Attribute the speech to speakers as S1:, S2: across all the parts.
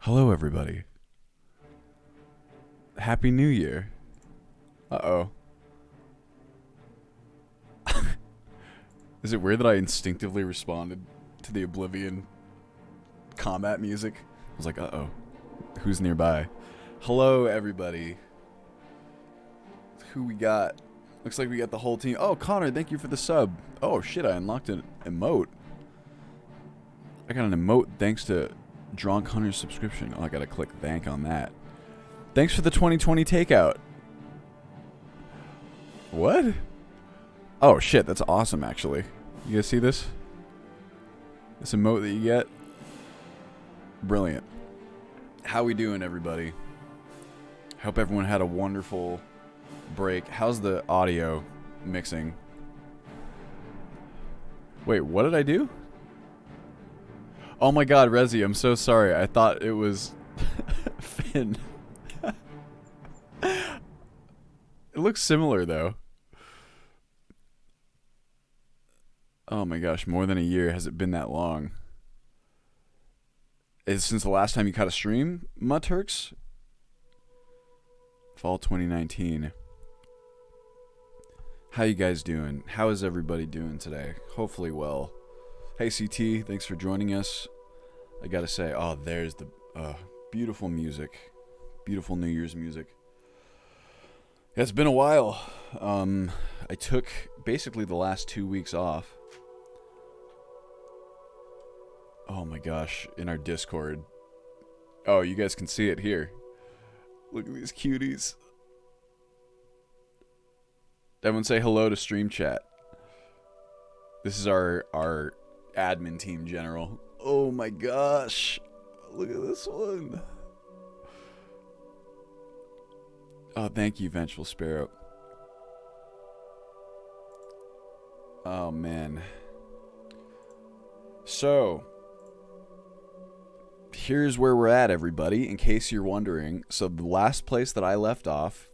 S1: Hello, everybody. Happy New Year. Uh-oh. Is it weird that I instinctively responded to the Oblivion combat music? I was like, uh-oh. Who's nearby? Hello, everybody. Who we got? Looks like we got the whole team. Oh, Connor, thank you for the sub. Oh, shit, I unlocked an emote. I got an emote thanks to Dronk Hunter's subscription. Oh, I gotta click thank on that. Thanks for the 2020 takeout. What? Oh shit, that's awesome actually. You guys see this? This emote that you get? Brilliant. How we doing, everybody? Hope everyone had a wonderful break. How's the audio mixing? Wait, what did I do? Oh my god, Rezi, I'm so sorry. I thought it was Finn. It looks similar though. Oh my gosh, more than a year. Has it been that long? Is since the last time you caught a stream, Mutturks? Fall 2019. How you guys doing? How is everybody doing today? Hopefully well. Hey CT, thanks for joining us. I gotta say, oh, there's the beautiful music. Beautiful New Year's music. Yeah, it's been a while. I took basically the last 2 weeks off. Oh my gosh, in our Discord. Oh, you guys can see it here. Look at these cuties. Everyone say hello to stream chat. This is our admin team general. Oh my gosh. Look at this one. Oh, thank you, Vengeful Sparrow. Oh, man. So, here's where we're at, everybody, in case you're wondering. So, the last place that I left off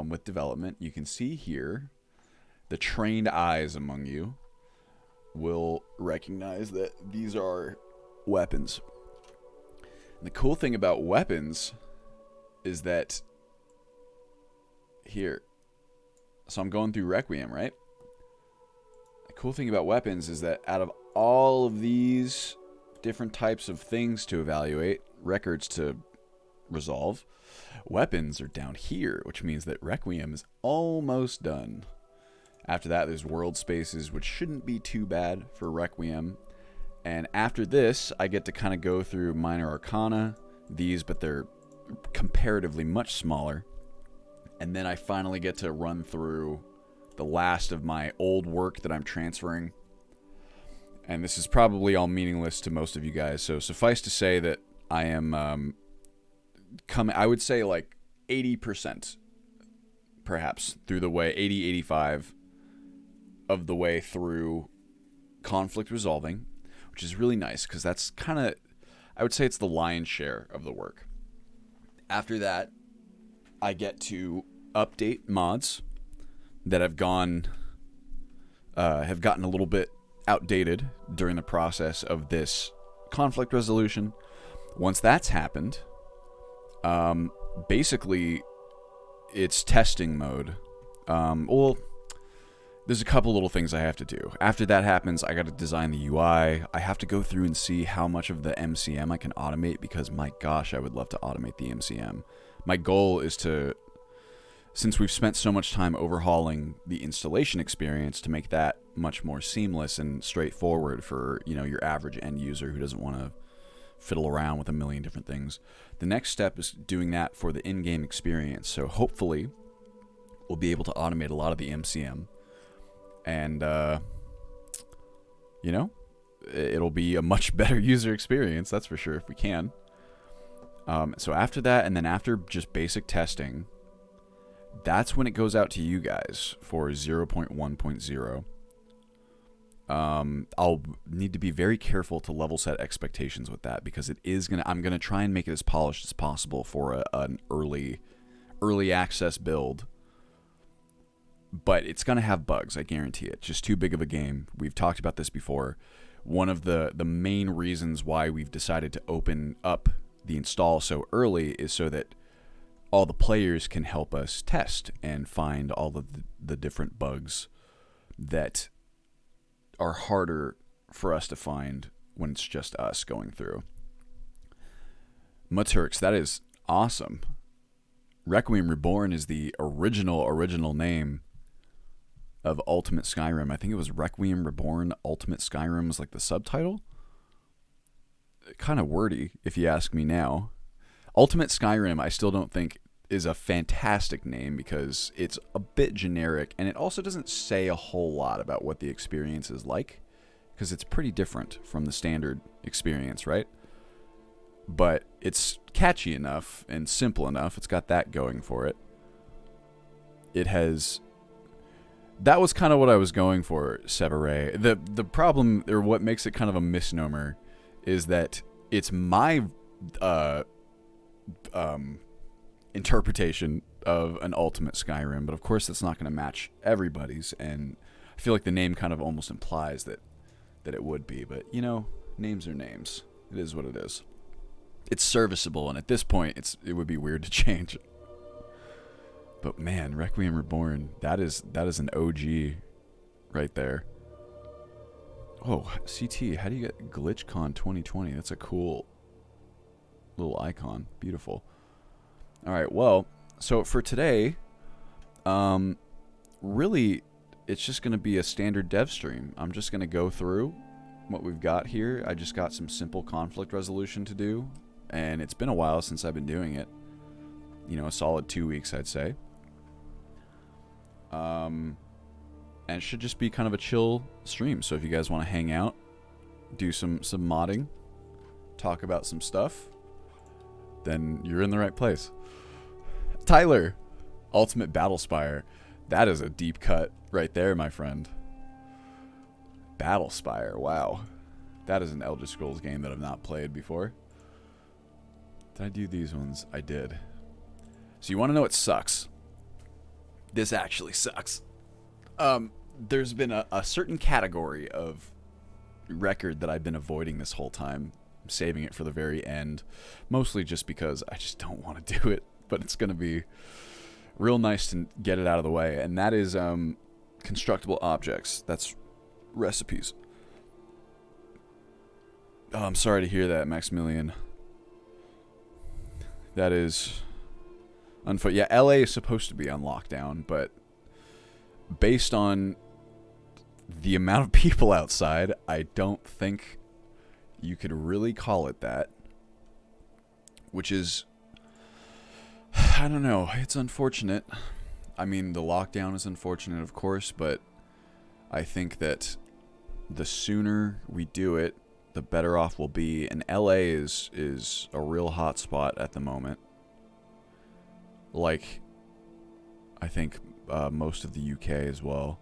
S1: with development, you can see here, the trained eyes among you will recognize that these are weapons. And the cool thing about weapons is that here, so I'm going through Requiem, right? The cool thing about weapons is that out of all of these different types of things to evaluate, records to resolve, weapons are down here, which means that Requiem is almost done. After that, there's world spaces, which shouldn't be too bad for Requiem. And after this, I get to kind of go through minor arcana, these, but they're comparatively much smaller. And then I finally get to run through the last of my old work that I'm transferring. And this is probably all meaningless to most of you guys. So suffice to say that I am coming, I would say like 80% perhaps through the way, 80, 85 of the way through conflict resolving, which is really nice because that's kind of, I would say it's the lion's share of the work. After that, I get to update mods that have gotten a little bit outdated during the process of this conflict resolution. Once that's happened, basically it's testing mode. Well, there's a couple little things I have to do. After that happens, I got to design the UI. I have to go through and see how much of the MCM I can automate because my gosh, I would love to automate the MCM. My goal is to, since we've spent so much time overhauling the installation experience, to make that much more seamless and straightforward for, you know, your average end user who doesn't want to fiddle around with a million different things. The next step is doing that for the in-game experience. So hopefully we'll be able to automate a lot of the MCM and, you know, it'll be a much better user experience. That's for sure if we can. So after that, and then after just basic testing, that's when it goes out to you guys for 0.1.0. I'll need to be very careful to level set expectations with that because I'm gonna try and make it as polished as possible for an early access build. But it's gonna have bugs, I guarantee it. Just too big of a game. We've talked about this before. One of the main reasons why we've decided to open up the install so early is so that all the players can help us test and find all of the different bugs that are harder for us to find when it's just us going through. Muturks, that is awesome. Requiem Reborn is the original name of Ultimate Skyrim. I think it was Requiem Reborn Ultimate Skyrim was like the subtitle. Kind of wordy, if you ask me now. Ultimate Skyrim, I still don't think is a fantastic name because it's a bit generic, and it also doesn't say a whole lot about what the experience is like, because it's pretty different from the standard experience, right? But it's catchy enough and simple enough. It's got that going for it. It has... That was kind of what I was going for, Severe. The problem, or what makes it kind of a misnomer, is that it's my interpretation of an Ultimate Skyrim, but of course that's not going to match everybody's, and I feel like the name kind of almost implies that it would be, but you know, names are names. It is what it is. It's serviceable, and at this point it would be weird to change. But man, Requiem Reborn, that is an OG right there. Oh, CT, how do you get GlitchCon 2020? That's a cool little icon. Beautiful. All right, well, so for today, really, it's just going to be a standard dev stream. I'm just going to go through what we've got here. I just got some simple conflict resolution to do, and it's been a while since I've been doing it. You know, a solid 2 weeks, I'd say. And it should just be kind of a chill stream. So if you guys want to hang out, do some modding, talk about some stuff, then you're in the right place. Tyler, Ultimate Battlespire. That is a deep cut right there, my friend. Battlespire, wow. That is an Elder Scrolls game that I've not played before. Did I do these ones? I did. So you want to know what sucks? This actually sucks. There's been a certain category of record that I've been avoiding this whole time. I'm saving it for the very end. Mostly just because I just don't want to do it. But it's going to be real nice to get it out of the way. And that is constructible objects. That's recipes. Oh, I'm sorry to hear that, Maximilian. That is... yeah, LA is supposed to be on lockdown, but based on the amount of people outside, I don't think you could really call it that. Which is... I don't know. It's unfortunate. I mean, the lockdown is unfortunate, of course, but I think that the sooner we do it, the better off we'll be. And LA is a real hot spot at the moment. Like, I think most of the UK as well.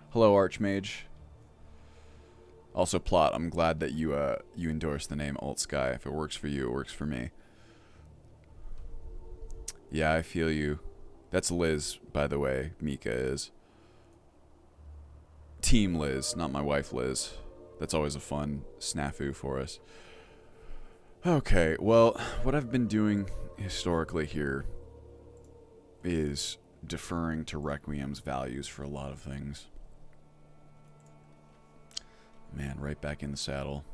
S1: Hello, Archmage. Also, Plot, I'm glad that you endorsed the name Alt Sky. If it works for you, it works for me. Yeah, I feel you. That's Liz, by the way. Mika is. Team Liz, not my wife Liz. That's always a fun snafu for us. Okay, well, what I've been doing historically here is deferring to Requiem's values for a lot of things. Man, right back in the saddle.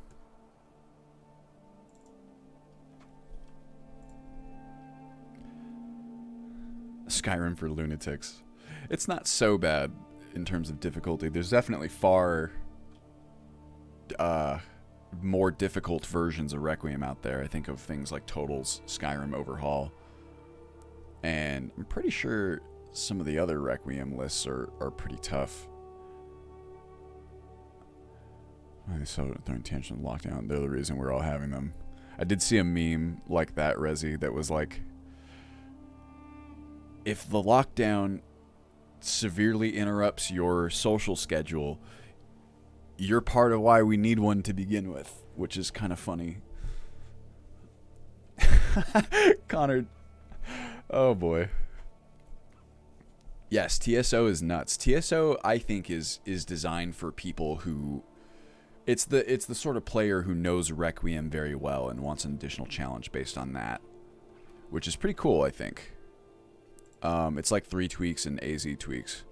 S1: Skyrim for lunatics. It's not so bad in terms of difficulty. There's definitely far more difficult versions of Requiem out there. I think of things like Total's Skyrim Overhaul. And I'm pretty sure some of the other Requiem lists are pretty tough. I saw their intention of lockdown. They're the reason we're all having them. I did see a meme like that, Resi, that was like, if the lockdown severely interrupts your social schedule, you're part of why we need one to begin with, which is kind of funny. Connor. Oh boy. Yes, TSO is nuts. TSO, I think, is designed for people who It's the sort of player who knows Requiem very well and wants an additional challenge based on that, which is pretty cool, I think. It's like 3 tweaks and AZ tweaks.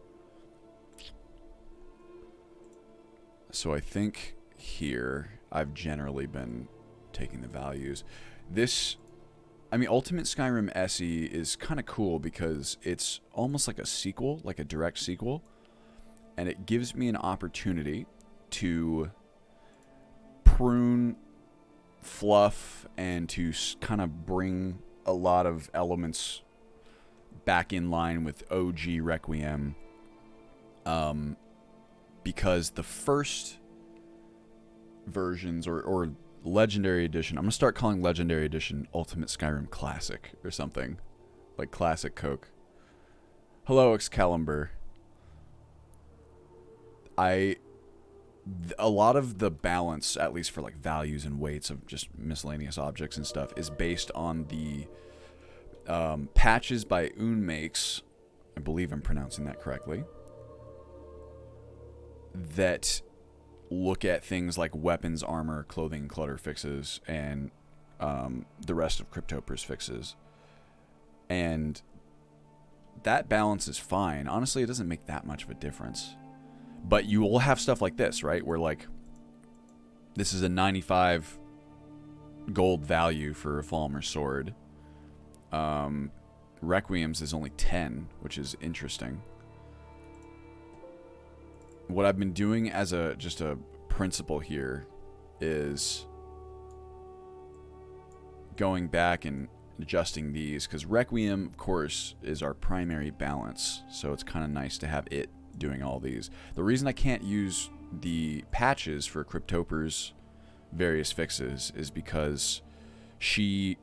S1: So I think here I've generally been taking the values. This, I mean, Ultimate Skyrim SE is kind of cool because it's almost like a sequel, like a direct sequel, and it gives me an opportunity to prune, fluff, and to kind of bring a lot of elements back in line with OG Requiem, because the first versions or Legendary Edition, I'm gonna start calling Legendary Edition Ultimate Skyrim Classic or something like Classic Coke. Hello, Excalibur. A lot of the balance, at least for like values and weights of just miscellaneous objects and stuff, is based on the patches by Unmakes, I believe I'm pronouncing that correctly, that look at things like weapons, armor, clothing, clutter fixes, and the rest of Cryptoper's fixes. And that balance is fine. Honestly, it doesn't make that much of a difference. But you will have stuff like this, right? Where like, this is a 95 gold value for a Falmer sword. Requiem's is only 10, which is interesting. What I've been doing as just a principle here is going back and adjusting these, because Requiem, of course, is our primary balance, so it's kind of nice to have it doing all these. The reason I can't use the patches for Cryptoper's various fixes is because she,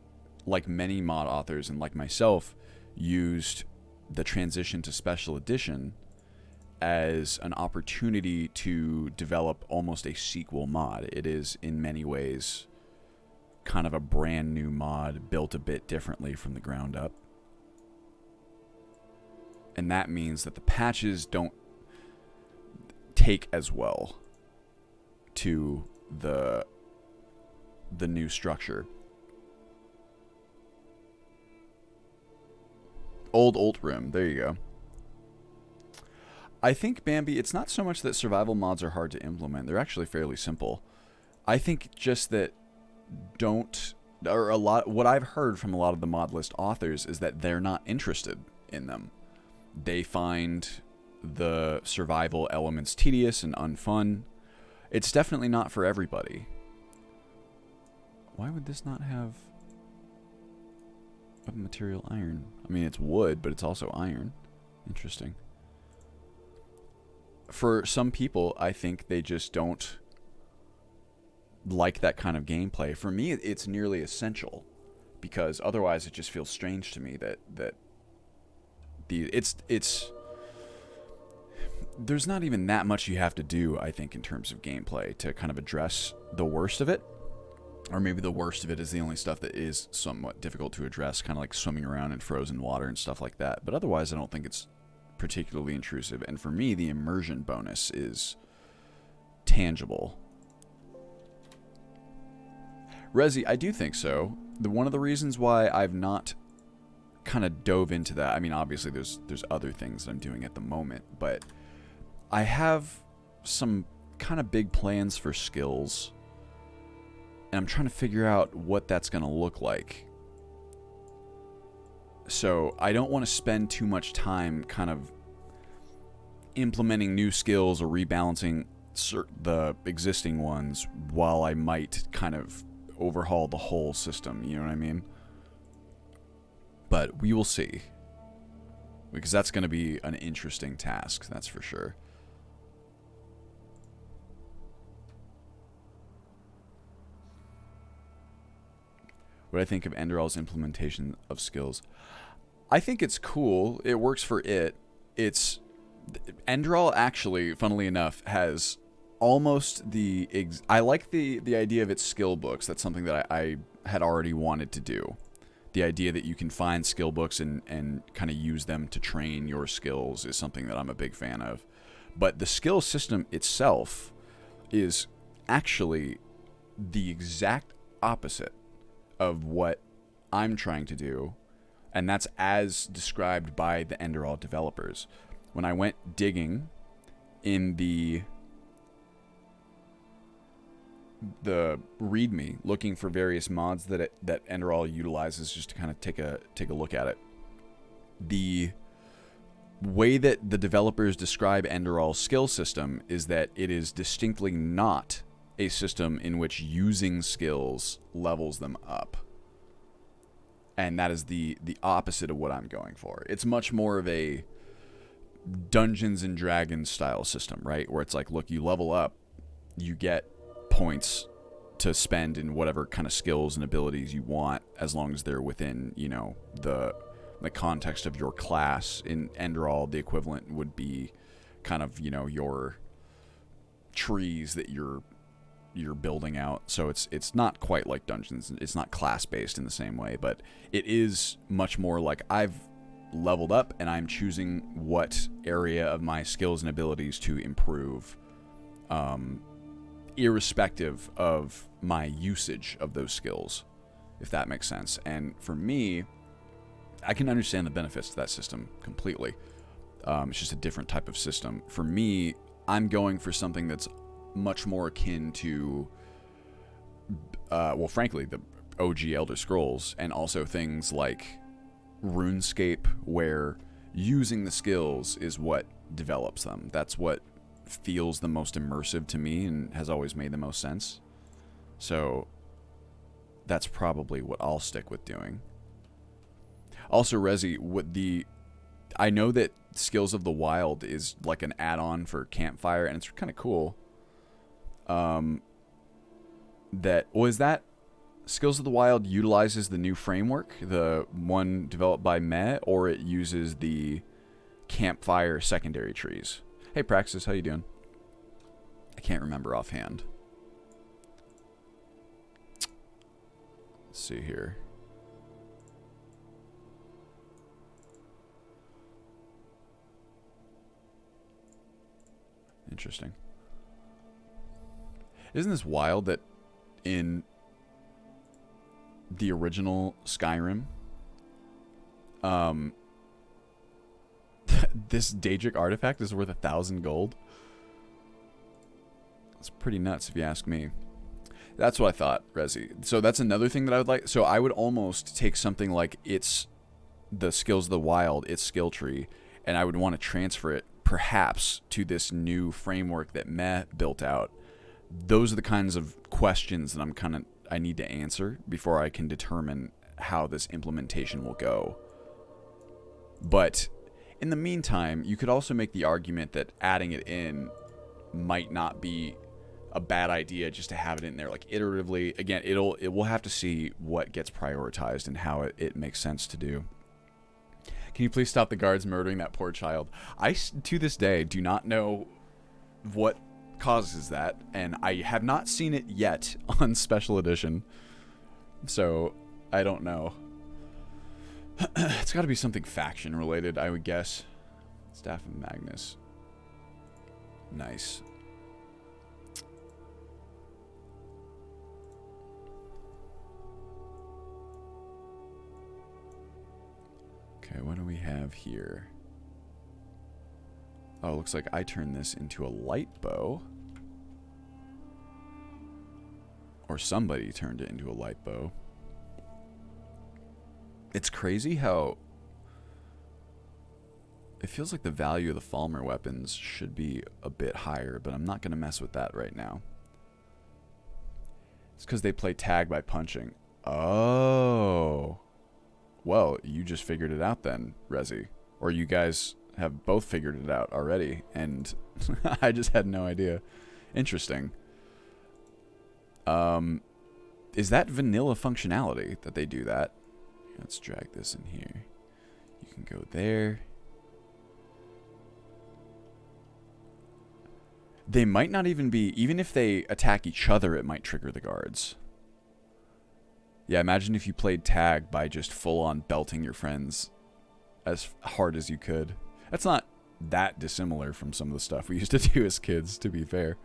S1: like many mod authors and like myself, used the transition to special edition as an opportunity to develop almost a sequel mod. It is in many ways kind of a brand new mod built a bit differently from the ground up. And that means that the patches don't take as well to the new structure. Old Ultrim, there you go. I think, Bambi, it's not so much that survival mods are hard to implement. They're actually fairly simple. I think just that what I've heard from a lot of the mod list authors is that they're not interested in them. They find the survival elements tedious and unfun. It's definitely not for everybody. Why would this not have weapon material iron? I mean, it's wood, but it's also iron. Interesting. For some people, I think they just don't like that kind of gameplay. For me, it's nearly essential, because otherwise it just feels strange to me that there's not even that much you have to do, I think, in terms of gameplay to kind of address the worst of it. Or maybe the worst of it is the only stuff that is somewhat difficult to address, kind of like swimming around in frozen water and stuff like that. But otherwise, I don't think it's particularly intrusive. And for me, the immersion bonus is tangible. Resi, I do think so. One of the reasons why I've not kind of dove into that, I mean, obviously there's other things that I'm doing at the moment, but I have some kind of big plans for skills, and I'm trying to figure out what that's going to look like. So I don't want to spend too much time kind of implementing new skills or rebalancing the existing ones while I might kind of overhaul the whole system, you know what I mean? But we will see, because that's going to be an interesting task, that's for sure. What I think of Enderall's implementation of skills. I think it's cool. It works for it. Enderall actually, funnily enough, has almost I like the idea of its skill books. That's something that I had already wanted to do. The idea that you can find skill books and kind of use them to train your skills is something that I'm a big fan of. But the skill system itself is actually the exact opposite of what I'm trying to do, and that's as described by the Enderall developers. When I went digging in the README, looking for various mods that Enderall utilizes, just to kind of take a look at it, the way that the developers describe Enderall's skill system is that it is distinctly not a system in which using skills levels them up. And that is the opposite of what I'm going for. It's much more of a Dungeons and Dragons style system, right? Where it's like, look, you level up, you get points to spend in whatever kind of skills and abilities you want, as long as they're within, you know, the context of your class. In Enderall, the equivalent would be kind of, you know, your trees that you're building out. So it's not quite like Dungeons. It's not class based in the same way, but it is much more like I've leveled up and I'm choosing what area of my skills and abilities to improve, irrespective of my usage of those skills, if that makes sense. And for me, I can understand the benefits to that system completely. It's just a different type of system. For me, I'm going for something that's much more akin to, well, frankly, the OG Elder Scrolls, and also things like RuneScape, where using the skills is what develops them. That's what feels the most immersive to me and has always made the most sense. So that's probably what I'll stick with doing. Also, Rezi, I know that Skills of the Wild is like an add-on for Campfire, and it's kind of cool. That Skills of the Wild utilizes the new framework, the one developed by Meh, or it uses the Campfire secondary trees? Hey, Praxis, how you doing? I can't remember offhand. Let's see here. Interesting. Isn't this wild that in the original Skyrim, this Daedric artifact is worth 1,000 gold? It's pretty nuts if you ask me. That's what I thought, Rezi. So that's another thing that I would like. So I would almost take something like the Skills of the Wild, its skill tree, and I would want to transfer it perhaps to this new framework that Meh built out. Those are the kinds of questions that I need to answer before I can determine how this implementation will go. But in the meantime, you could also make the argument that adding it in might not be a bad idea, just to have it in there like iteratively. Again, it will have to see what gets prioritized and how it makes sense to do. Can you please stop the guards murdering that poor child? I, to this day, do not know what causes that, and I have not seen it yet on Special Edition, so I don't know. It's got to be something faction related, I would guess. Staff of Magnus. Nice. Okay, what do we have here? Oh, it looks like I turned this into a light bow. Or somebody turned it into a light bow. It's crazy how it feels like the value of the Falmer weapons should be a bit higher, but I'm not going to mess with that right now. It's because they play tag by punching. Oh. Well, you just figured it out then, Rezi. Or you guys have both figured it out already, and I just had no idea. Interesting. Is that vanilla functionality that they do that? Let's drag this in here. You can go there. They might not even be, even if they attack each other, it might trigger the guards. Yeah, imagine if you played tag by just full-on belting your friends as hard as you could. That's not that dissimilar from some of the stuff we used to do as kids, to be fair.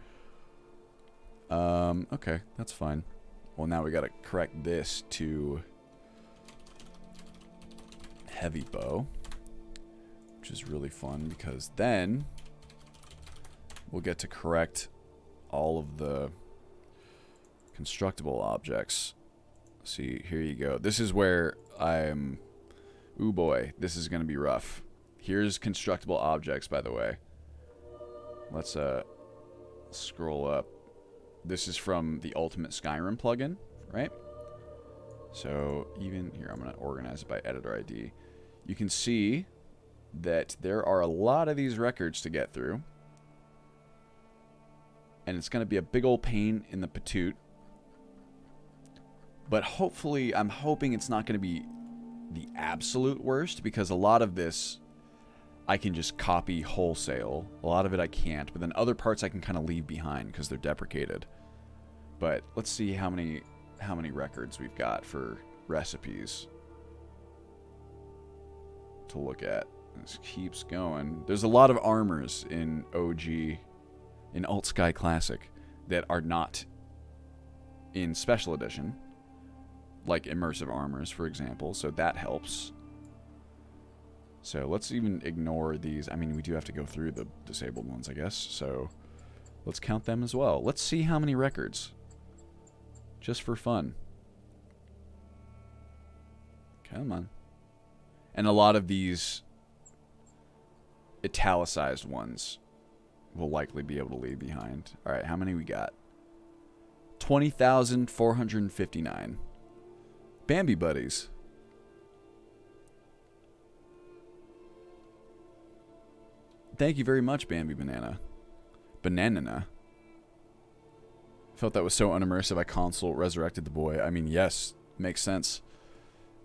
S1: Okay, that's fine. Well, now we gotta correct this to heavy bow, which is really fun because then we'll get to correct all of the constructible objects. See, here you go. This is where I'm... Ooh boy, this is gonna be rough. Here's constructible objects, by the way. Let's scroll up. This is from the Ultimate Skyrim plugin, right? So even here, I'm gonna organize it by editor ID. You can see that there are a lot of these records to get through, and it's gonna be a big old pain in the patoot. But hopefully, I'm hoping it's not gonna be the absolute worst, because a lot of this I can just copy wholesale. A lot of it I can't, but then other parts I can kind of leave behind because they're deprecated. But let's see how many records we've got for recipes to look at. This keeps going. There's a lot of armors in OG, in Alt Sky Classic, that are not in Special Edition, like immersive armors, for example, so that helps. So let's even ignore these. I mean, we do have to go through the disabled ones, I guess, so let's count them as well. Let's see how many records, just for fun. Come on. And a lot of these italicized ones we'll likely be able to leave behind. All right, how many we got? 20,459. Bambi buddies. Thank you very much, Bambi Banana. Banana. Felt that was so unimmersive, I console resurrected the boy. I mean, yes, makes sense.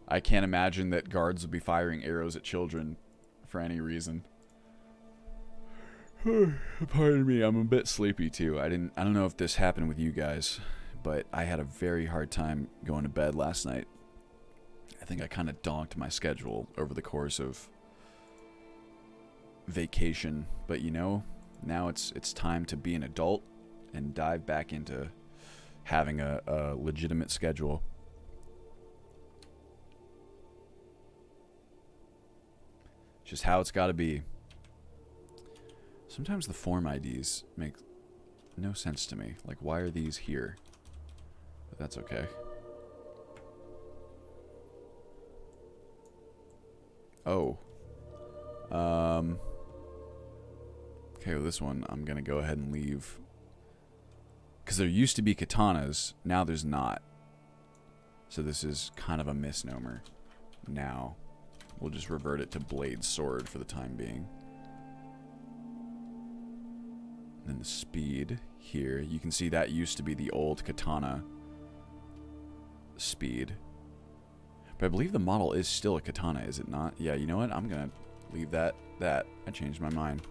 S1: I can't imagine that guards would be firing arrows at children for any reason. Pardon me, I'm a bit sleepy too. I don't know if this happened with you guys, but I had a very hard time going to bed last night. I think I kind of donked my schedule over the course of vacation, but you know, now it's time to be an adult and dive back into having a legitimate schedule. Just how it's got to be. Sometimes the form IDs make no sense to me. Like, why are these here? But that's okay. Oh. Okay, well, this one I'm going to go ahead and leave. Because there used to be katanas. Now there's not. So this is kind of a misnomer. Now, we'll just revert it to blade sword for the time being. And then the speed here. You can see that used to be the old katana speed. But I believe the model is still a katana, is it not? Yeah, you know what? I'm going to leave that. I changed my mind.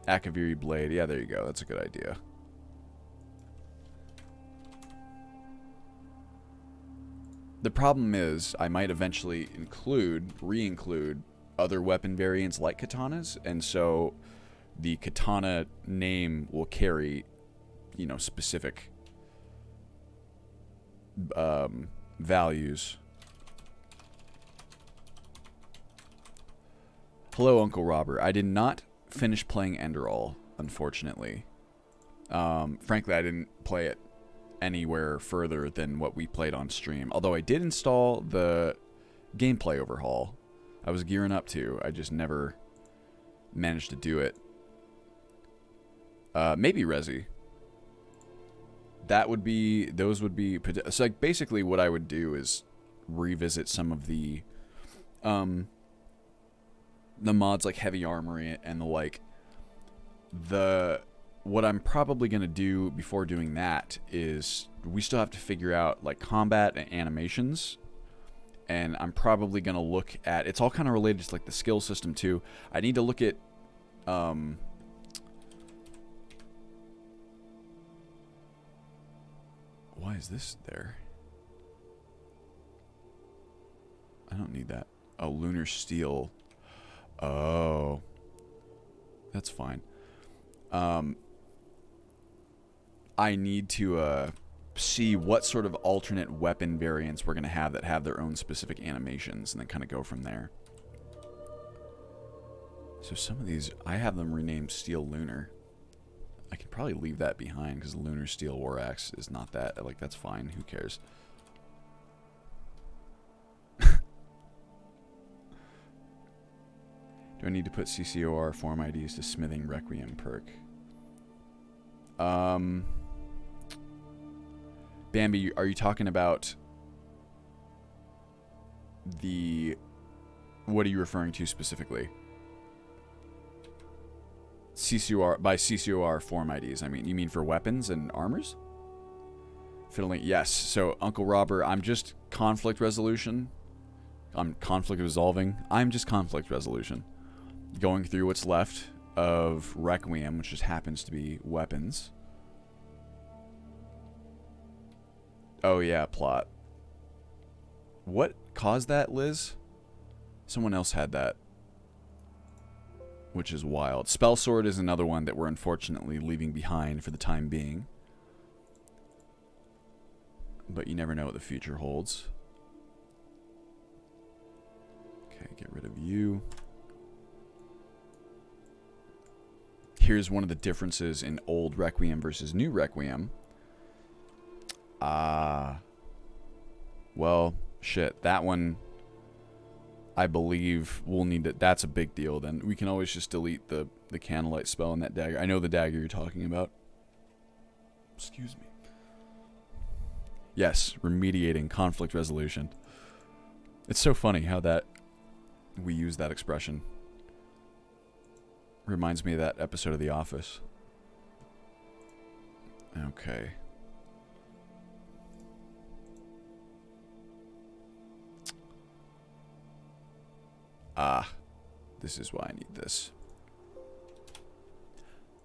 S1: Akaviri blade. Yeah, there you go. That's a good idea. The problem is, I might eventually re-include other weapon variants like katanas, and so the katana name will carry, you know, specific values. Hello, Uncle Robert. I did not finish playing Enderall, unfortunately. Frankly, I didn't play it anywhere further than what we played on stream. Although I did install the gameplay overhaul. I was gearing up to. I just never managed to do it. Maybe Resi. Those would be, so like basically what I would do is revisit some of the mods like Heavy Armory and the like. What I'm probably going to do before doing that is we still have to figure out like combat and animations. And I'm probably going to look at, it's all kind of related to like the skill system too. I need to look at, why is this there? I don't need that. Oh, Lunar Steel. Oh. That's fine. I need to see what sort of alternate weapon variants we're going to have that have their own specific animations, and then kind of go from there. So some of these, I have them renamed Steel Lunar. I can probably leave that behind because Lunar Steel War Axe is not that. Like, that's fine. Who cares? Do I need to put CCOR form IDs to Smithing Requiem perk? Bambi, are you talking about the... What are you referring to specifically? CCOR, by CCOR form IDs, I mean, you mean for weapons and armors? Fiddling, yes. So, Uncle Robert, I'm just conflict resolution. I'm conflict resolving. I'm just conflict resolution. Going through what's left of Requiem, which just happens to be weapons. Oh yeah, plot. What caused that, Liz? Someone else had that. Which is wild. Spell Sword is another one that we're unfortunately leaving behind for the time being. But you never know what the future holds. Okay, get rid of you. Here's one of the differences in old Requiem versus new Requiem. Well, shit. That one, I believe we'll need it. That's a big deal then. We can always just delete the Candlelight spell and that dagger. I know the dagger you're talking about. Excuse me. Yes, remediating conflict resolution. It's so funny how that we use that expression. Reminds me of that episode of The Office. Okay. This is why I need this.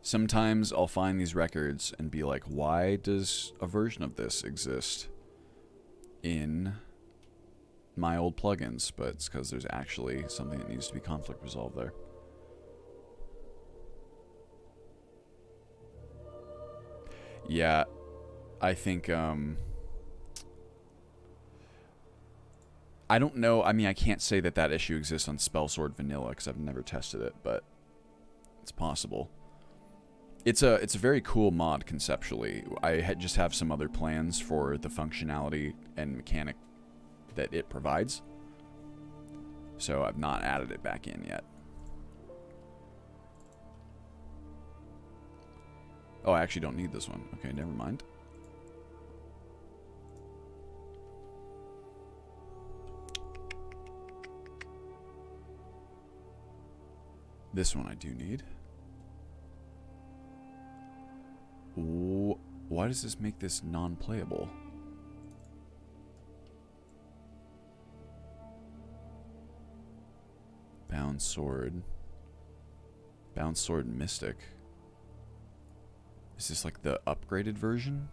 S1: Sometimes I'll find these records and be like, why does a version of this exist in my old plugins? But it's because there's actually something that needs to be conflict resolved there. Yeah, I think, I don't know. I mean, I can't say that that issue exists on Spell Sword Vanilla because I've never tested it, but it's possible. It's a very cool mod conceptually. I just have some other plans for the functionality and mechanic that it provides, so I've not added it back in yet. Oh, I actually don't need this one. Okay, never mind. This one I do need. Why does this make this non-playable? Bound Sword. Bound Sword Mystic. Is this like the upgraded version?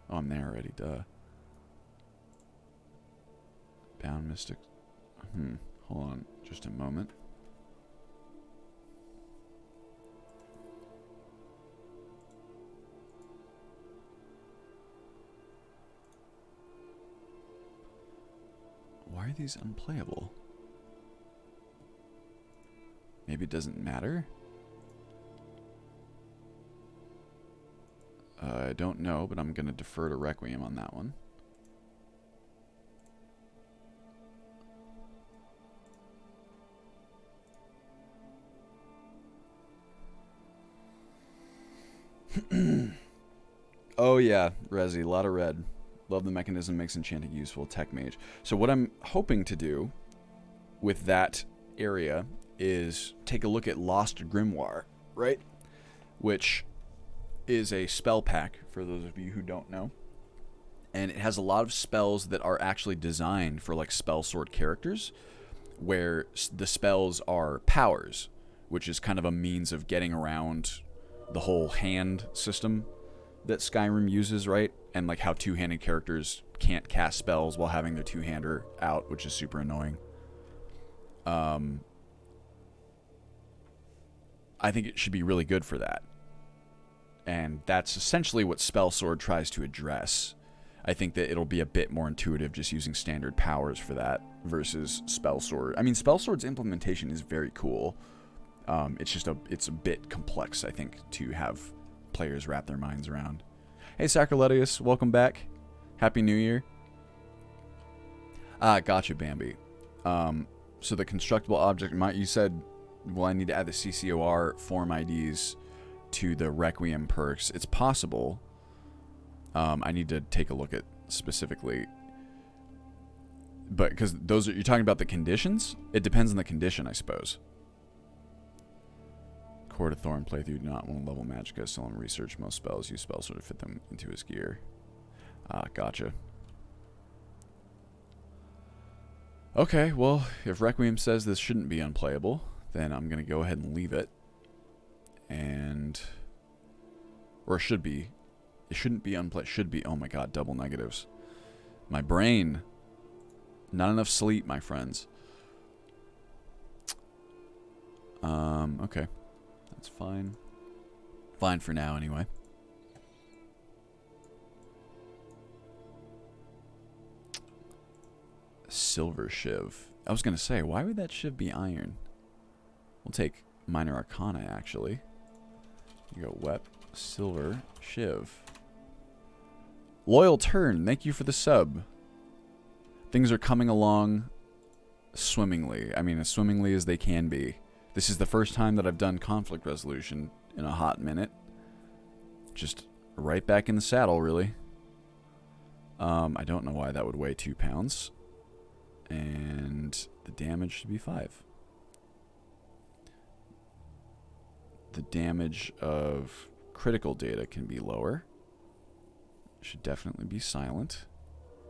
S1: Oh, I'm there already, duh. Bound Mystic. Hold on just a moment. Why are these unplayable? Maybe it doesn't matter? I don't know, but I'm going to defer to Requiem on that one. Oh yeah, Resi, a lot of red. Love the mechanism, makes enchanting useful. Tech mage. So what I'm hoping to do with that area is take a look at Lost Grimoire, right? Which is a spell pack, for those of you who don't know. And it has a lot of spells that are actually designed for like spell sword characters, where the spells are powers, which is kind of a means of getting around the whole hand system that Skyrim uses, right? And like how two-handed characters can't cast spells while having their two-hander out, which is super annoying. I think it should be really good for that. And that's essentially what Spell Sword tries to address. I think that it'll be a bit more intuitive just using standard powers for that versus Spell Sword. I mean, Spell Sword's implementation is very cool. It's a bit complex, I think, to have players wrap their minds around. Hey, Sacroletius, welcome back. Happy New Year. Gotcha, Bambi. So the constructible object, you said, well, I need to add the CCOR form IDs to the Requiem perks. It's possible. I need to take a look at specifically. But because you're talking about the conditions? It depends on the condition, I suppose. Court of Thorn playthrough, do not want to level Magicka, still on research most spells. Use spells to fit them into his gear. Gotcha. Okay, well, if Requiem says this shouldn't be unplayable, then I'm going to go ahead and leave it. Or it should be. It shouldn't be unplayable. Should be. Oh my god, double negatives. My brain. Not enough sleep, my friends. Okay. That's fine. Fine for now, anyway. Silver Shiv. I was going to say, why would that Shiv be iron? We'll take Minor Arcana, actually. You go Wep, Silver, Shiv. Loyal Turn, thank you for the sub. Things are coming along swimmingly. I mean, as swimmingly as they can be. This is the first time that I've done conflict resolution in a hot minute. Just right back in the saddle, really. I don't know why that would weigh 2 pounds. And the damage should be 5. The damage of critical data can be lower. Should definitely be silent.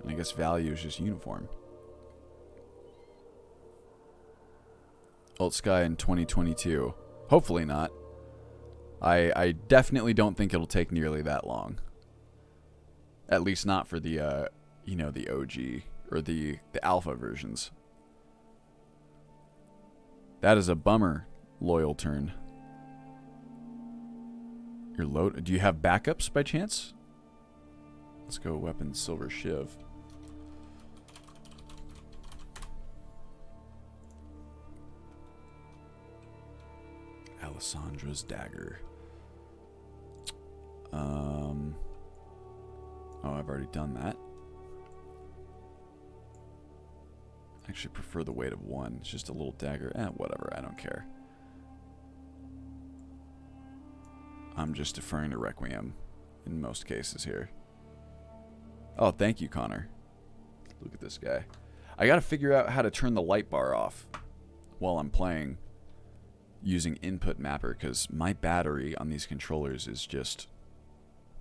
S1: And I guess value is just uniform. Alt Sky in 2022. Hopefully not. I definitely don't think it'll take nearly that long. At least not for the, the OG or the alpha versions. That is a bummer, Loyal Turn. You're load. Do you have backups by chance? Let's go weapon Silver Shiv. Alessandra's Dagger. Oh, I've already done that. I actually prefer the weight of 1. It's just a little dagger. Whatever. I don't care. I'm just deferring to Requiem in most cases here. Oh, thank you, Connor. Look at this guy. I gotta figure out how to turn the light bar off while I'm playing using input mapper, because my battery on these controllers is just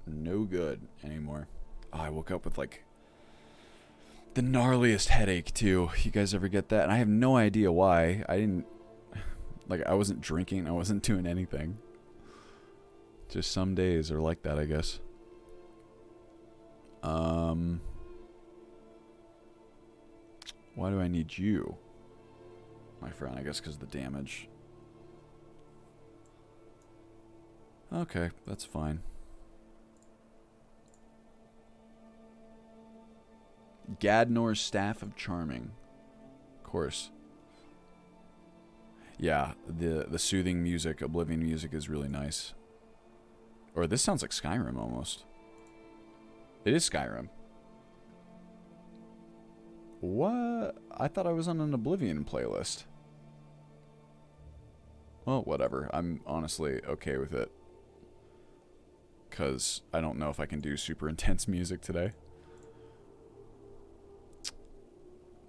S1: no good anymore. Oh, I woke up with like the gnarliest headache too. You guys ever get that? And I have no idea why. I wasn't drinking. I wasn't doing anything. Just some days are like that, I guess. Why do I need you, my friend? I guess because of the damage. Okay, that's fine. Gadnor's Staff of Charming. Of course. Yeah, the soothing music, Oblivion music is really nice. Or this sounds like Skyrim almost. It is Skyrim. What? I thought I was on an Oblivion playlist. Well, whatever. I'm honestly okay with it. Because I don't know if I can do super intense music today.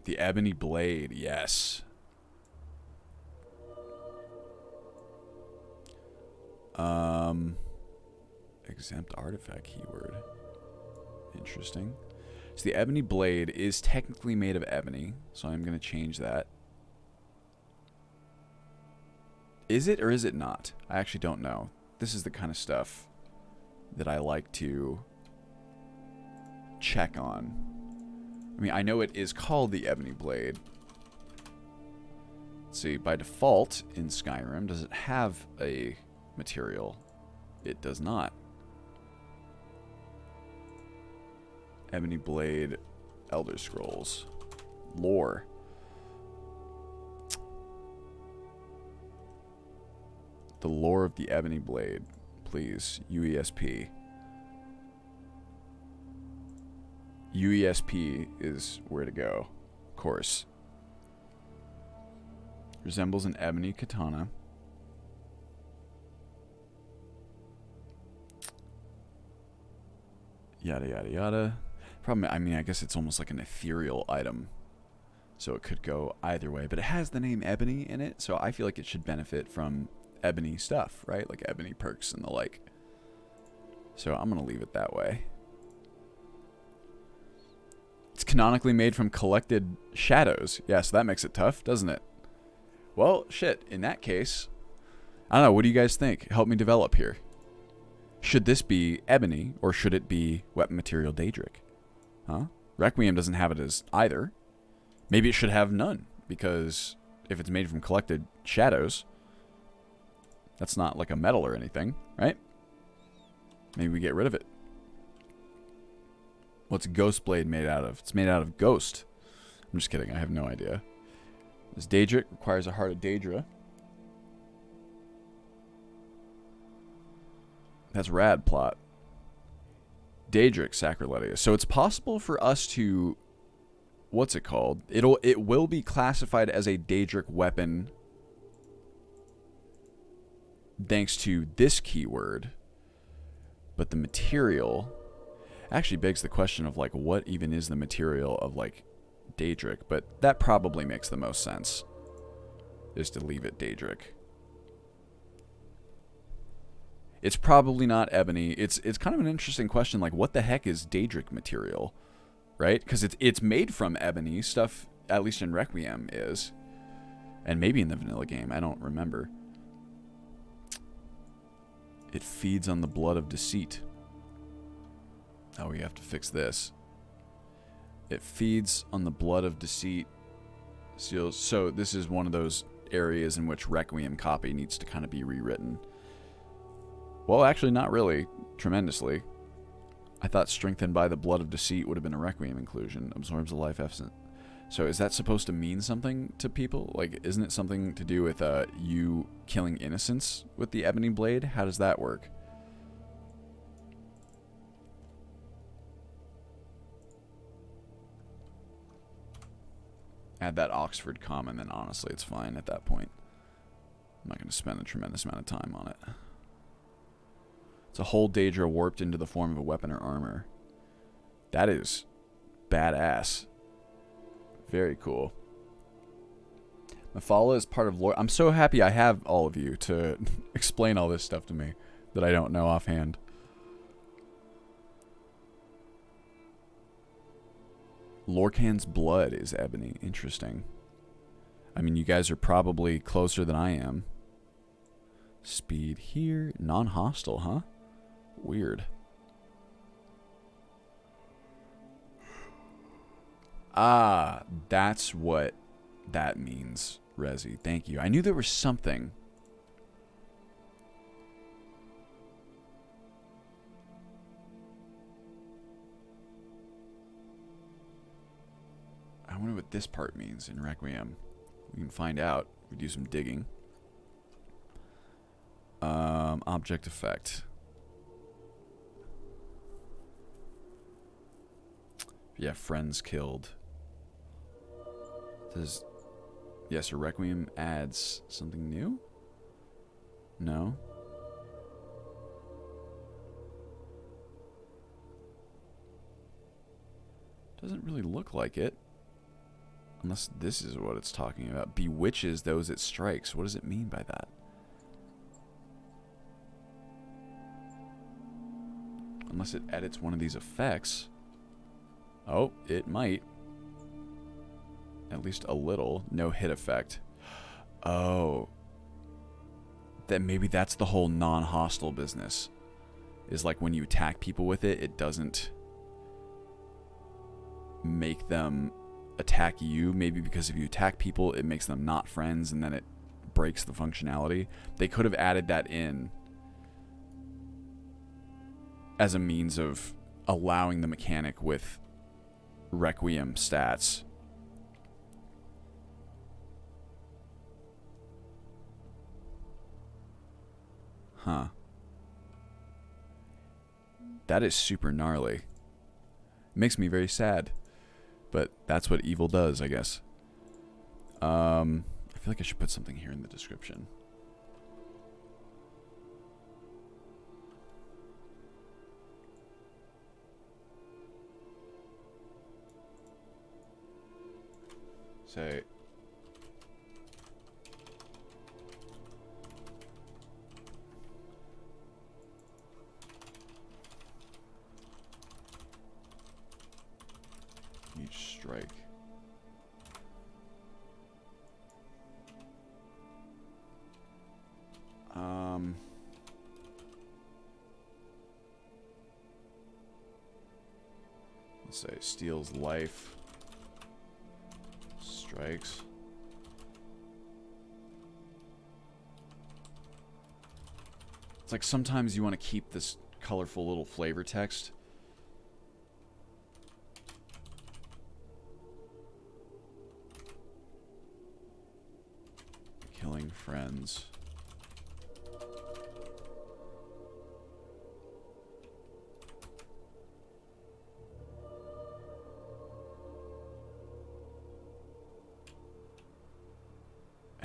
S1: The Ebony Blade, yes. Exempt artifact keyword. Interesting. So the Ebony Blade is technically made of ebony, so I'm going to change that. Is it or is it not? I actually don't know. This is the kind of stuff that I like to check on. I mean, I know it is called the Ebony Blade. Let's see, by default in Skyrim, does it have a material? It does not. Ebony Blade, Elder Scrolls, lore. The lore of the Ebony Blade, please. UESP. UESP is where to go, of course. Resembles an ebony katana. Yada, yada, yada. Problem, I mean, I guess it's almost like an ethereal item. So it could go either way. But it has the name Ebony in it, so I feel like it should benefit from ebony stuff, right? Like ebony perks and the like. So I'm going to leave it that way. It's canonically made from collected shadows. Yeah, so that makes it tough, doesn't it? Well, shit. In that case, I don't know. What do you guys think? Help me develop here. Should this be ebony, or should it be weapon material Daedric? Huh? Requiem doesn't have it as either. Maybe it should have none, because if it's made from collected shadows, that's not like a metal or anything, right? Maybe we get rid of it. What's Ghostblade made out of? It's made out of ghost. I'm just kidding. I have no idea. This Daedric requires a heart of Daedra. That's rad plot. Daedric Sacrilegious. So it's possible for us to... What's it called? It will be classified as a Daedric weapon thanks to this keyword. But the material actually begs the question of, like, what even is the material of, like, Daedric? But that probably makes the most sense, is to leave it Daedric. It's probably not ebony. It's kind of an interesting question, like, what the heck is Daedric material, right? Because it's made from ebony stuff, at least in Requiem is, and maybe in the vanilla game. I don't remember. It feeds on the blood of deceit. Oh, we have to fix this. It feeds on the blood of deceit. So this is one of those areas in which Requiem copy needs to kind of be rewritten. Well, actually, not really. Tremendously. I thought strengthened by the blood of deceit would have been a Requiem inclusion. Absorbs the life essence. So is that supposed to mean something to people? Like, isn't it something to do with you killing innocents with the Ebony Blade? How does that work? Add that Oxford comma, then honestly, it's fine at that point. I'm not going to spend a tremendous amount of time on it. It's a whole Daedra warped into the form of a weapon or armor. That is badass. Very cool. Mephala is part of lore. I'm so happy I have all of you to explain all this stuff to me that I don't know offhand. Lorcan's blood is ebony. Interesting. I mean, you guys are probably closer than I am. Speed here. Non-hostile, huh? Weird. Ah, that's what that means, Rezi. Thank you. I knew there was something. I wonder what this part means in Requiem. We can find out. We do some digging. Object effect. Yeah, friends killed. Does... Yes, a Requiem adds something new? No? Doesn't really look like it. Unless this is what it's talking about. Bewitches those it strikes. What does it mean by that? Unless it edits one of these effects. Oh, it might. At least a little. No hit effect. Oh. Then maybe that's the whole non-hostile business. Is like when you attack people with it, it doesn't make them attack you. Maybe because if you attack people, it makes them not friends, and then it breaks the functionality. They could have added that in as a means of allowing the mechanic with Requiem stats. Huh. That is super gnarly. Makes me very sad. But that's what evil does, I guess. I feel like I should put something here in the description. Say, each strike. Let's say steals life, strikes. It's like sometimes you want to keep this colorful little flavor text. Killing friends.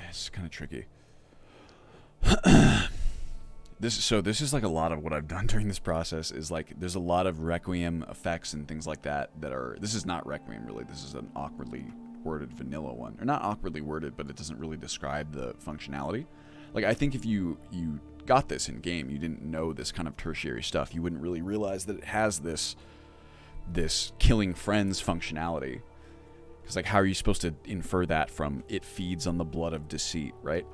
S1: It's kind of tricky. This is like a lot of what I've done during this process is like there's a lot of Requiem effects and things like that are, this is not Requiem really, this is an awkwardly worded vanilla one. Or not awkwardly worded, but it doesn't really describe the functionality. Like I think if you got this in game, you didn't know this kind of tertiary stuff, you wouldn't really realize that it has this killing friends functionality. Because like how are you supposed to infer that from it feeds on the blood of deceit, right?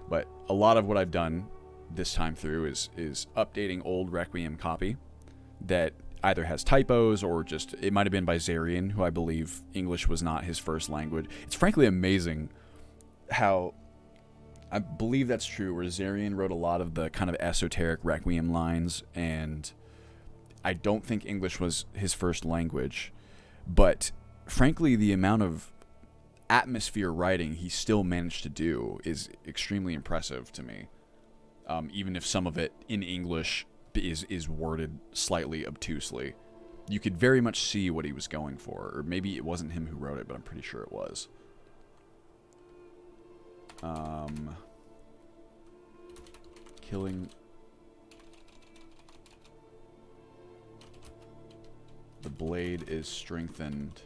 S1: But a lot of what I've done this time through is updating old Requiem copy that either has typos or just, it might have been by Zarian, who I believe English was not his first language. It's frankly amazing how, I believe that's true, where Zarian wrote a lot of the kind of esoteric Requiem lines, and I don't think English was his first language, but frankly the amount of atmosphere writing he still managed to do is extremely impressive to me. Even if some of it in English is worded slightly obtusely, you could very much see what he was going for. Or maybe it wasn't him who wrote it, but I'm pretty sure it was. Killing. The blade is strengthened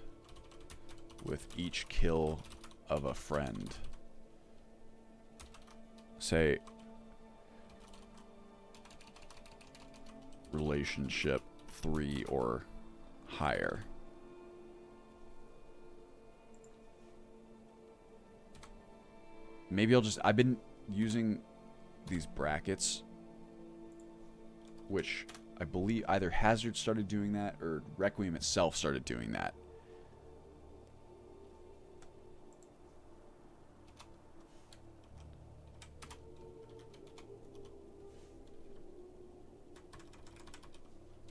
S1: with each kill of a friend. Say relationship 3 or higher. Maybe I've been using these brackets, which I believe either Hazard started doing that or Requiem itself started doing that.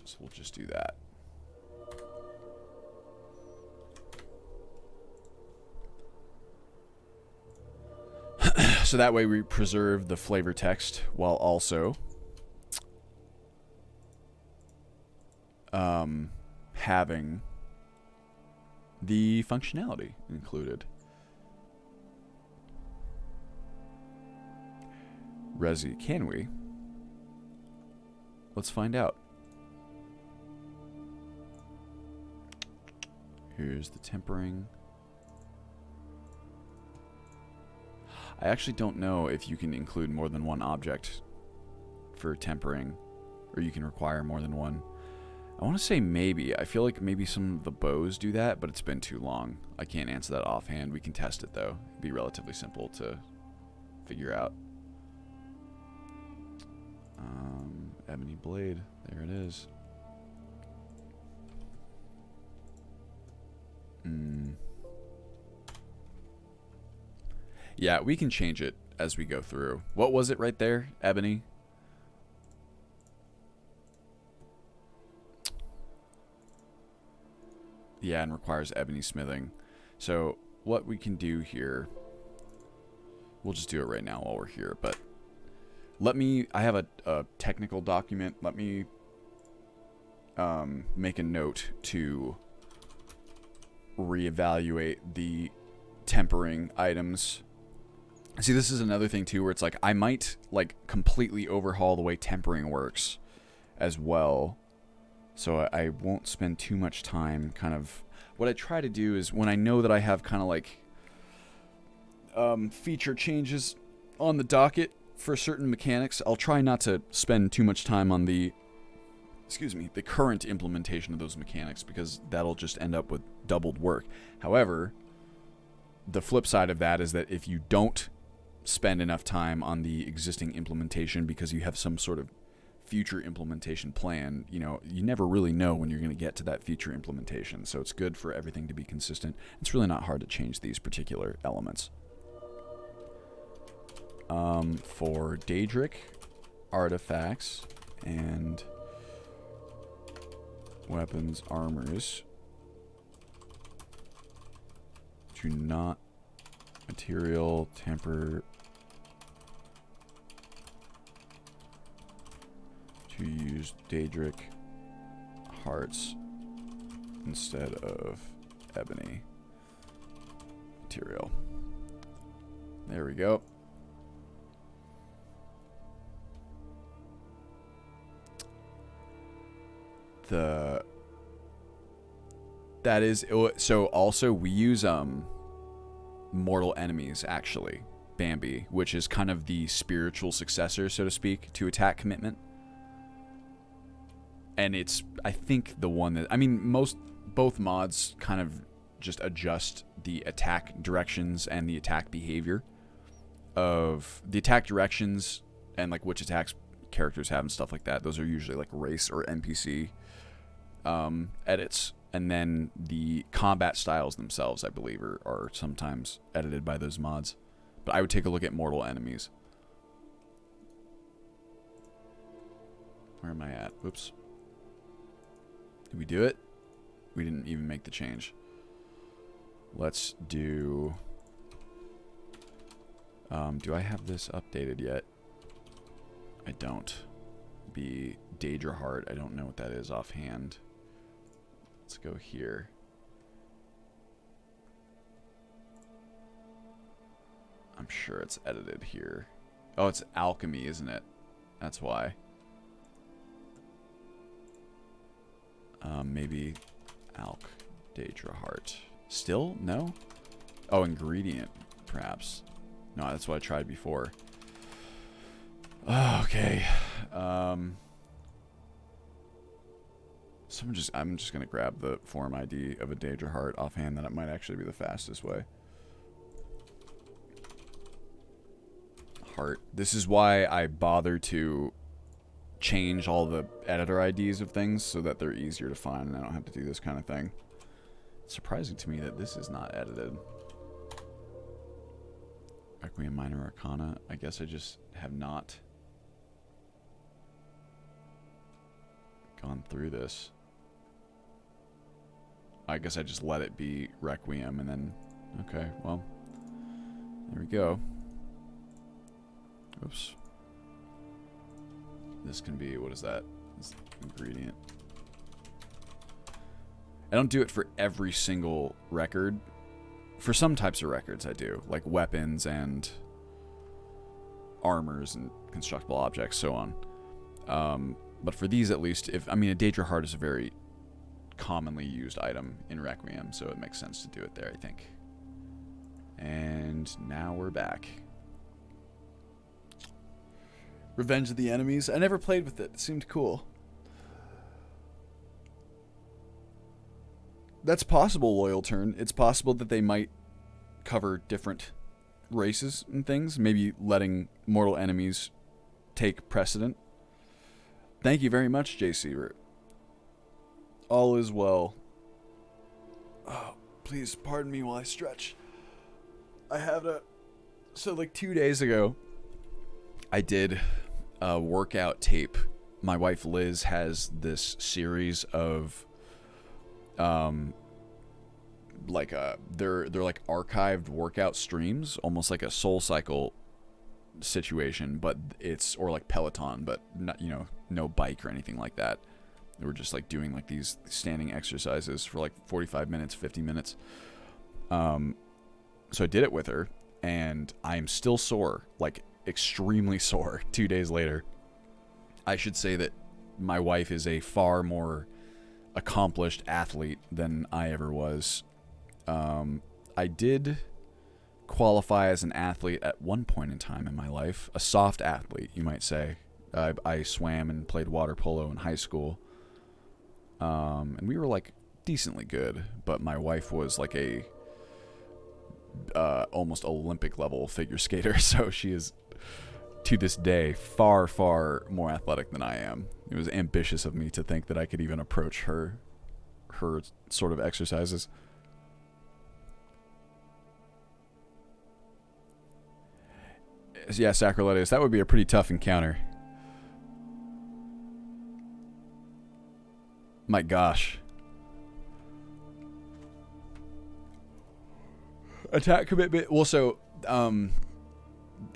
S1: So we'll just do that. So that way we preserve the flavor text while also having the functionality included. Resi, can we? Let's find out. Here's the tempering. I actually don't know if you can include more than one object for tempering, or you can require more than one. I want to say maybe. I feel like maybe some of the bows do that, but it's been too long. I can't answer that offhand. We can test it, though. It'd be relatively simple to figure out. Ebony blade. There it is. Yeah, we can change it as we go through. What was it right there? Ebony? Yeah, and requires ebony smithing. So what we can do here, we'll just do it right now while we're here, but let me, I have a technical document. Let me make a note to reevaluate the tempering items. See, this is another thing too, where it's like I might like completely overhaul the way tempering works as well. So I won't spend too much time kind of... What I try to do is when I know that I have kind of like feature changes on the docket for certain mechanics, I'll try not to spend too much time on the current implementation of those mechanics, because that'll just end up with doubled work. However, the flip side of that is that if you don't spend enough time on the existing implementation because you have some sort of future implementation plan, you know, you never really know when you're going to get to that future implementation. So it's good for everything to be consistent. It's really not hard to change these particular elements. For Daedric artifacts and weapons, armors, do not material temper to use Daedric hearts instead of ebony material. There we go. That is, so also we use mortal enemies, actually, Bambi, which is kind of the spiritual successor, so to speak, to attack commitment. And it's, I think, the one that, I mean, both mods kind of just adjust the attack directions and the attack behavior of the attack directions and like which attacks characters have and stuff like that. Those are usually like race or NPC edits. And then the combat styles themselves, I believe, are sometimes edited by those mods. But I would take a look at mortal enemies. Where am I at? Whoops. Did we do it? We didn't even make the change. Let's do... do I have this updated yet? I don't. Be Daedra Heart. I don't know what that is offhand. Let's go here. I'm sure it's edited here. Oh, it's alchemy, isn't it? That's why. Maybe Alk Daedra Heart. Still? No? Oh, ingredient, perhaps. No, that's what I tried before. Oh, okay. I'm just gonna grab the form ID of a Daedra Heart offhand. That it might actually be the fastest way. Heart. This is why I bother to change all the editor IDs of things so that they're easier to find and I don't have to do this kind of thing. It's surprising to me that this is not edited. Requiem Minor Arcana. I guess I just have not gone through this. I guess I just let it be Requiem and then... Okay, well, there we go. Oops. This can be, what is that? This ingredient. I don't do it for every single record. For some types of records I do, like weapons and armors and constructible objects, so on. But for these at least, a Daedra Heart is a very commonly used item in Requiem, so it makes sense to do it there, I think. And now we're back. Revenge of the Enemies. I never played with it. It seemed cool. That's possible, Loyal Turn. It's possible that they might cover different races and things, maybe letting mortal enemies take precedent. Thank you very much, J. Siebert. All is well. Oh, please pardon me while I stretch. I had a So like 2 days ago, I did a workout tape. My wife Liz has this series of they're like archived workout streams, almost like a Soul Cycle situation, but it's, or like Peloton, but not, no bike or anything like that. We're just like doing like these standing exercises for like 45 minutes, 50 minutes. So I did it with her, and I'm still sore, like extremely sore 2 days later. I should say that my wife is a far more accomplished athlete than I ever was. I did qualify as an athlete at one point in time in my life, a soft athlete, you might say. I swam and played water polo in high school, and we were like decently good, but my wife was like a almost Olympic level figure skater, so she is to this day far, far more athletic than I am. It was ambitious of me to think that I could even approach her sort of exercises. Yeah, Sacrilegious, that would be a pretty tough encounter. My gosh. Attack commitment. Well, so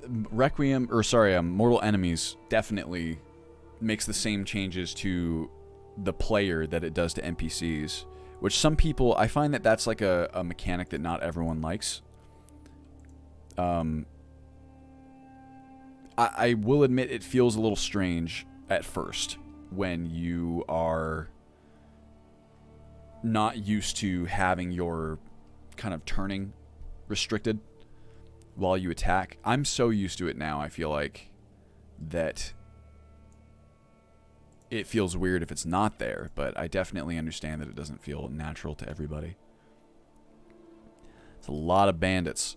S1: Requiem, or sorry, Mortal Enemies definitely makes the same changes to the player that it does to NPCs, which some people, I find that that's like a mechanic that not everyone likes. I will admit it feels a little strange at first when you are not used to having your kind of turning restricted while you attack. I'm so used to it now, I feel like, that it feels weird if it's not there, but I definitely understand that it doesn't feel natural to everybody. It's a lot of bandits.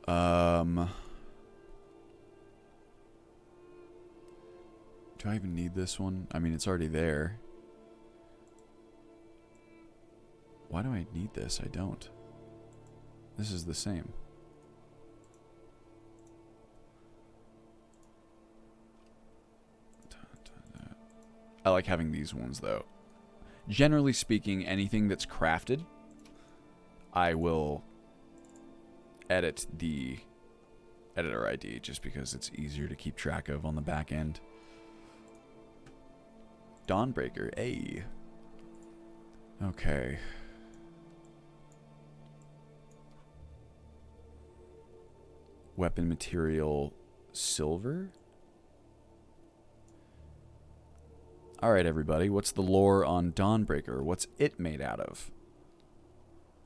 S1: Do I even need this one? I mean, it's already there. Why do I need this? I don't. This is the same. I like having these ones, though. Generally speaking, anything that's crafted, I will edit the editor ID just because it's easier to keep track of on the back end. Dawnbreaker, A. Okay. Weapon material, silver? Alright, everybody, what's the lore on Dawnbreaker? What's it made out of?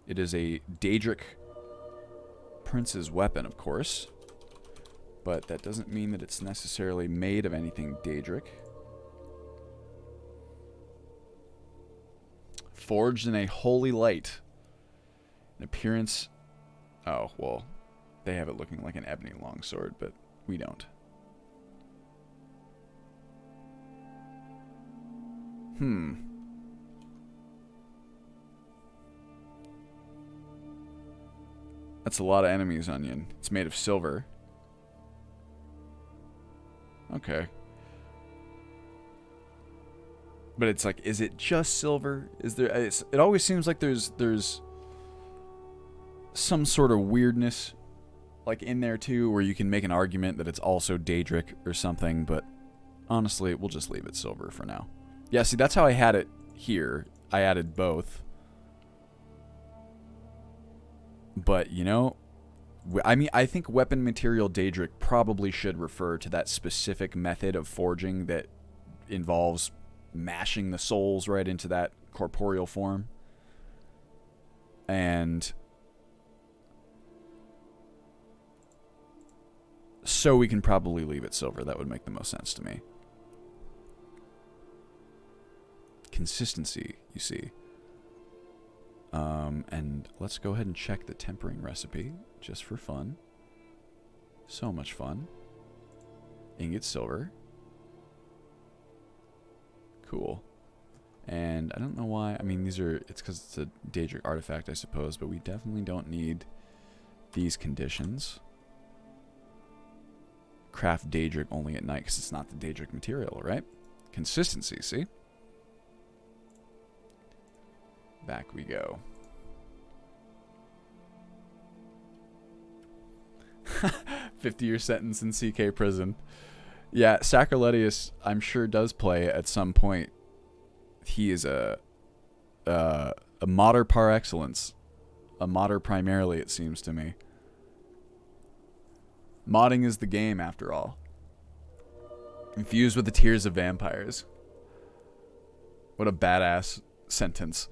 S1: It is a Daedric prince's weapon, of course. But that doesn't mean that it's necessarily made of anything Daedric. Forged in a holy light. An appearance... Oh, well, they have it looking like an ebony longsword, but we don't. That's a lot of enemies, Onion. It's made of silver. Okay. But it's like, is it just silver? Is there? It always seems like there's some sort of weirdness, like in there too, where you can make an argument that it's also Daedric or something. But honestly, we'll just leave it silver for now. Yeah, see, that's how I had it here. I added both. But you know, I mean, I think weapon material Daedric probably should refer to that specific method of forging that involves mashing the souls right into that corporeal form. And so we can probably leave it silver. That would make the most sense to me. Consistency, you see. And let's go ahead and check the tempering recipe just for fun. So much fun. Ingot silver. Cool. And I don't know why. I mean, it's because it's a Daedric artifact, I suppose, but we definitely don't need these conditions. Craft Daedric only at night because it's not the Daedric material, right? Consistency, see? Back we go. 50-year sentence in CK prison. Yeah, Sacroletius, I'm sure, does play at some point. He is a modder par excellence. A modder primarily, it seems to me. Modding is the game, after all. Infused with the tears of vampires. What a badass sentence.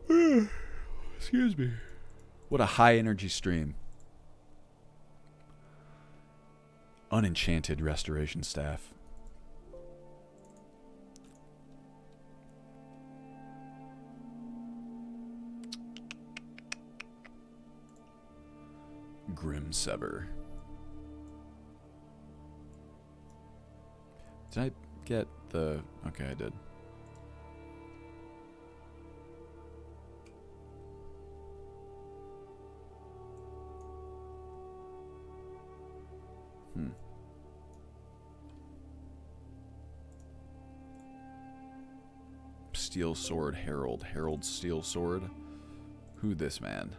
S1: Excuse me. What a high energy stream. Unenchanted restoration staff. Grim Sever. Did I get the... Okay, I did. Steel Sword Herald. Herald Steel Sword. Who this man?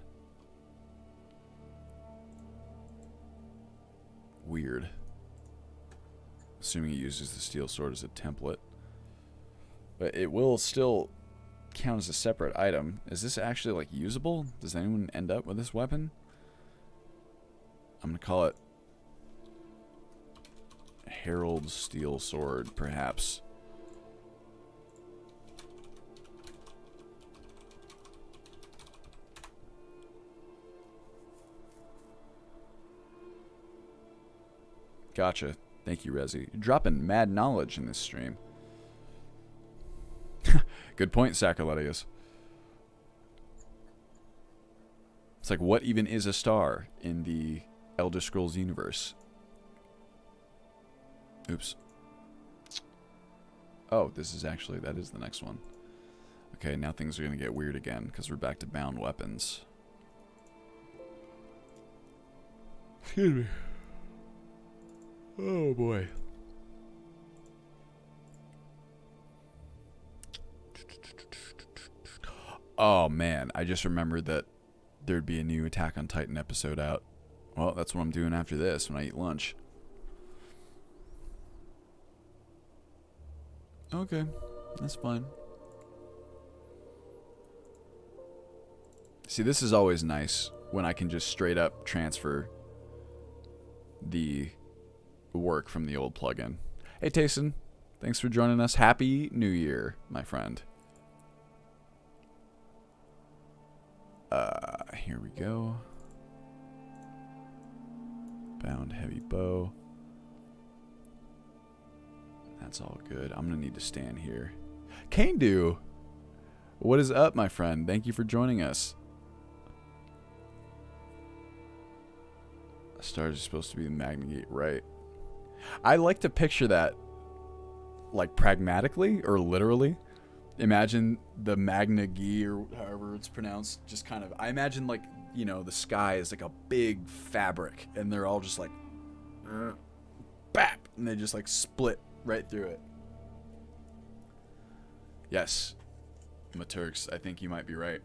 S1: Weird. Assuming he uses the Steel Sword as a template. But it will still count as a separate item. Is this actually, like, usable? Does anyone end up with this weapon? I'm going to call it Herald Steel Sword, perhaps. Gotcha. Thank you, Rezi. You're dropping mad knowledge in this stream. Good point, Sacroletius. It's like, what even is a star in the Elder Scrolls universe? Oops. Oh, this is actually, that is the next one. Okay, now things are going to get weird again, because we're back to bound weapons. Excuse me. Oh boy. Oh man, I just remembered that there'd be a new Attack on Titan episode out. Well, that's what I'm doing after this when I eat lunch. Okay, that's fine. See, this is always nice when I can just straight up transfer the work from the old plugin. Hey Tayson, thanks for joining us. Happy New Year, my friend. Here we go. Bound heavy bow. That's all good. I'm gonna need to stand here. Kanedu, what is up, my friend? Thank you for joining us. Stars are supposed to be the Magna Gate, right? I like to picture that, like, pragmatically or literally. Imagine the Magna Gate, or however it's pronounced, just kind of... I imagine, like, you know, the sky is like a big fabric, and they're all just like... bap! And they just, like, split right through it. Yes. Maturks, I think you might be right.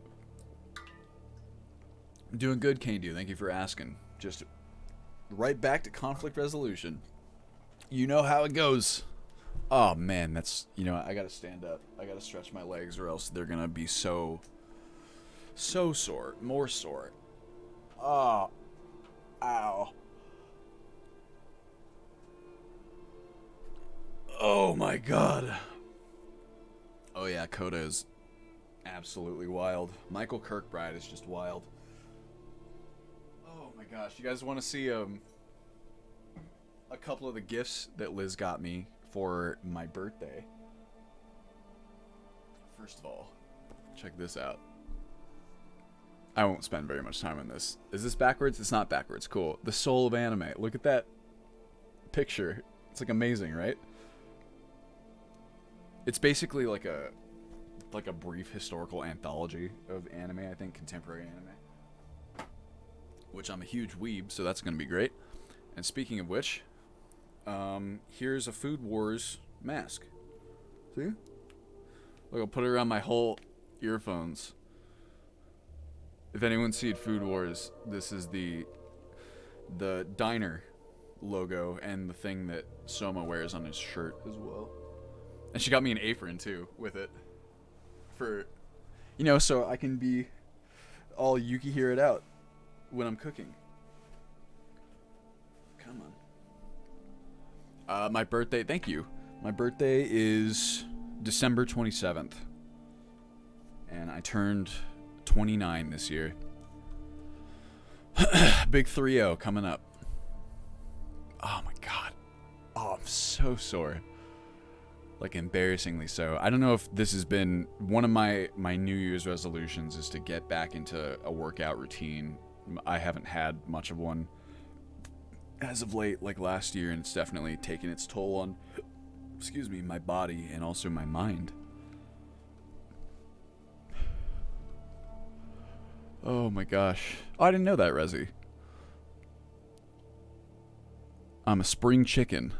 S1: I'm doing good, Kanedu. Thank you for asking. Just right back to conflict resolution. You know how it goes. Oh man, that's, you know, I gotta stand up. I gotta stretch my legs or else they're gonna be so sore. More sore. Oh. Ow. Oh my god. Oh yeah, Coda is absolutely wild. Michael Kirkbride is just wild. Oh my gosh, you guys want to see a couple of the gifts that Liz got me for my birthday? First of all, check this out. I won't spend very much time on this. Is this backwards? It's not backwards. Cool. The soul of anime. Look at that picture. It's like amazing, right? It's basically like a brief historical anthology of anime, I think, contemporary anime. Which I'm a huge weeb, so that's going to be great. And speaking of which, here's a Food Wars mask. See? Look, I'll put it around my whole earphones. If anyone's seen Food Wars, this is the diner logo and the thing that Soma wears on his shirt as well. And she got me an apron too with it. For, so I can be all Yuki hear it out when I'm cooking. Come on. My birthday, thank you. My birthday is December 27th. And I turned 29 this year. Big 3-0 coming up. Oh my god. Oh, I'm so sore. Like, embarrassingly so. I don't know if this has been one of my New Year's resolutions is to get back into a workout routine. I haven't had much of one as of late, like last year, and it's definitely taken its toll on, my body and also my mind. Oh my gosh. Oh, I didn't know that, Rezi. I'm a spring chicken.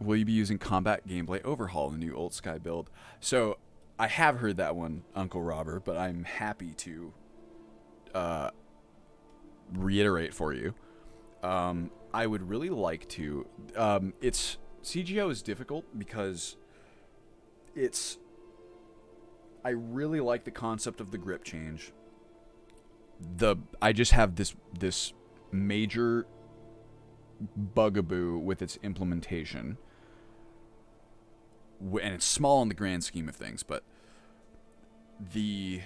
S1: Will you be using combat gameplay overhaul, the new Old Sky build? So, I have heard that one, Uncle Robert, but I'm happy to reiterate for you. I would really like to. CGO is difficult because I really like the concept of the grip change. I just have this major bugaboo with its implementation, and it's small in the grand scheme of things, but the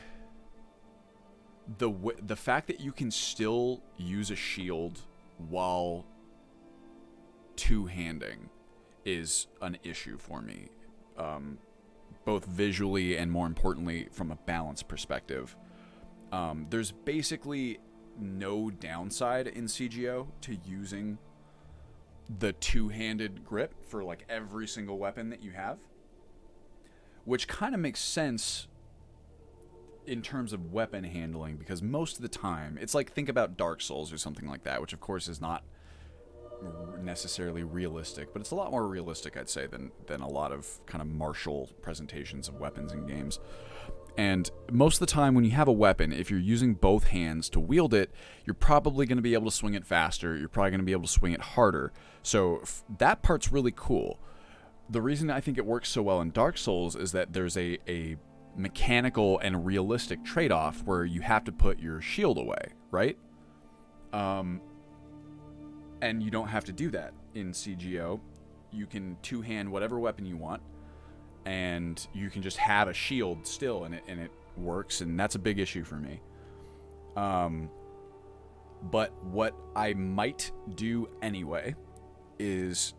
S1: fact that you can still use a shield while two-handing is an issue for me, both visually and, more importantly, from a balance perspective. There's basically no downside in CGO to using the two-handed grip for like every single weapon that you have, which kind of makes sense in terms of weapon handling, because most of the time it's like, think about Dark Souls or something like that, which of course is not necessarily realistic, but it's a lot more realistic, I'd say, than a lot of kind of martial presentations of weapons in games. And most of the time when you have a weapon, if you're using both hands to wield it, you're probably going to be able to swing it faster. You're probably going to be able to swing it harder. So that part's really cool. The reason I think it works so well in Dark Souls is that there's a mechanical and realistic trade-off where you have to put your shield away, right? And you don't have to do that in CGO. You can two-hand whatever weapon you want, and you can just have a shield still, and it works, and that's a big issue for me. But what I might do anyway is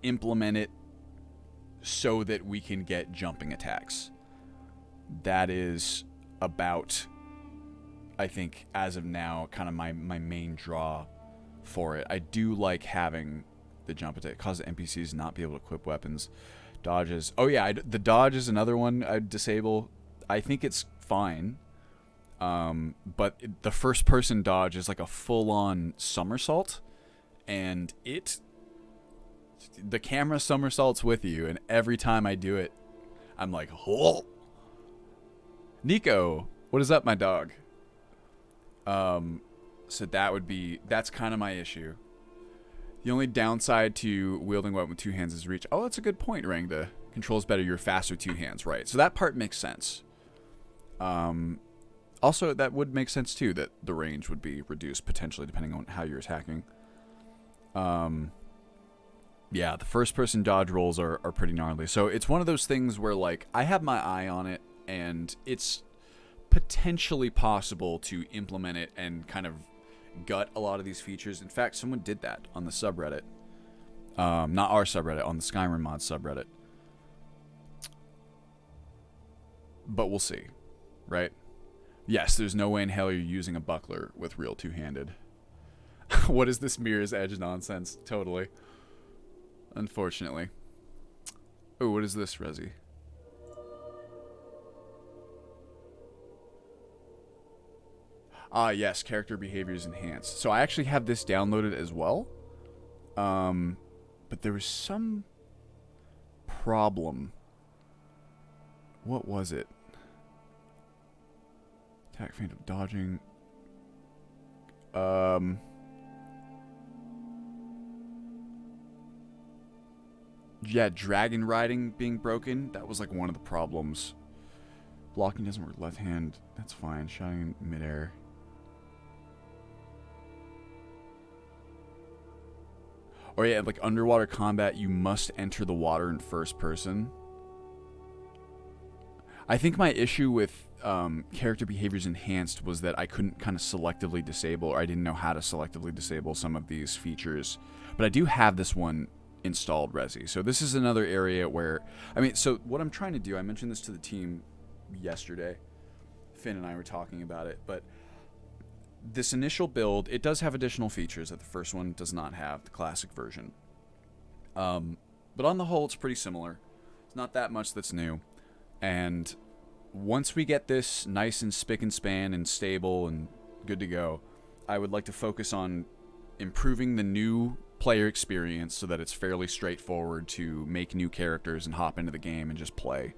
S1: implement it so that we can get jumping attacks. That is about, I think, as of now, kind of my main draw for it. I do like having the jump attack. It causes NPCs not be able to equip weapons. Dodges. Oh yeah, the dodge is another one I'd disable. I think it's fine. But the first person dodge is like a full-on somersault, and the camera somersaults with you, and every time I do it, I'm like, oh. Nico, what is up, my dog? So that's kind of my issue. The only downside to wielding weapon with two hands is reach. Oh, that's a good point, Rangda. Controls better your faster two hands, right? So that part makes sense. Also, that would make sense too, that the range would be reduced potentially depending on how you're attacking. Yeah, the first-person dodge rolls are pretty gnarly. So it's one of those things where, like, I have my eye on it, and it's potentially possible to implement it and kind of gut a lot of these features. In fact, someone did that on the subreddit. Not our subreddit, on the Skyrim mod subreddit. But we'll see, right? Yes, there's no way in hell you're using a buckler with real two-handed. What is this Mirror's Edge nonsense? Totally. Unfortunately. Oh, what is this, Resi? Ah, yes, character behaviors enhanced. So I actually have this downloaded as well. But there was some problem. What was it? Attack, feint of dodging. Yeah, dragon riding being broken. That was like one of the problems. Blocking doesn't work left hand. That's fine. Shotting in midair. Or yeah, like underwater combat, you must enter the water in first person. I think my issue with character behaviors enhanced was that I couldn't kind of selectively disable, or I didn't know how to selectively disable some of these features. But I do have this one installed, Resi. So this is another area where, I mean, so what I'm trying to do, I mentioned this to the team yesterday. Finn and I were talking about it, but this initial build, it does have additional features that the first one does not have, the classic version. But on the whole, it's pretty similar. It's not that much that's new. And once we get this nice and spick and span and stable and good to go, I would like to focus on improving the new player experience so that it's fairly straightforward to make new characters and hop into the game and just play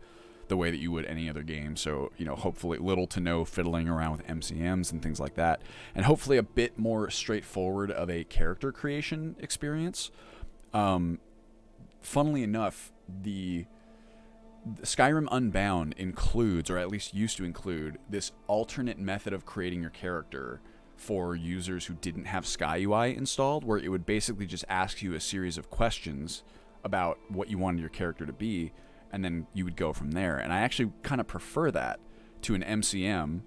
S1: the way that you would any other game. So, you know, hopefully little to no fiddling around with MCMs and things like that. And hopefully a bit more straightforward of a character creation experience. Funnily enough, the Skyrim Unbound includes, or at least used to include, this alternate method of creating your character for users who didn't have SkyUI installed, where it would basically just ask you a series of questions about what you wanted your character to be, and then you would go from there. And I actually kind of prefer that to an MCM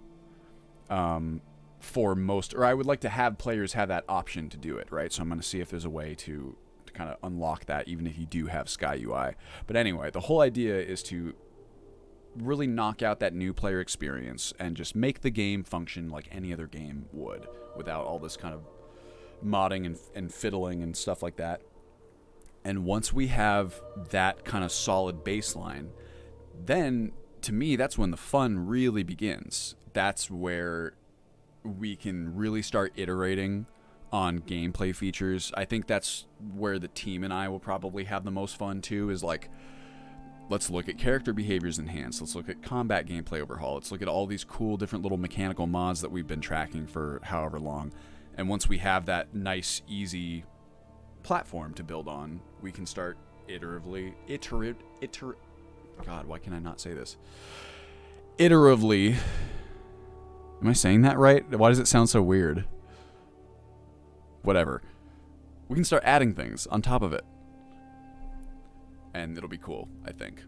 S1: for most, or I would like to have players have that option to do it, right? So I'm going to see if there's a way to kind of unlock that even if you do have SkyUI. But anyway, the whole idea is to really knock out that new player experience and just make the game function like any other game would, without all this kind of modding and fiddling and stuff like that. And once we have that kind of solid baseline, then to me, that's when the fun really begins. That's where we can really start iterating on gameplay features. I think that's where the team and I will probably have the most fun too, is like, let's look at character behaviors enhanced, let's look at combat gameplay overhaul, let's look at all these cool different little mechanical mods that we've been tracking for however long. And once we have that nice, easy platform to build on, we can start God, why can I not say this? Iteratively. Am I saying that right? Why does it sound so weird? Whatever. We can start adding things on top of it. And it'll be cool, I think.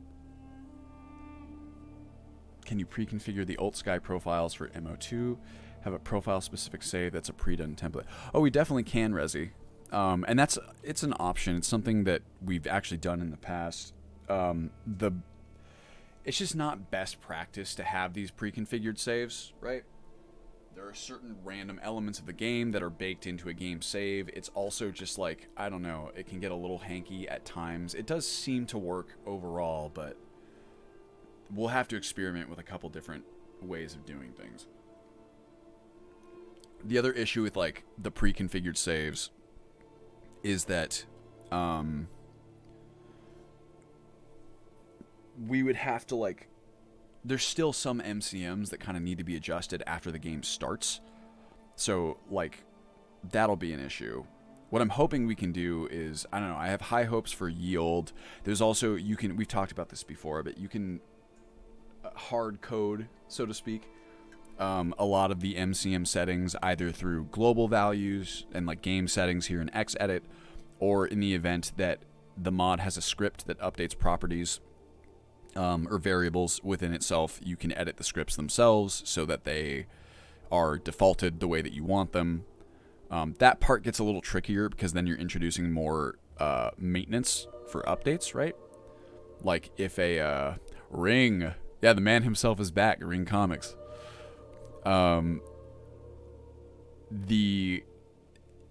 S1: Can you pre-configure the alt sky profiles for MO2? Have a profile-specific save that's a pre-done template? Oh, we definitely can, Resi. And it's an option. It's something that we've actually done in the past. It's just not best practice to have these pre-configured saves, right? There are certain random elements of the game that are baked into a game save. It's also just like, I don't know, it can get a little hanky at times. It does seem to work overall, but we'll have to experiment with a couple different ways of doing things. The other issue with like the pre-configured saves is that we would have to like, there's still some MCMs that kind of need to be adjusted after the game starts. So, like, that'll be an issue. What I'm hoping we can do is, I don't know, I have high hopes for yield. There's also, we've talked about this before, but you can hard code, so to speak, a lot of the MCM settings, either through global values and like game settings here in Xedit, or in the event that the mod has a script that updates properties or variables within itself, you can edit the scripts themselves so that they are defaulted the way that you want them. That part gets a little trickier because then you're introducing more maintenance for updates, right? Like if a Ring, yeah, the man himself is back, Ring Comics.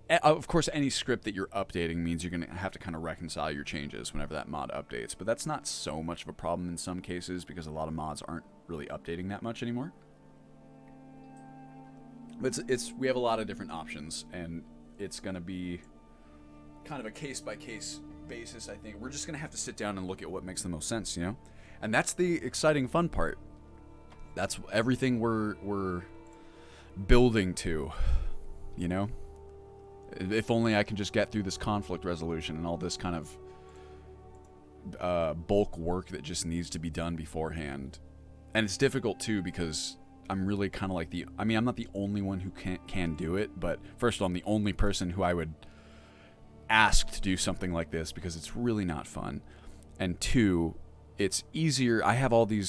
S1: Of course, any script that you're updating means you're going to have to kind of reconcile your changes whenever that mod updates. But that's not so much of a problem in some cases because a lot of mods aren't really updating that much anymore. But we have a lot of different options, and it's going to be kind of a case-by-case basis, I think. We're just going to have to sit down and look at what makes the most sense, you know? And that's the exciting, fun part. That's everything we're building to, you know? If only I can just get through this conflict resolution and all this kind of bulk work that just needs to be done beforehand. And it's difficult, too, because I'm really kind of like I'm not the only one who can do it, but first of all, I'm the only person who I would ask to do something like this because it's really not fun. And two, it's easier. I have all the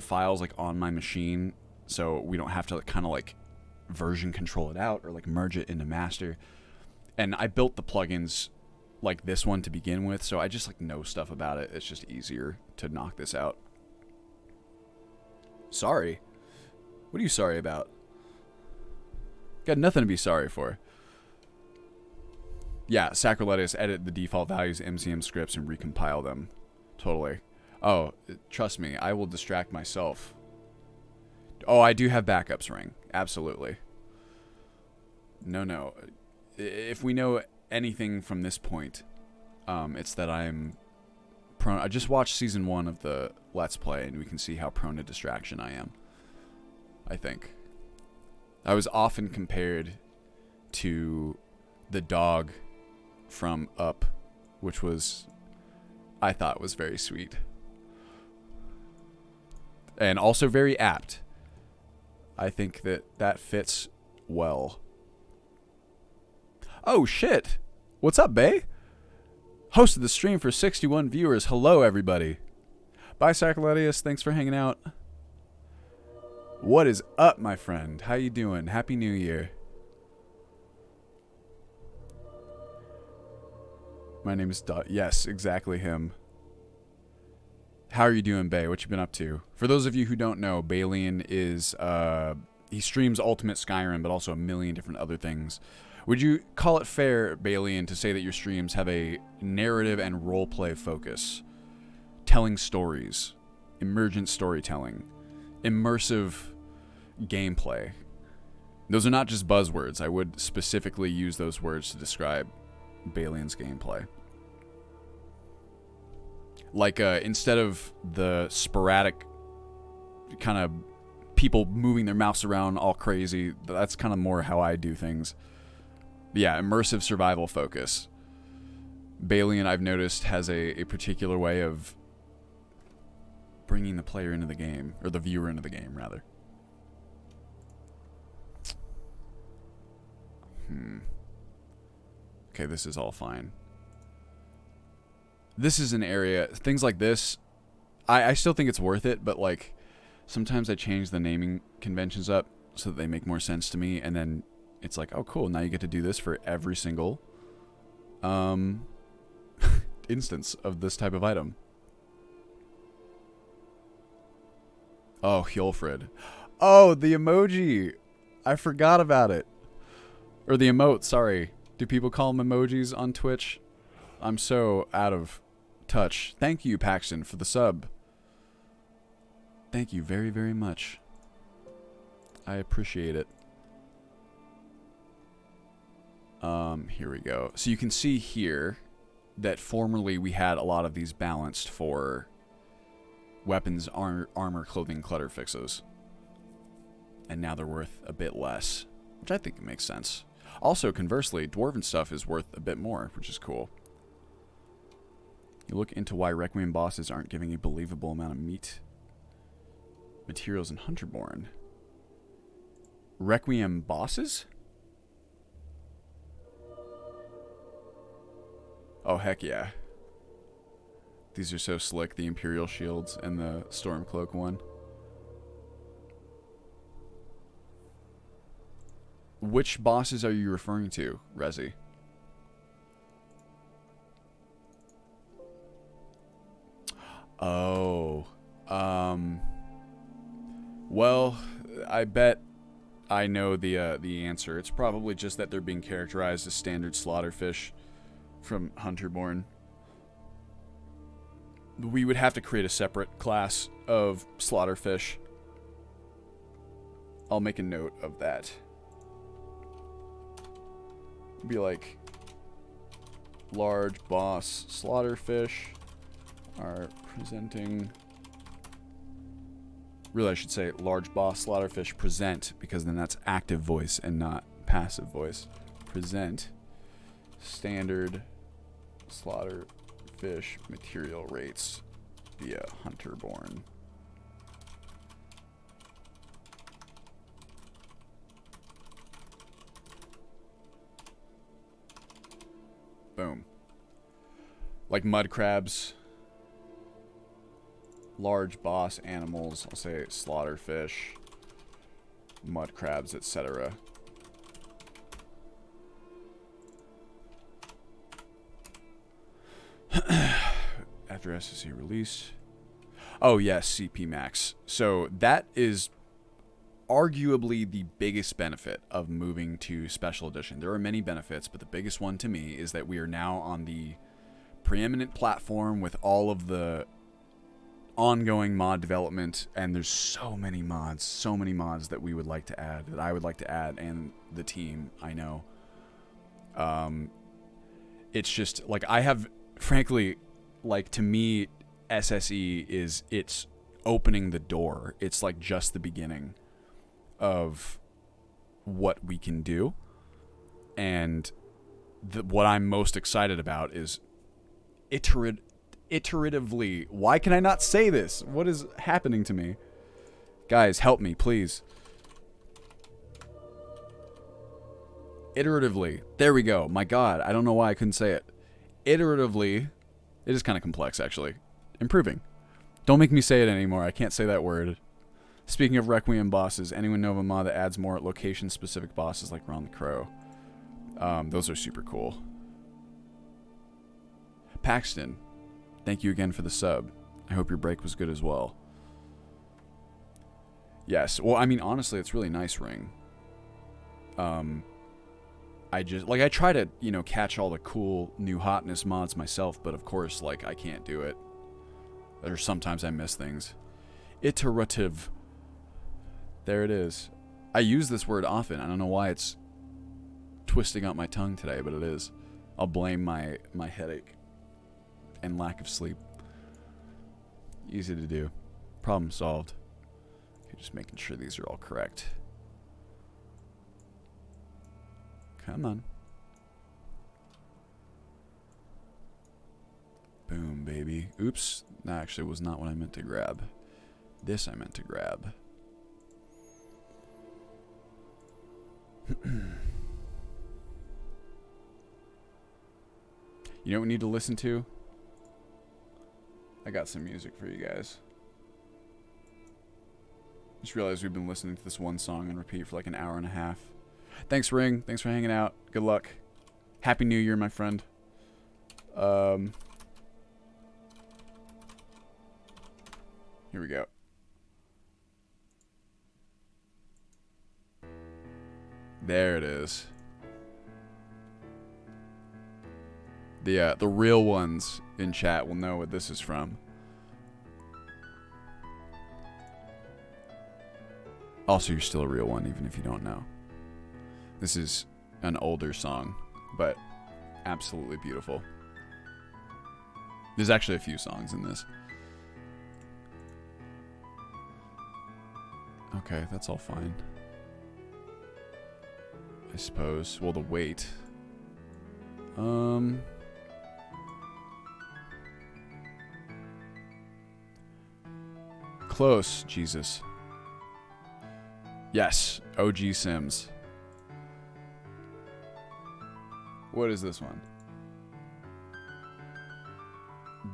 S1: files like on my machine, so we don't have to kind of like version control it out or like merge it into master. And I built the plugins like this one to begin with, so I just like know stuff about it. It's just easier to knock this out. Sorry? What are you sorry about? Got nothing to be sorry for. Yeah, Sacroletus, edit the default values MCM scripts and recompile them. Totally. Oh, trust me, I will distract myself. Oh, I do have backups, Ring. Absolutely. No. If we know anything from this point, it's that I'm prone. I just watched season 1 of the Let's Play, and we can see how prone to distraction I am. I think. I was often compared to the dog from Up, which I thought was very sweet. And also very apt. I think that fits well. Oh, shit. What's up, Bay? Hosted the stream for 61 viewers. Hello, everybody. Bye, Sacroletus. Thanks for hanging out. What is up, my friend? How you doing? Happy New Year. My name is yes, exactly him. How are you doing, Bay? What you been up to? For those of you who don't know, Balian is he streams Ultimate Skyrim, but also a million different other things. Would you call it fair, Balian, to say that your streams have a narrative and roleplay focus? Telling stories, emergent storytelling, immersive gameplay. Those are not just buzzwords. I would specifically use those words to describe Balian's gameplay. Like, instead of the sporadic kind of people moving their mouse around all crazy, that's kind of more how I do things. Yeah, immersive survival focus. Balian, I've noticed, has a particular way of bringing the player into the game, or the viewer into the game, rather. Okay, this is all fine. This is an area, things like this, I still think it's worth it, but like, sometimes I change the naming conventions up so that they make more sense to me, and then it's like, oh cool, now you get to do this for every single instance of this type of item. Oh, Hjolfred. Oh, the emoji! I forgot about it. Or the emote, sorry. Do people call them emojis on Twitch? I'm so out of touch. Thank you, Paxton, for the sub. Thank you very, very much. I appreciate it. Here we go. So you can see here that formerly we had a lot of these balanced for weapons, armor, clothing, clutter fixes. And now they're worth a bit less, which I think makes sense. Also, conversely, dwarven stuff is worth a bit more, which is cool. You look into why Requiem bosses aren't giving a believable amount of meat materials in Hunterborn. Requiem bosses? Oh, heck yeah. These are so slick, the Imperial shields and the Stormcloak one. Which bosses are you referring to, Rezi? Oh. Well, I bet I know the answer. It's probably just that they're being characterized as standard slaughterfish from Hunterborn. We would have to create a separate class of slaughterfish. I'll make a note of that. Be like, large boss slaughterfish are presenting. Really, I should say large boss slaughterfish present, because then that's active voice and not passive voice. Present standard slaughterfish material rates via Hunterborn. Boom. Like mud crabs, large boss animals, I'll say slaughterfish, mud crabs, etc. After SSC release. Oh yes, CP Max. So that is arguably the biggest benefit of moving to Special Edition. There are many benefits, but the biggest one to me is that we are now on the preeminent platform with all of the ongoing mod development, and there's so many mods that we would like to add, that I would like to add, and the team, I know. It's just, like, I have, frankly, like, to me, SSE it's opening the door. It's, like, just the beginning of what we can do, and what I'm most excited about is iteratively. Why can I not say this? What is happening to me? Guys, help me, please. Iteratively. There we go. My God, I don't know why I couldn't say it. Iteratively. It is kind of complex, actually. Improving. Don't make me say it anymore. I can't say that word. Speaking of Requiem bosses, anyone know of a mod that adds more location-specific bosses like Ron the Crow? Those are super cool. Paxton, thank you again for the sub. I hope your break was good as well. Yes, well, I mean, honestly, it's really nice, Ring. I just, like, I try to, you know, catch all the cool new hotness mods myself, but of course, like, I can't do it. Or sometimes I miss things. Iterative. There it is. I use this word often. I don't know why it's twisting up my tongue today, but it is. I'll blame my headache and lack of sleep. Easy to do. Problem solved. Okay, just making sure these are all correct. Come on. Boom, baby. Oops. That actually was not what I meant to grab. This I meant to grab. You know what we need to listen to? I got some music for you guys. Just realized we've been listening to this one song on repeat for like an hour and a half. Thanks, Ring. Thanks for hanging out. Good luck. Happy New Year, my friend. Here we go. There it is. The real ones in chat will know what this is from. Also, you're still a real one, even if you don't know. This is an older song, but absolutely beautiful. There's actually a few songs in this. Okay, that's all fine. I suppose. Well, the weight. Close, Jesus. Yes, OG Sims. What is this one?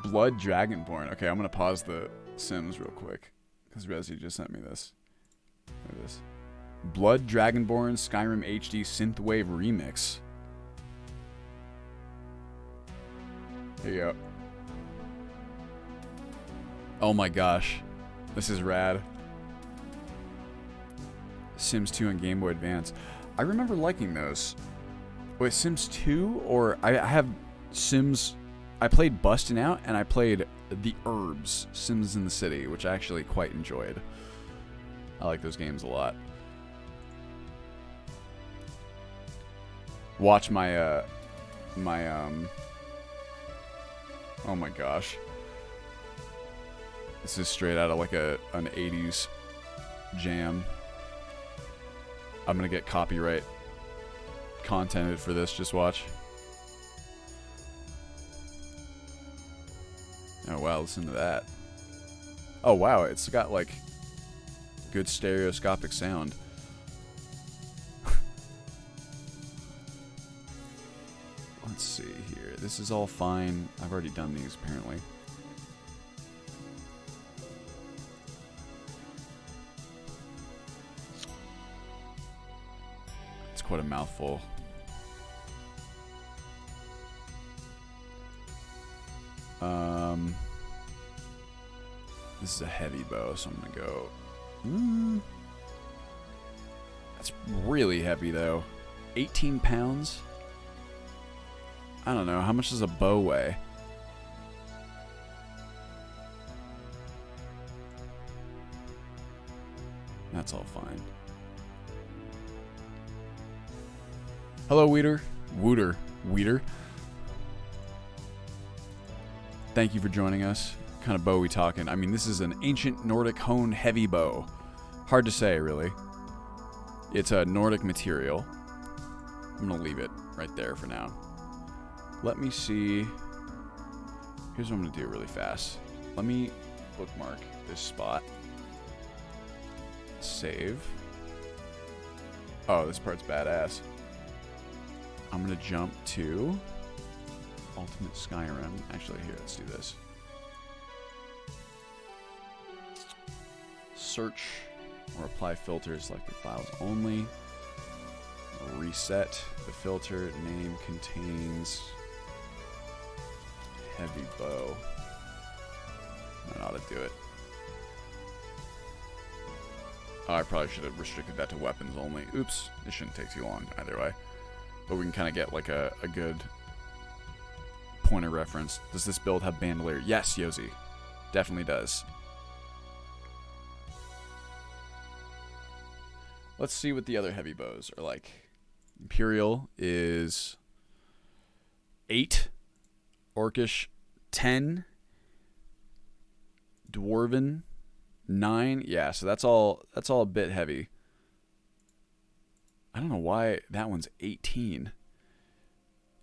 S1: Blood Dragonborn. Okay, I'm gonna pause the Sims real quick, because Resi just sent me this. Look at this. Blood Dragonborn Skyrim HD Synthwave Remix. Here you go. Oh my gosh. This is rad. Sims 2 and Game Boy Advance. I remember liking those. Wait, Sims 2? Or I have Sims... I played Bustin' Out, and I played The Urbs, Sims in the City, which I actually quite enjoyed. I like those games a lot. Watch my, oh my gosh. This is straight out of like an 80s jam. I'm gonna get copyright contented for this, just watch. Oh wow, listen to that. Oh wow, it's got like good stereoscopic sound. Let's see here. This is all fine. I've already done these apparently. It's quite a mouthful. This is a heavy bow, so I'm gonna go. That's really heavy though. 18 pounds? I don't know. How much does a bow weigh? That's all fine. Hello, Weeder. Weeder. Thank you for joining us. What kind of bow are we talking? I mean, this is an ancient Nordic honed heavy bow. Hard to say, really. It's a Nordic material. I'm going to leave it right there for now. Let me see. Here's what I'm going to do really fast. Let me bookmark this spot. Save. Oh, this part's badass. I'm going to jump to Ultimate Skyrim. Actually, here, let's do this. Search or apply filters, selected files only. Reset the filter. Name contains heavy bow. That ought to do it. Oh, I probably should have restricted that to weapons only. Oops, it shouldn't take too long either way. But we can kind of get like a good point of reference. Does this build have bandolier? Yes, Yosi. Definitely does. Let's see what the other heavy bows are like. Imperial is 8. Orcish 10. Dwarven 9. Yeah, so that's all a bit heavy. I don't know why that one's 18.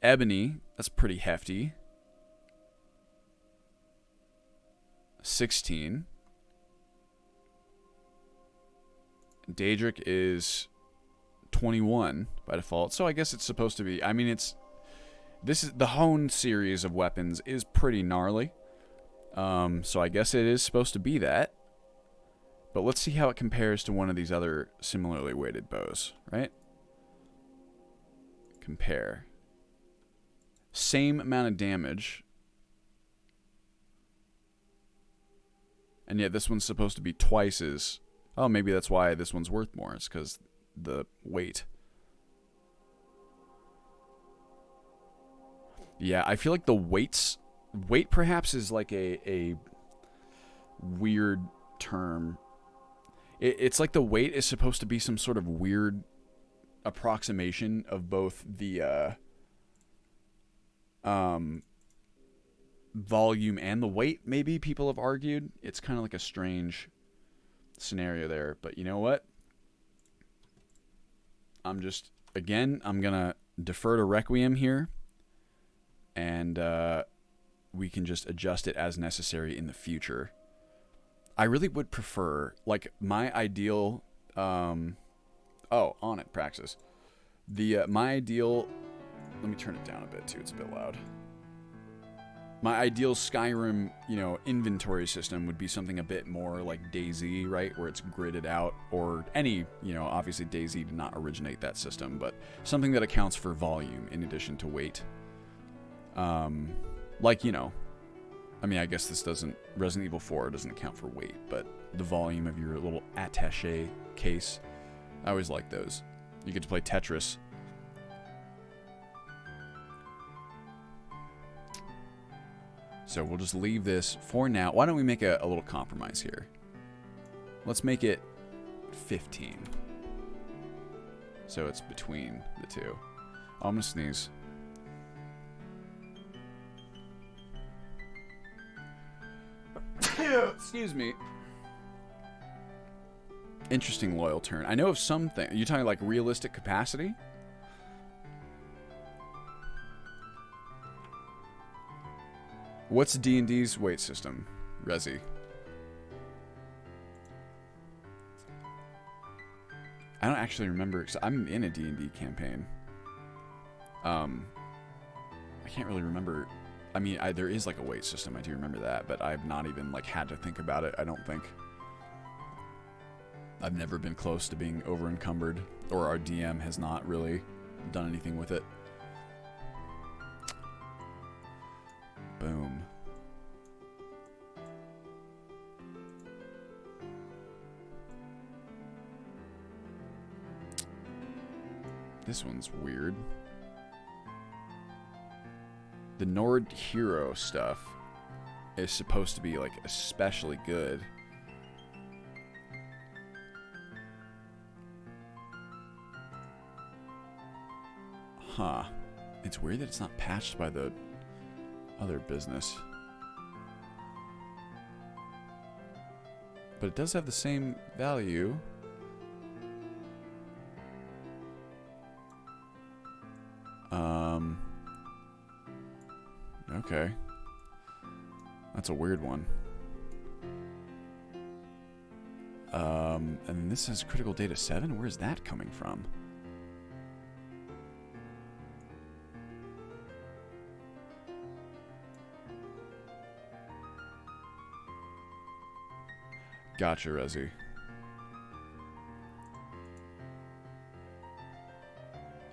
S1: Ebony, that's pretty hefty. 16. Daedric is 21 by default. So I guess it's supposed to be, I mean, this is the Hone series of weapons is pretty gnarly. So I guess it is supposed to be that. But let's see how it compares to one of these other similarly weighted bows, right? Compare. Same amount of damage. And yet this one's supposed to be twice as... Oh, maybe that's why this one's worth more. It's because the weight. Yeah, I feel like the weight perhaps is like a weird term. It's like the weight is supposed to be some sort of weird approximation of both the volume and the weight, maybe people have argued. It's kind of like a strange scenario there, but you know what? I'm gonna defer to Requiem here, and we can just adjust it as necessary in the future. I really would prefer, like, my ideal, on it, Praxis. My ideal, let me turn it down a bit too, it's a bit loud. My ideal Skyrim, inventory system would be something a bit more like DayZ, right? Where it's gridded out, or any, obviously DayZ did not originate that system, but something that accounts for volume in addition to weight. I mean, I guess Resident Evil 4 doesn't account for weight, but the volume of your little attaché case, I always like those. You get to play Tetris. So we'll just leave this for now. Why don't we make a little compromise here? Let's make it 15. So it's between the two. Oh, I'm gonna sneeze. Excuse me. Interesting loyal turn. I know of something. Are you talking like realistic capacity? What's D&D's weight system, Resi? I don't actually remember, because I'm in a D&D campaign. I can't really remember. I mean, there is like a weight system, I do remember that, but I've not even like had to think about it, I don't think. I've never been close to being over encumbered, or our DM has not really done anything with it. Boom. This one's weird. The Nord hero stuff is supposed to be like especially good. Huh. It's weird that it's not patched by the other business. But it does have the same value. Okay. That's a weird one. And this has critical data 7? Where's that coming from? Gotcha, Resi.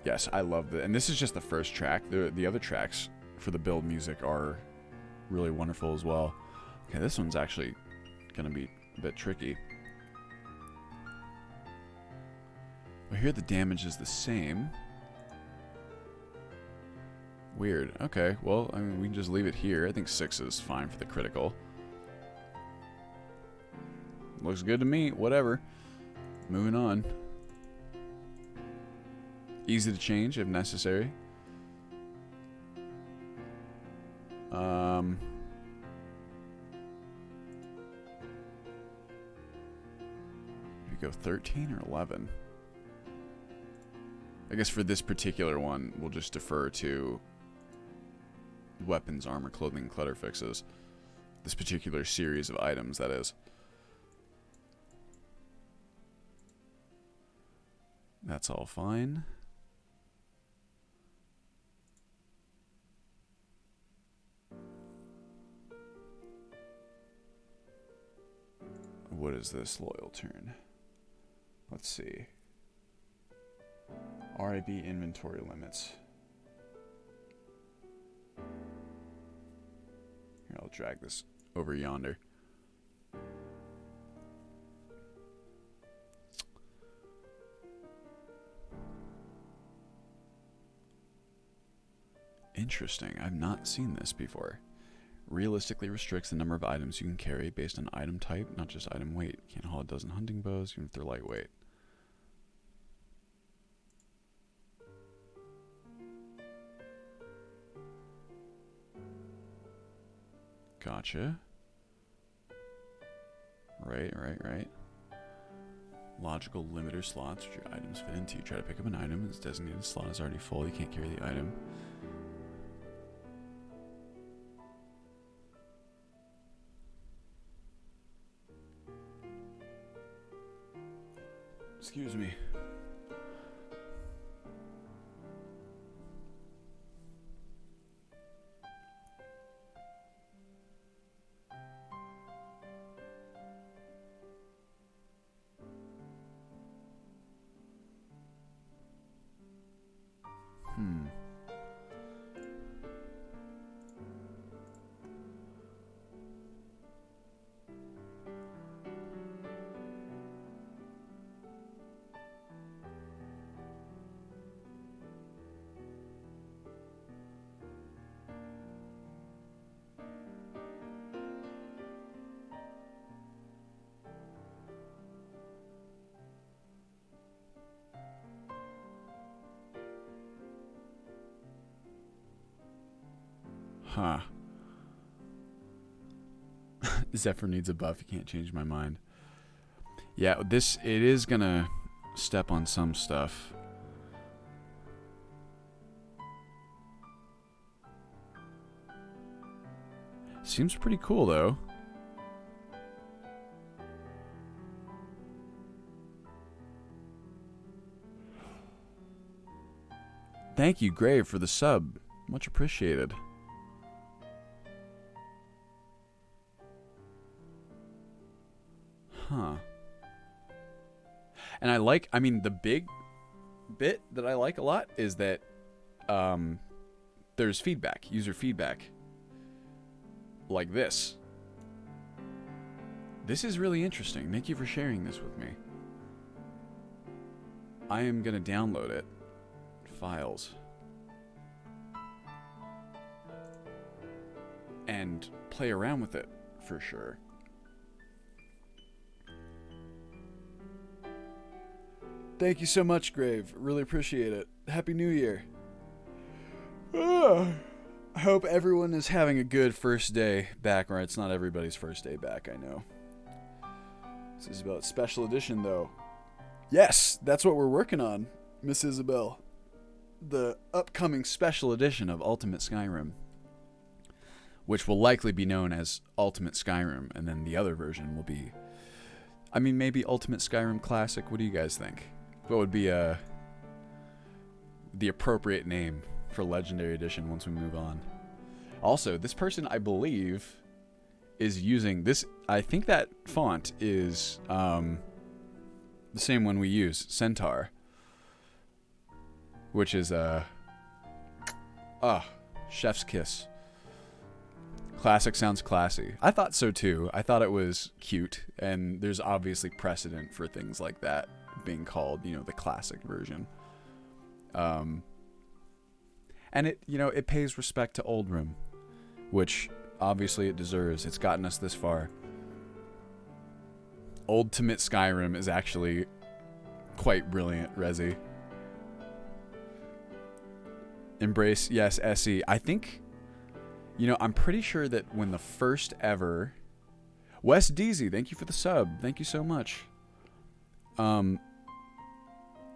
S1: Yes, I love it. And this is just the first track. The other tracks for the build music are really wonderful as well. Okay, this one's actually going to be a bit tricky. Well, here the damage is the same. Weird. Okay, well, I mean, we can just leave it here. I think 6 is fine for the critical. Looks good to me. Whatever. Moving on. Easy to change if necessary. We go 13 or 11. I guess for this particular one, we'll just defer to weapons, armor, clothing, clutter fixes. This particular series of items, that is. That's all fine. What is this loyal turn? Let's see. RIB inventory limits. Here, I'll drag this over yonder. Interesting. I've not seen this before. Realistically restricts the number of items you can carry based on item type, not just item weight. Can't haul a dozen hunting bows, even if they're lightweight. Gotcha. Right. Logical limiter slots, which your items fit into. You try to pick up an item, its designated slot is already full, you can't carry the item. Excuse me. Huh. Zephyr needs a buff. You can't change my mind. Yeah, it is gonna step on some stuff. Seems pretty cool, though. Thank you, Grave, for the sub. Much appreciated. Huh. And I mean, the big bit that I like a lot is that there's feedback, user feedback. Like this. This is really interesting. Thank you for sharing this with me. I am going to download it. Files. And play around with it for sure. Thank you so much, Grave. Really appreciate it. Happy New Year. I hope everyone is having a good first day back. Or it's not everybody's first day back, I know. This is about special edition, though. Yes, that's what we're working on, Miss Isabel. The upcoming special edition of Ultimate Skyrim, which will likely be known as Ultimate Skyrim, and then the other version will be, I mean, maybe Ultimate Skyrim Classic. What do you guys think? What would be the appropriate name for Legendary Edition once we move on? Also, this person, I believe, is using this. I think that font is the same one we use, Centaur, which is chef's kiss. Classic sounds classy. I thought so too. I thought it was cute, and there's obviously precedent for things like that being called, you know, the classic version. And it pays respect to Oldham, which obviously it deserves. It's gotten us this far. Ultimate Skyrim is actually quite brilliant, Rezi. Embrace, yes, Essie. I think, I'm pretty sure that when the first ever... Wes Deasy, thank you for the sub. Thank you so much.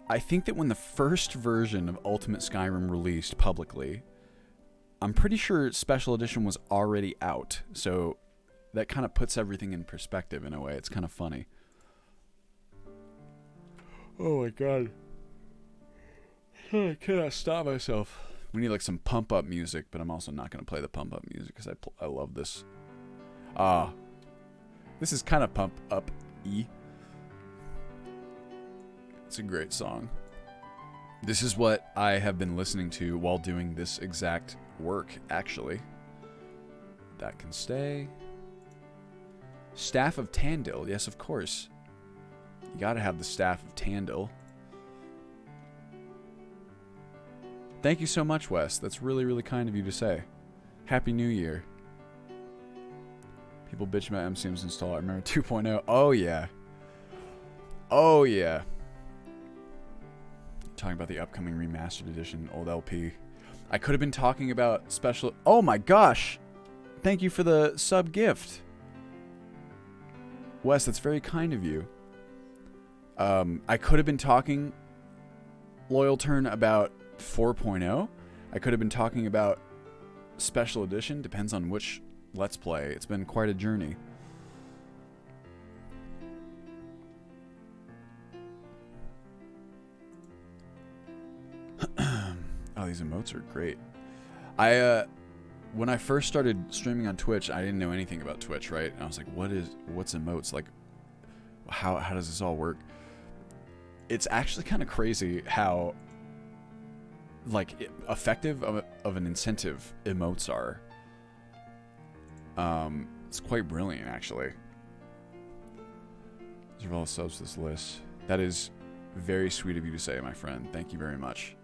S1: I think that when the first version of Ultimate Skyrim released publicly, I'm pretty sure Special Edition was already out. So that kind of puts everything in perspective in a way. It's kind of funny. Oh my god. I cannot stop myself. We need like some pump up music, but I'm also not going to play the pump up music because I love this. This is kind of pump up-y. It's a great song. This is what I have been listening to while doing this exact work, actually. That can stay. Staff of Tandil. Yes, of course. You gotta have the Staff of Tandil. Thank you so much, Wes. That's really, really kind of you to say. Happy New Year. People bitch about MCM's install. I remember 2.0. Oh, yeah. Oh, yeah. Talking about the upcoming remastered edition, old LP. I could have been talking about special... Oh, my gosh. Thank you for the sub gift. Wes, that's very kind of you. I could have been talking, Loyal Turn, about 4.0. I could have been talking about special edition. Depends on which Let's Play. It's been quite a journey. Oh, these emotes are great. When I first started streaming on Twitch, I didn't know anything about Twitch, right? And I was like, what's emotes? Like, how does this all work? It's actually kind of crazy how, like, effective of an incentive emotes are. It's quite brilliant, actually. These are all the subs to this list. That is very sweet of you to say, my friend. Thank you very much.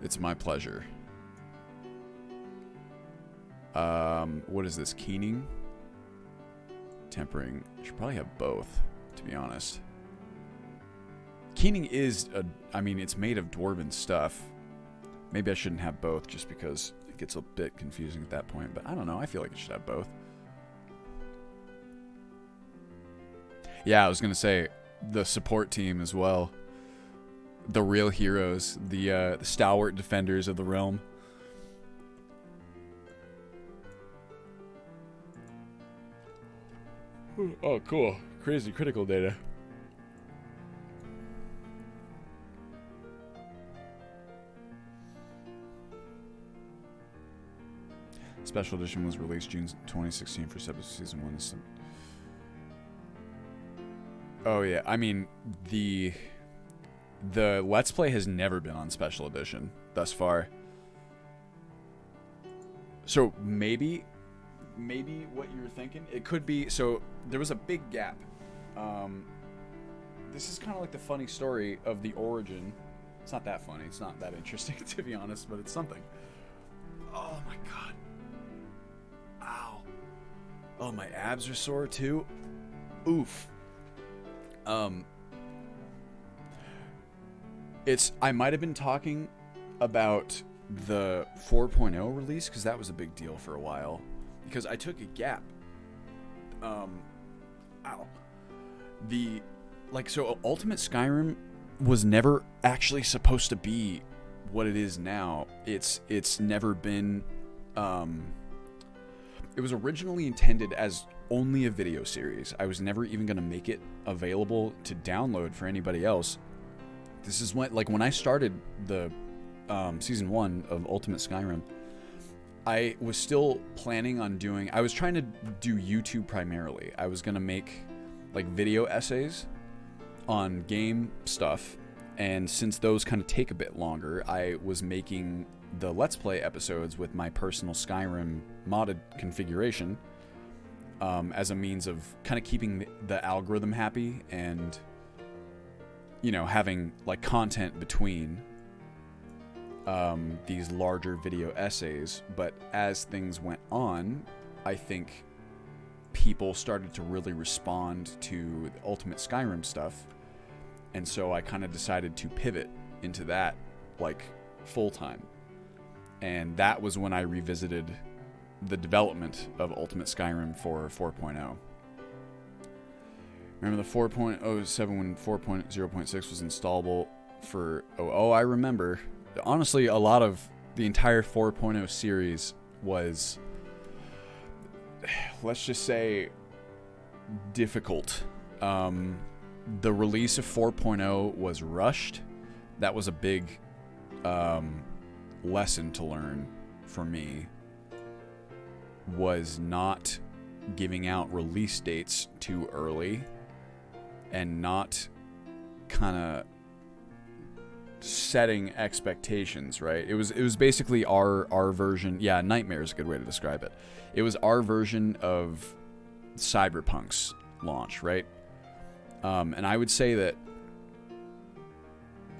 S1: It's my pleasure. What is this? Keening? Tempering. Should probably have both, to be honest. Keening is, it's made of dwarven stuff. Maybe I shouldn't have both just because gets a bit confusing at that point, but I don't know. I feel like it should have both. Yeah, I was going to say the support team as well. The real heroes, the stalwart defenders of the realm. Oh, cool. Crazy critical data. Special edition was released June 2016 for season 1. Oh yeah, I mean the Let's Play has never been on special edition thus far. So maybe what you were thinking, it could be. So there was a big gap. This is kind of like the funny story of the origin. It's not that funny. It's not that interesting to be honest, but it's something. Oh my god. Ow. Oh, my abs are sore too. Oof. I might have been talking about the 4.0 release because that was a big deal for a while. Because I took a gap. Ow. So Ultimate Skyrim was never actually supposed to be what it is now. It's never been. It was originally intended as only a video series. I was never even going to make it available to download for anybody else. This is when I started the season 1 of Ultimate Skyrim, I was still planning on I was trying to do YouTube primarily. I was going to make like video essays on game stuff, and since those kind of take a bit longer, I was making the Let's Play episodes with my personal Skyrim modded configuration as a means of kind of keeping the algorithm happy and, you know, having like content between these larger video essays. But as things went on, I think people started to really respond to the Ultimate Skyrim stuff, and so I kind of decided to pivot into that like full time. And that was when I revisited the development of Ultimate Skyrim for 4.0. Remember the 4.07 when 4.0.6 was installable for... Oh, I remember. Honestly, a lot of the entire 4.0 series was, let's just say, difficult. The release of 4.0 was rushed. That was a big lesson to learn for me, was not giving out release dates too early and not kind of setting expectations, right? It was basically our version. Yeah, Nightmare is a good way to describe it. It was our version of Cyberpunk's launch, right? And I would say that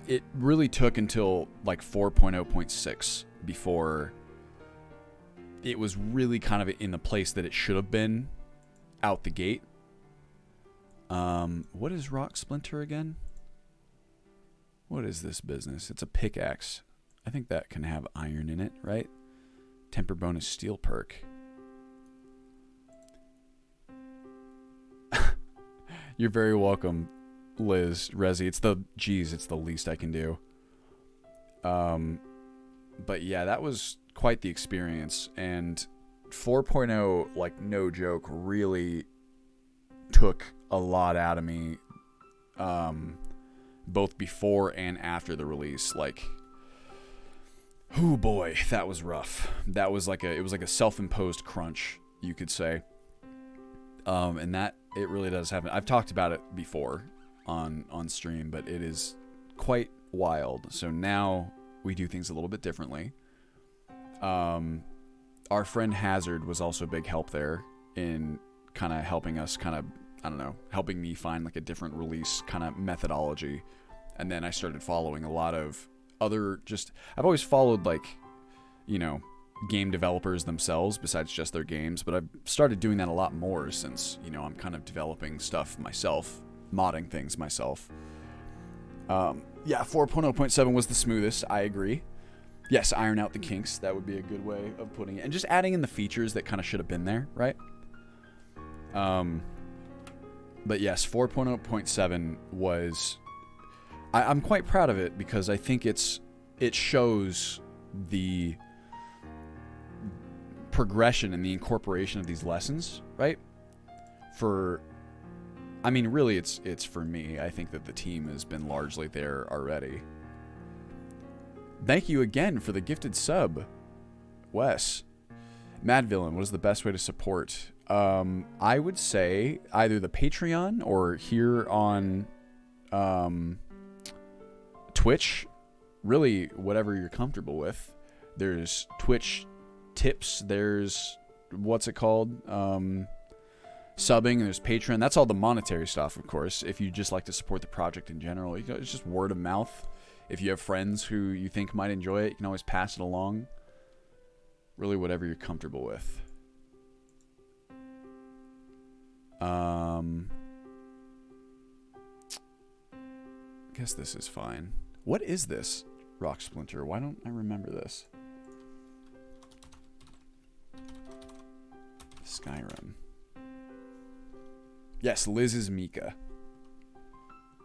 S1: it really took until like 4.0.6 before it was really kind of in the place that it should have been out the gate. What is Rock Splinter again? What is this business? It's a pickaxe. I think that can have iron in it, right? Temper bonus steel perk. You're very welcome, Liz, Resi. It's the least I can do. But yeah, that was quite the experience. And 4.0, like no joke, really took a lot out of me. Both before and after the release. Like, oh boy, that was rough. That was like it was like a self-imposed crunch, you could say. And that it really does happen. I've talked about it before on stream, but it is quite wild. So now we do things a little bit differently. Our friend Hazard was also a big help there in kind of helping us helping me find like a different release kind of methodology. And then I started following a lot of other I've always followed like, you know, game developers themselves besides just their games, but I've started doing that a lot more since, you know, I'm kind of developing stuff myself, modding things myself. Yeah, 4.0.7 was the smoothest, I agree. yes, iron out the kinks. That would be a good way of putting it. And just adding in the features that kind of should have been there, right? But yes, 4.0.7 was... I'm quite proud of it because I think it shows the progression and the incorporation of these lessons, right? I mean, really, it's for me. I think that the team has been largely there already. Thank you again for the gifted sub, Wes. Mad Villain, what is the best way to support? I would say either the Patreon or here on Twitch. Really, whatever you're comfortable with. There's Twitch tips. There's, what's it called? Subbing. There's Patreon. That's all the monetary stuff, of course. If you just like to support the project in general, it's just word of mouth. If you have friends who you think might enjoy it, you can always pass it along. Really, whatever you're comfortable with. I guess this is fine. What is this, Rock Splinter? Why don't I remember this? Skyrim. Yes, Liz is Mika.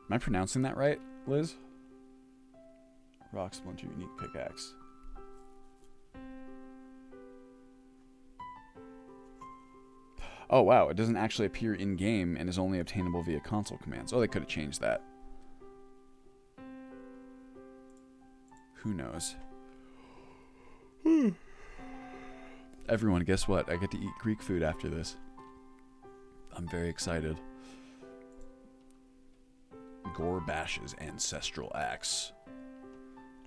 S1: Am I pronouncing that right, Liz? Rock Splinter unique pickaxe. Oh, wow. It doesn't actually appear in-game and is only obtainable via console commands. Oh, they could have changed that. Who knows? Everyone, guess what? I get to eat Greek food after this. I'm very excited. Gorbash's ancestral axe.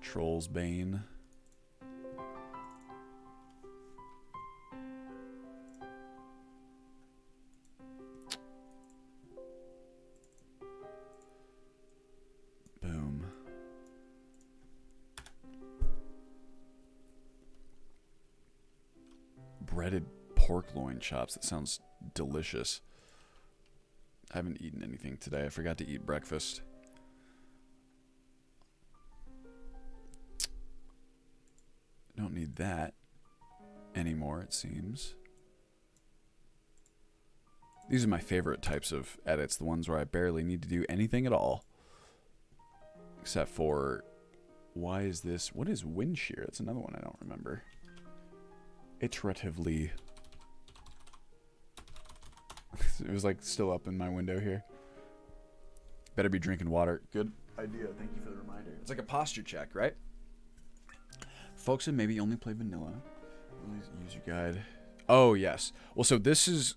S1: Troll's Bane. Boom. Breaded pork loin chops. That sounds delicious. I haven't eaten anything today. I forgot to eat breakfast. Don't need that anymore, it seems. These are my favorite types of edits, the ones where I barely need to do anything at all. Except for, why is this? What is wind shear? That's another one I don't remember. Iteratively. It was like still up in my window here. Better be drinking water. Good idea. Thank you for the reminder. It's like a posture check, right? Folks that maybe only play vanilla. User guide. Oh, yes. Well, so this is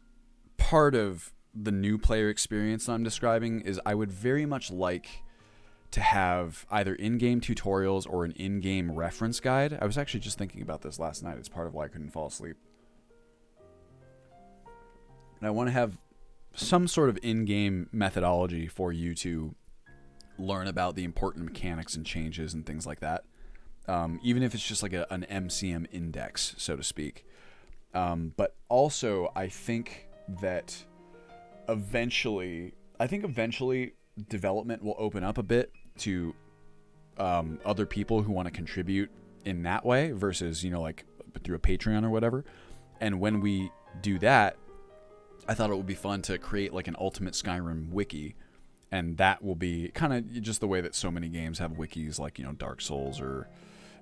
S1: part of the new player experience that I'm describing is I would very much like to have either in-game tutorials or an in-game reference guide. I was actually just thinking about this last night. It's part of why I couldn't fall asleep. And I want to have some sort of in-game methodology for you to learn about the important mechanics and changes and things like that. Even if it's just like an MCM index, so to speak. But also, I think that eventually development will open up a bit to other people who want to contribute in that way versus, like through a Patreon or whatever. And when we do that, I thought it would be fun to create like an Ultimate Skyrim wiki. And that will be kind of just the way that so many games have wikis, like, Dark Souls or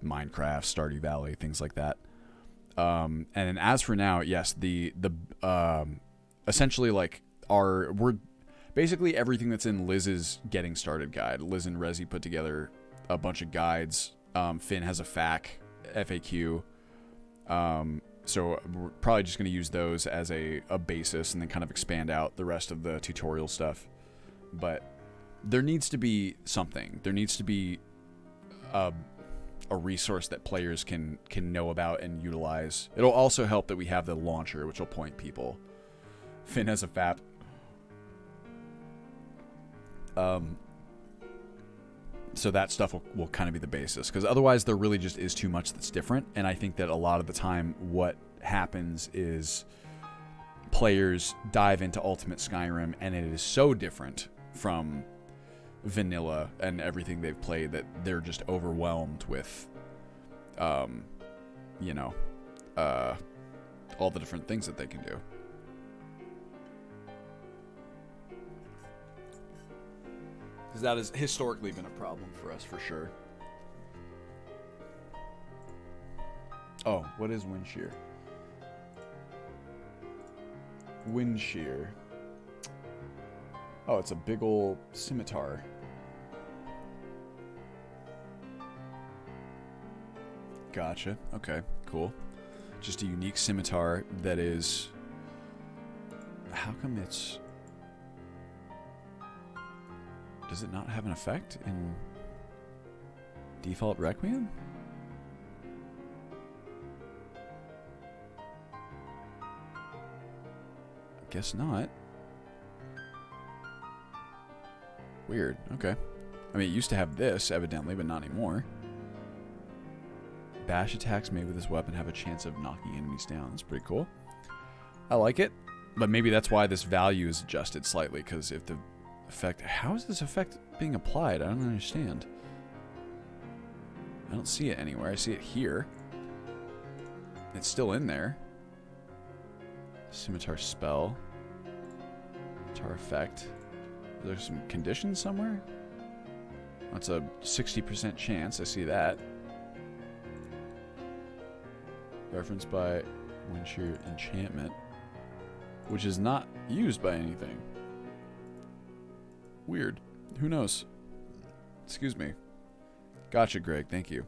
S1: Minecraft, Stardew Valley, things like that. And as for now, yes, the essentially like we're basically everything that's in Liz's getting started guide. Liz and Rezi put together a bunch of guides. Finn has a FAQ. So we're probably just going to use those as a basis and then kind of expand out the rest of the tutorial stuff. But there needs to be something. There needs to be a resource that players can know about and utilize. It'll also help that we have the launcher, which will point people. Finn has a FAP. So that stuff will kind of be the basis, because otherwise there really just is too much that's different. And I think that a lot of the time what happens is players dive into Ultimate Skyrim and it is so different from vanilla and everything they've played that they're just overwhelmed with you know, all the different things that they can do. Because that has historically been a problem for us, for sure. Oh, what is wind shear? Wind shear. Oh, it's a big old scimitar. Gotcha. Okay, cool. Just a unique scimitar that is... How come it's... Does it not have an effect in default Requiem? Guess not. Weird. Okay. I mean, it used to have this, evidently, but not anymore. Bash attacks made with this weapon have a chance of knocking enemies down. That's pretty cool. I like it. But maybe that's why this value is adjusted slightly, because if the effect... How is this effect being applied? I don't understand. I don't see it anywhere. I see it here. It's still in there. Scimitar spell. Scimitar effect. There's some conditions somewhere? That's a 60% chance. I see that. Referenced by wind shear enchantment, which is not used by anything. Weird. Who knows? Excuse me. Gotcha, Greg. Thank you.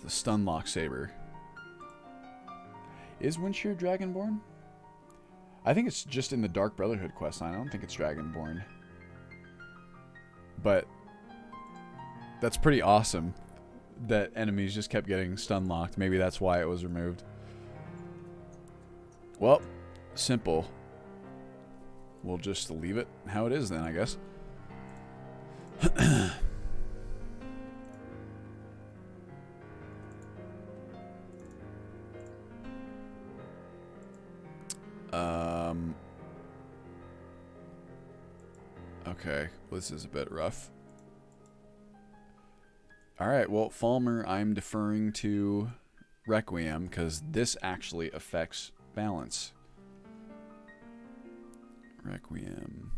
S1: The stun lock saber. Is wind shear Dragonborn? I think it's just in the Dark Brotherhood questline. I don't think it's Dragonborn. But that's pretty awesome that enemies just kept getting stun locked. Maybe that's why it was removed. Well, simple. We'll just leave it how it is then, I guess. Okay, well, this is a bit rough. Alright, well, Falmer, I'm deferring to Requiem, because this actually affects balance. Requiem.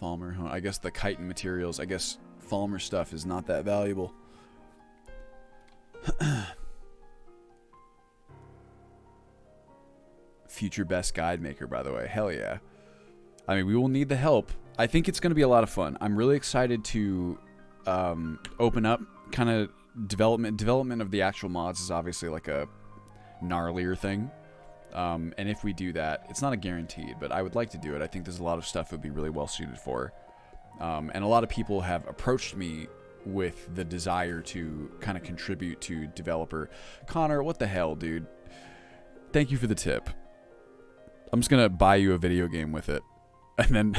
S1: Falmer, I guess the chitin materials, I guess Falmer stuff is not that valuable. Future best guide maker, by the way. Hell yeah. I mean, we will need the help. I think it's going to be a lot of fun. I'm really excited to open up kind of development of the actual mods is obviously like a gnarlier thing. And if we do that, it's not a guaranteed, but I would like to do it. I think there's a lot of stuff it would be really well suited for. And a lot of people have approached me with the desire to kind of contribute to developer. Connor, what the hell, dude? Thank you for the tip. I'm just going to buy you a video game with it. And then,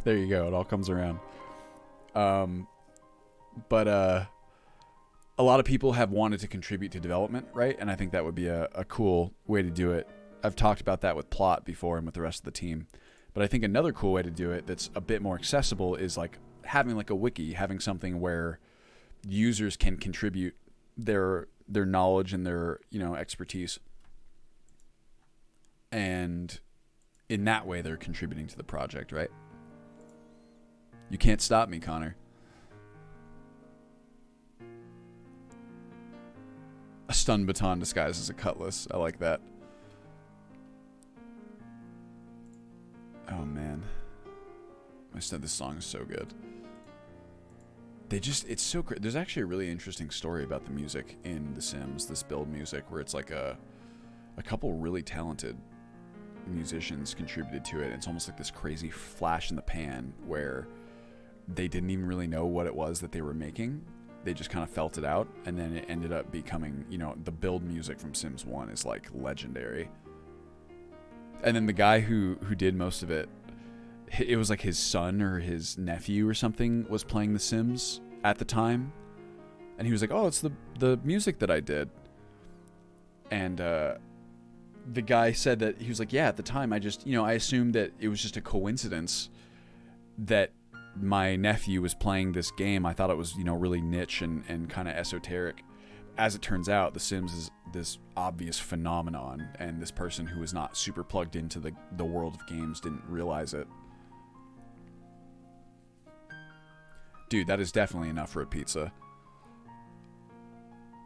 S1: there you go. It all comes around. But a lot of people have wanted to contribute to development, right? And I think that would be a cool way to do it. I've talked about that with Plot before and with the rest of the team. But I think another cool way to do it that's a bit more accessible is like having like a wiki, having something where users can contribute their knowledge and their, you know, expertise. And in that way, they're contributing to the project, right? You can't stop me, Connor. A stun baton disguised as a cutlass. I like that. Oh, man. I said this song is so good. It's so great. There's actually a really interesting story about the music in The Sims, this build music, where it's like a couple really talented musicians contributed to it. It's almost like this crazy flash in the pan where they didn't even really know what it was that they were making. They just kind of felt it out, and then it ended up becoming, you know, the build music from Sims 1 is like legendary. And then the guy who did most of it, it was like his son or his nephew or something was playing The Sims at the time, and he was like, "Oh, it's the music that I did." And the guy said that he was like, "Yeah, at the time I just, you know, I assumed that it was just a coincidence that my nephew was playing this game, I thought it was, really niche and kind of esoteric. As it turns out, The Sims is this obvious phenomenon, and this person who was not super plugged into the world of games didn't realize it. Dude, that is definitely enough for a pizza.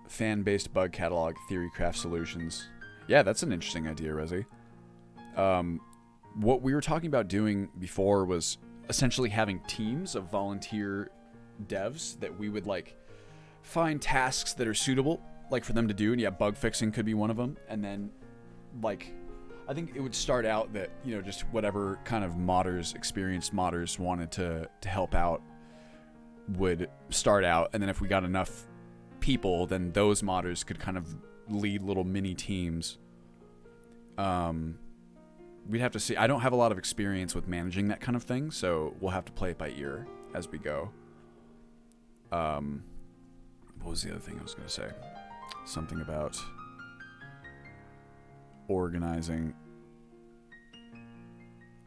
S1: Fan-based bug catalog, Theorycraft solutions. Yeah, that's an interesting idea, Resi. What we were talking about doing before was essentially having teams of volunteer devs that we would like find tasks that are suitable like for them to do, and yeah, bug fixing could be one of them. And then like I think it would start out that just whatever kind of experienced modders wanted to help out would start out, and then if we got enough people, then those modders could kind of lead little mini teams. We'd have to see. I don't have a lot of experience with managing that kind of thing, so we'll have to play it by ear as we go. What was the other thing I was going to say? Something about organizing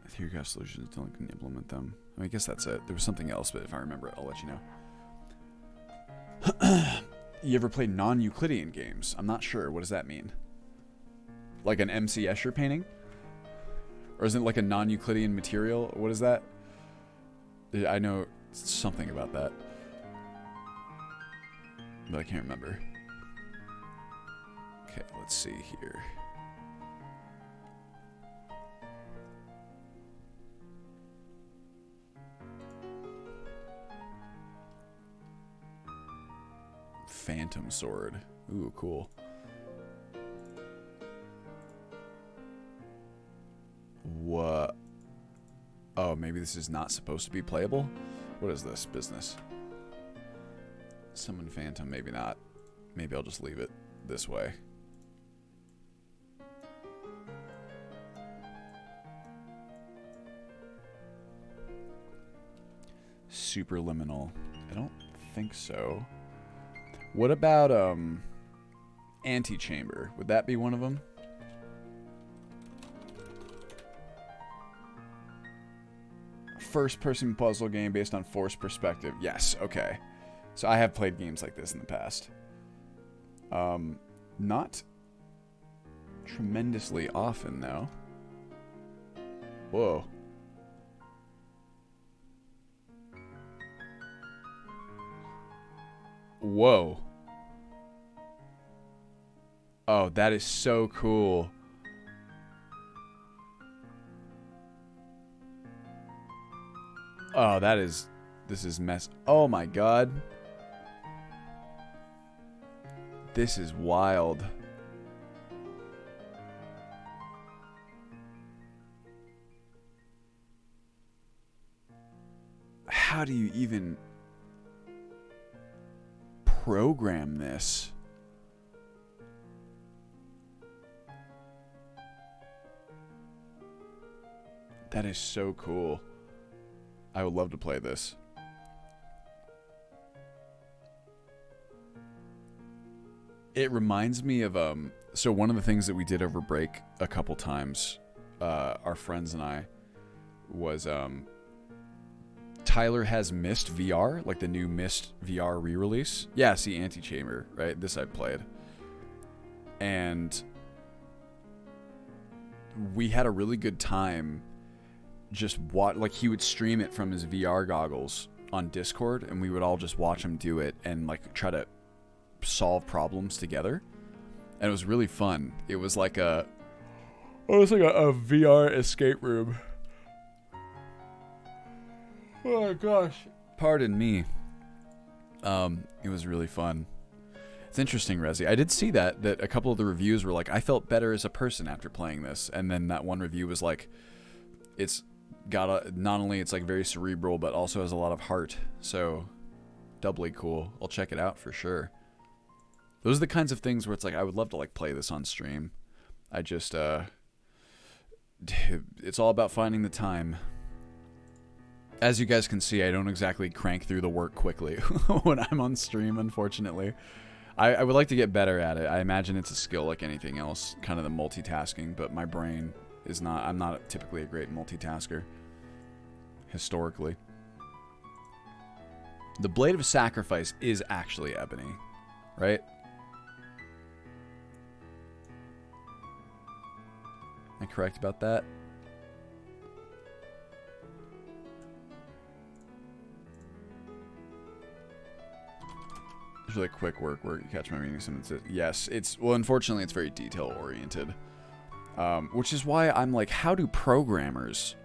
S1: Theorycraft solutions until I can implement them. I guess that's it. There was something else, but if I remember it, I'll let you know. You ever played non-Euclidean games? I'm not sure. What does that mean? Like an MC Escher painting? Or is it like a non-Euclidean material? What is that? I know something about that, but I can't remember. Okay, let's see here. Phantom sword. Ooh, cool. What? Oh, maybe this is not supposed to be playable? What is this business? Summon Phantom, maybe not. Maybe I'll just leave it this way. Superliminal. I don't think so. What about Antechamber? Would that be one of them? First-person puzzle game based on forced perspective. Yes, okay. So I have played games like this in the past. Not tremendously often, though. Whoa. Whoa. Oh, that is so cool. Oh, this is mess. Oh my god. This is wild. How do you even program this? That is so cool. I would love to play this. It reminds me of so one of the things that we did over break a couple times, our friends and I, was Tyler has Myst VR, like the new Myst VR re-release. Yeah, see, Antechamber, right? This I played. And we had a really good time just like he would stream it from his VR goggles on Discord, and we would all just watch him do it and like try to solve problems together. And it was really fun. It was like a VR escape room. Oh gosh. Pardon me. It was really fun. It's interesting, Resi. I did see that a couple of the reviews were like, I felt better as a person after playing this. And then that one review was like, it's got not only it's like very cerebral, but also has a lot of heart. So doubly cool. I'll check it out for sure. Those are the kinds of things where it's like, I would love to like play this on stream. I just, it's all about finding the time. As you guys can see, I don't exactly crank through the work quickly when I'm on stream, unfortunately. I would like to get better at it. I imagine it's a skill like anything else, kind of the multitasking, but my brain is not, I'm not typically a great multitasker, historically. The Blade of Sacrifice is actually ebony, right? Am I correct about that? Just really quick work where you catch my meaning. Someone says, yes, well, unfortunately, it's very detail oriented. Which is why I'm like, how do programmers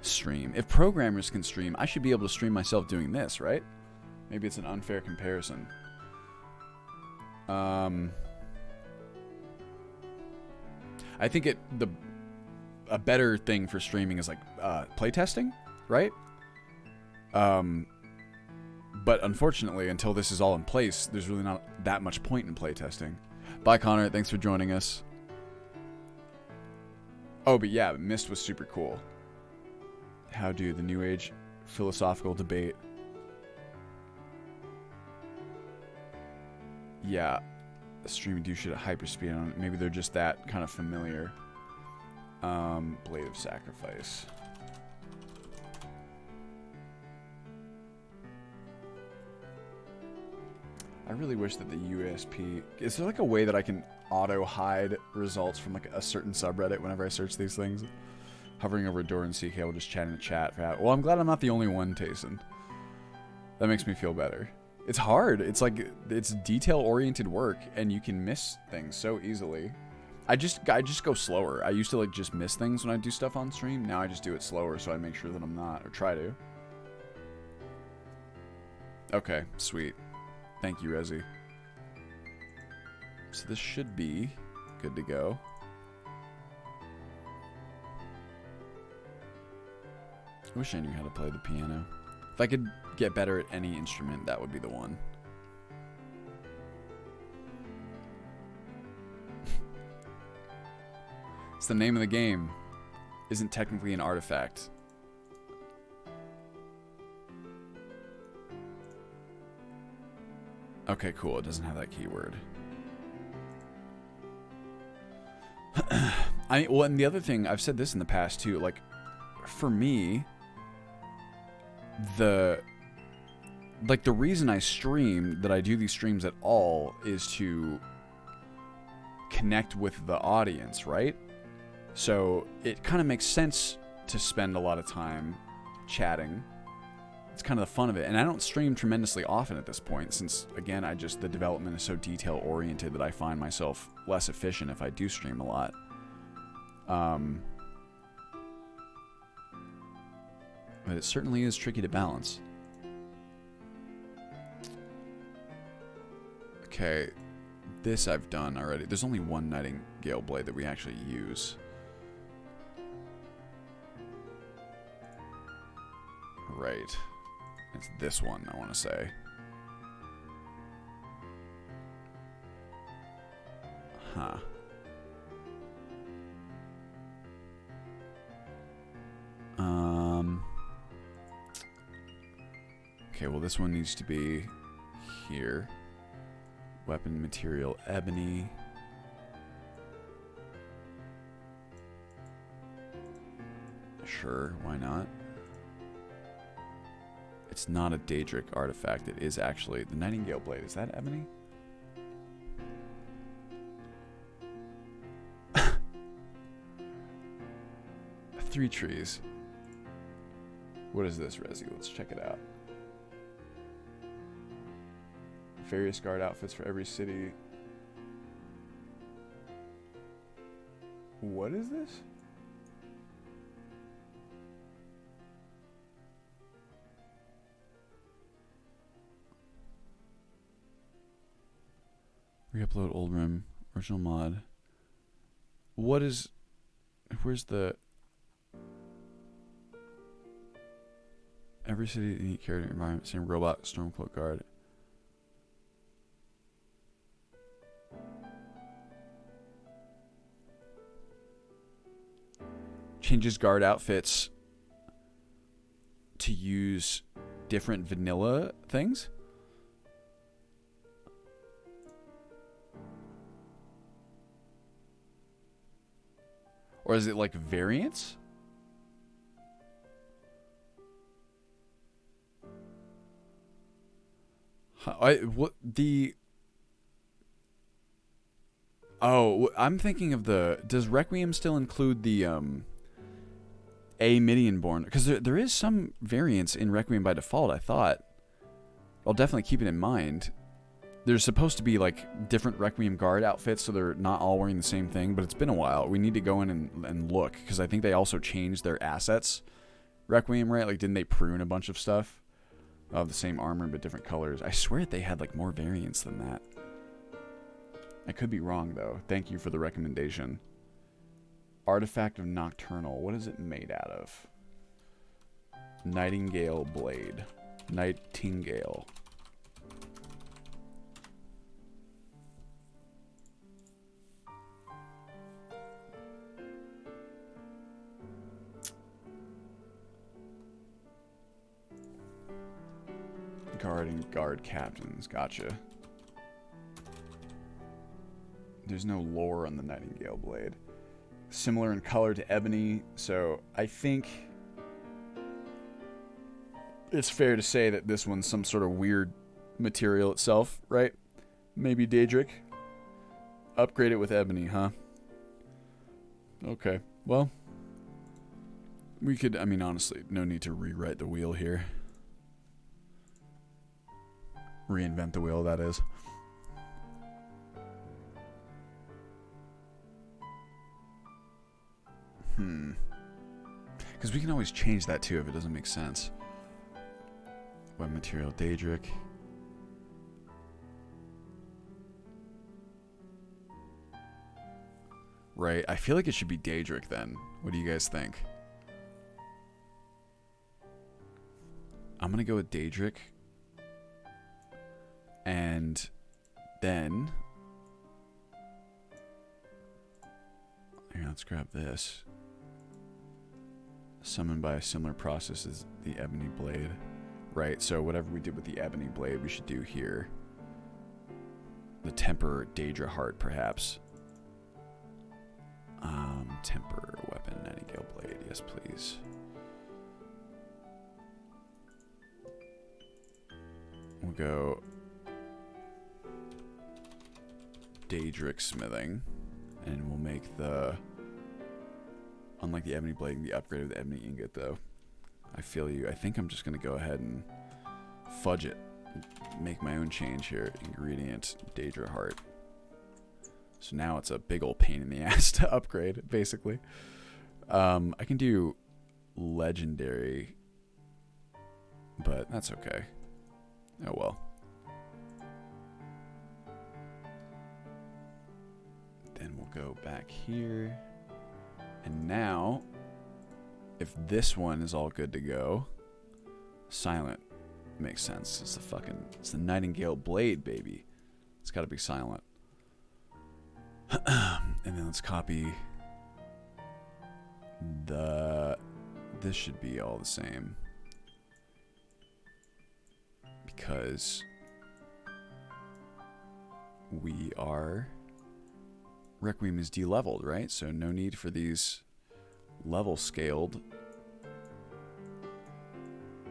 S1: stream? If programmers can stream, I should be able to stream myself doing this, right? Maybe it's an unfair comparison. I think a better thing for streaming is like playtesting, right? But unfortunately, until this is all in place, there's really not that much point in playtesting. Bye, Connor. Thanks for joining us. Oh, but yeah, Myst was super cool. How do the New Age philosophical debate? Yeah, streaming do shit at hyperspeed on it. Maybe they're just that kind of familiar. Blade of Sacrifice. I really wish that the USP... Is there like a way that I can auto-hide results from like a certain subreddit whenever I search these things? Hovering over a door and CK will just chat in the chat. Well, I'm glad I'm not the only one, Tayson. That makes me feel better. It's hard. It's like, it's detail-oriented work, and you can miss things so easily. I just go slower. I used to like just miss things when I do stuff on stream. Now I just do it slower so I make sure that I'm not, or try to. Okay, sweet. Thank you, Rezi. So this should be good to go. I wish I knew how to play the piano. If I could get better at any instrument, that would be the one. It's the name of the game. Isn't technically an artifact. Okay, cool. It doesn't have that keyword. Well, and the other thing, I've said this in the past too, like, for me, the reason I stream, that I do these streams at all, is to connect with the audience, right? So it kind of makes sense to spend a lot of time chatting. It's kind of the fun of it. And I don't stream tremendously often at this point, since, again, the development is so detail-oriented that I find myself less efficient if I do stream a lot. But it certainly is tricky to balance. Okay, this I've done already. There's only one Nightingale blade that we actually use. Right. It's this one, I want to say. Huh. Okay, well this one needs to be here. Weapon material, ebony. Sure, why not? It's not a Daedric artifact. It is actually the Nightingale blade. Is that ebony? Three trees. What is this, Rezi? Let's check it out. Various guard outfits for every city. What is this? Re-upload old room. Original mod. What is... Where's the... Every city, unique character, environment, same robot, Stormcloak guard. Changes guard outfits to use different vanilla things. Or is it like variants? Oh, I'm thinking of the... Does Requiem still include the A Midian-born? Because there is some variance in Requiem by default, I thought. I'll definitely keep it in mind. There's supposed to be, like, different Requiem guard outfits, so they're not all wearing the same thing, but it's been a while. We need to go in and look, because I think they also changed their assets. Requiem, right? Like, didn't they prune a bunch of stuff of the same armor but different colors? I swear they had, like, more variants than that. I could be wrong, though. Thank you for the recommendation. Artifact of Nocturnal. What is it made out of? Nightingale Blade. Nightingale. Guard and guard captains. Gotcha. There's no lore on the Nightingale Blade. Similar in color to Ebony, so I think it's fair to say that this one's some sort of weird material itself, right? Maybe Daedric. Upgrade it with Ebony, huh? Okay, well, we could, I mean, honestly, no need to rewrite the wheel here. Reinvent the wheel, that is. Because we can always change that too if it doesn't make sense. Web material, Daedric. Right, I feel like it should be Daedric then. What do you guys think? I'm gonna go with Daedric. And then... Here, let's grab this. Summoned by a similar process as the Ebony Blade. Right, so whatever we did with the Ebony Blade, we should do here. The Temper Daedra Heart, perhaps. Temper Weapon, Nightingale Blade. Yes, please. We'll go... Daedric Smithing. And we'll make the... Unlike the Ebony Blade, the upgrade of the Ebony Ingot, though. I feel you. I think I'm just going to go ahead and fudge it. Make my own change here. Ingredient, Daedra Heart. So now it's a big old pain in the ass to upgrade, basically. I can do Legendary, but that's okay. Oh well. Then we'll go back here. And now, if this one is all good to go, silent makes sense. It's the Nightingale Blade, baby. It's got to be silent. And then let's copy this should be all the same. Because we are... Requiem is de-leveled, right? So no need for these level scaled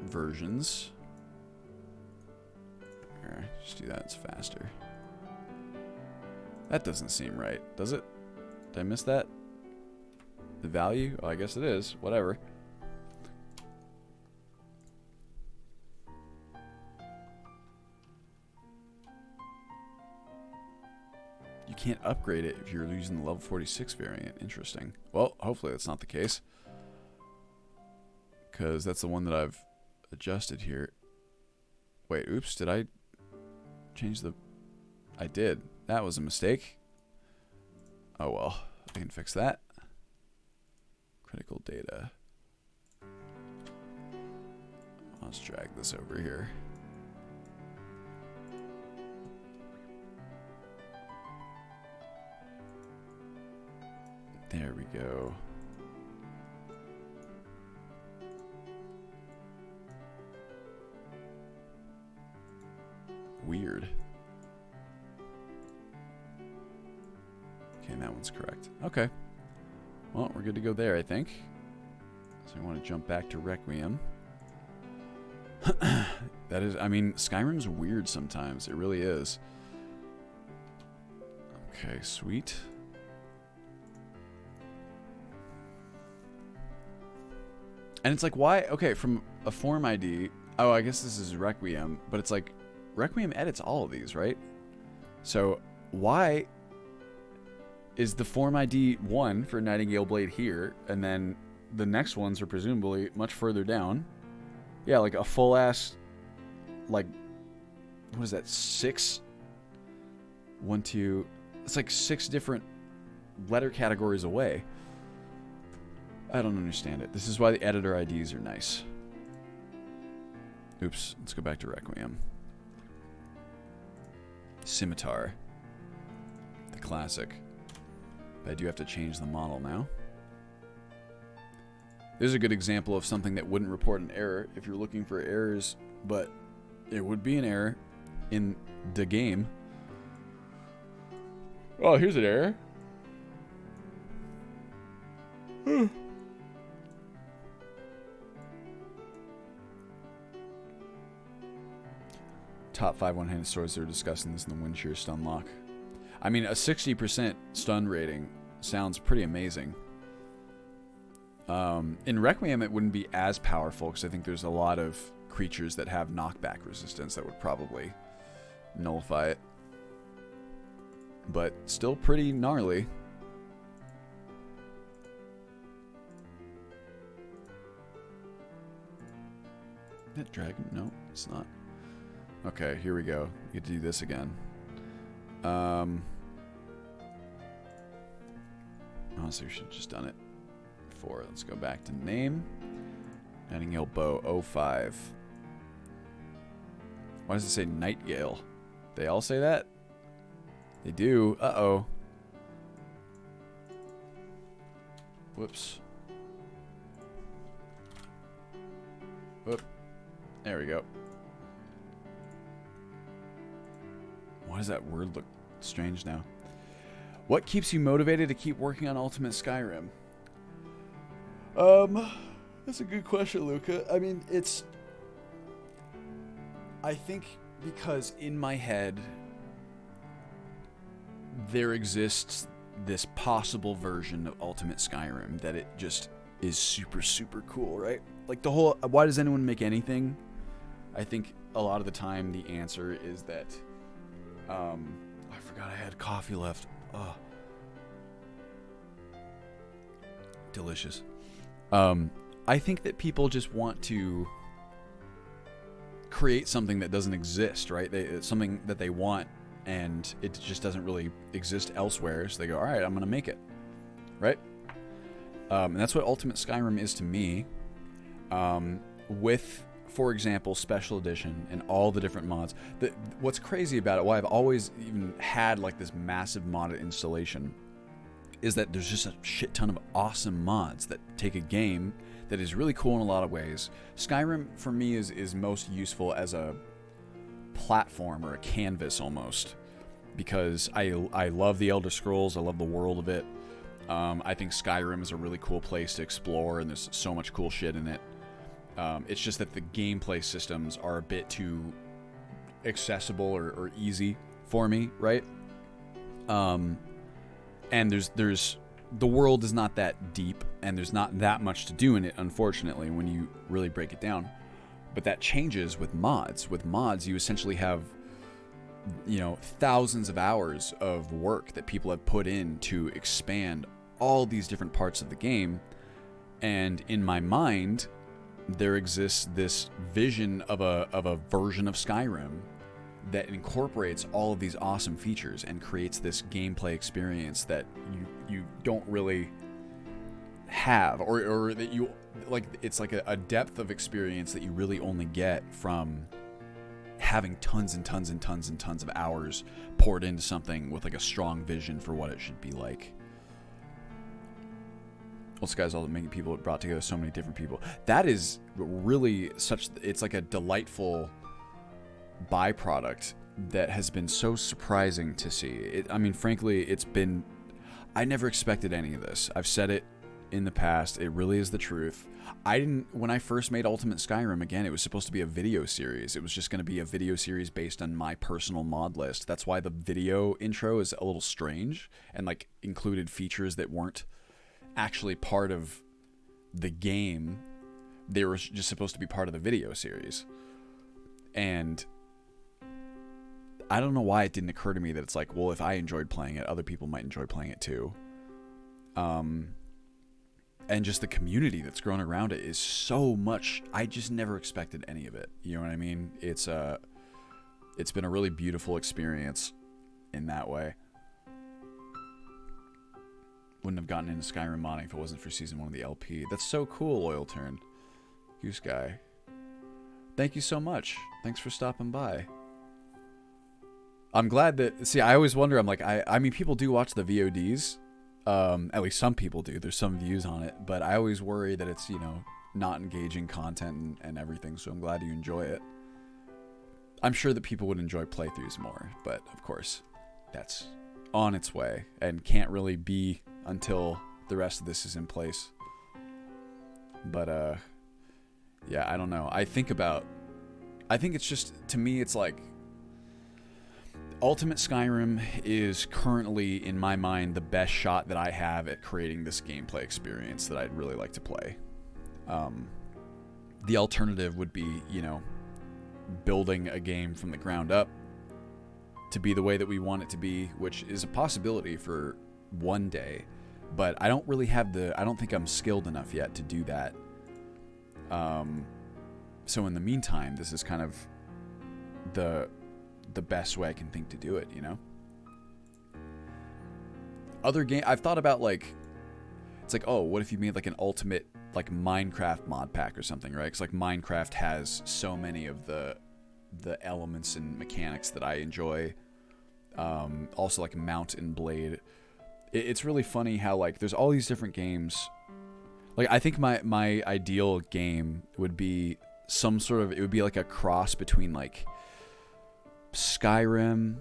S1: versions. Here, just do that, it's faster. That doesn't seem right, does it? Did I miss that? The value? Oh, I guess it is. Whatever. You can't upgrade it if you're using the level 46 variant. Interesting. Well, hopefully that's not the case. Because that's the one that I've adjusted here. Wait, oops, did I change the... I did. That was a mistake. Oh well, I can fix that. Critical data. Let's drag this over here. There we go. Weird. Okay, that one's correct. Okay. Well, we're good to go there, I think. So I want to jump back to Requiem. That is, I mean, Skyrim's weird sometimes. It really is. Okay, sweet. And it's like, why? Okay, from a form ID. Oh, I guess this is Requiem, but it's like Requiem edits all of these, right? So why is the form ID 1 for Nightingale Blade here, and then the next ones are presumably much further down? Yeah, like a full ass, like, what is that? 6? 1, 2. It's like 6 different letter categories away. I don't understand it. This is why the editor IDs are nice. Oops, let's go back to Requiem. Scimitar. The classic. But I do have to change the model now. This is a good example of something that wouldn't report an error if you're looking for errors, but it would be an error in the game. Oh, here's an error. Top 5 one-handed swords. They're discussing this in the Windshear stun lock. I mean, a 60% stun rating sounds pretty amazing. In Requiem, it wouldn't be as powerful because I think there's a lot of creatures that have knockback resistance that would probably nullify it. But still pretty gnarly. Is that dragon? No, it's not. Okay, here we go. You get to do this again. Honestly, we should have just done it before. Let's go back to name. Nightingale Bow 05. Why does it say Nightgale? They all say that? They do. Uh-oh. Whoops. Whoop. There we go. Why does that word look strange now? What keeps you motivated to keep working on Ultimate Skyrim? That's a good question, Luca. I mean, I think because in my head there exists this possible version of Ultimate Skyrim that it just is super, super cool, right? Like the whole, why does anyone make anything? I think a lot of the time the answer is that, I forgot I had coffee left. Oh. Delicious. I think that people just want to create something that doesn't exist, right? It's something that they want, and it just doesn't really exist elsewhere. So they go, all right, I'm going to make it, right? And that's what Ultimate Skyrim is to me. With, for example, Special Edition and all the different mods. What's crazy about it, why I've always even had like this massive modded installation, is that there's just a shit ton of awesome mods that take a game that is really cool in a lot of ways. Skyrim, for me, is most useful as a platform or a canvas almost, because I love the Elder Scrolls. I love the world of it. I think Skyrim is a really cool place to explore, and there's so much cool shit in it. It's just that the gameplay systems are a bit too accessible or easy for me, right? And there's the world is not that deep, and there's not that much to do in it, unfortunately, when you really break it down. But that changes with mods. With mods, you essentially have, thousands of hours of work that people have put in to expand all these different parts of the game. And in my mind, there exists this vision of a version of Skyrim that incorporates all of these awesome features and creates this gameplay experience that you don't really have, or that you like. It's like a depth of experience that you really only get from having tons and tons and tons and tons of hours poured into something with like a strong vision for what it should be like. Well, Sky's all making people, it brought together so many different people. That is really it's like a delightful byproduct that has been so surprising to see. I mean, frankly, I never expected any of this. I've said it in the past. It really is the truth. When I first made Ultimate Skyrim, again, it was supposed to be a video series. It was just going to be a video series based on my personal mod list. That's why the video intro is a little strange and like included features that weren't actually part of the game. They were just supposed to be part of the video series. And I don't know why it didn't occur to me that it's like, well, if I enjoyed playing it, other people might enjoy playing it too. And just the community that's grown around it is so much. I just never expected any of it. You know what I mean? It's been a really beautiful experience in that way. Wouldn't have gotten into Skyrim modding if it wasn't for Season 1 of the LP. That's so cool, Loyal Turn. Goose Guy. Thank you so much. Thanks for stopping by. I'm glad that... See, I always wonder, I'm like, I mean, people do watch the VODs. At least some people do. There's some views on it. But I always worry that it's, you know, not engaging content and everything. So I'm glad you enjoy it. I'm sure that people would enjoy playthroughs more. But, of course, that's on its way. And can't really be until the rest of this is in place. But, yeah, I don't know. I think it's just, to me, it's like, Ultimate Skyrim is currently, in my mind, the best shot that I have at creating this gameplay experience that I'd really like to play. The alternative would be, you know, building a game from the ground up to be the way that we want it to be, which is a possibility for one day. But I don't really have I don't think I'm skilled enough yet to do that. So in the meantime, this is kind of the best way I can think to do it, you know? Other game I've thought about, like, it's like, oh, what if you made like an ultimate like Minecraft mod pack or something, right? Because like Minecraft has so many of the elements and mechanics that I enjoy. Also like Mount and Blade. It's really funny how like there's all these different games. Like I think my ideal game would be some sort of, it would be like a cross between like Skyrim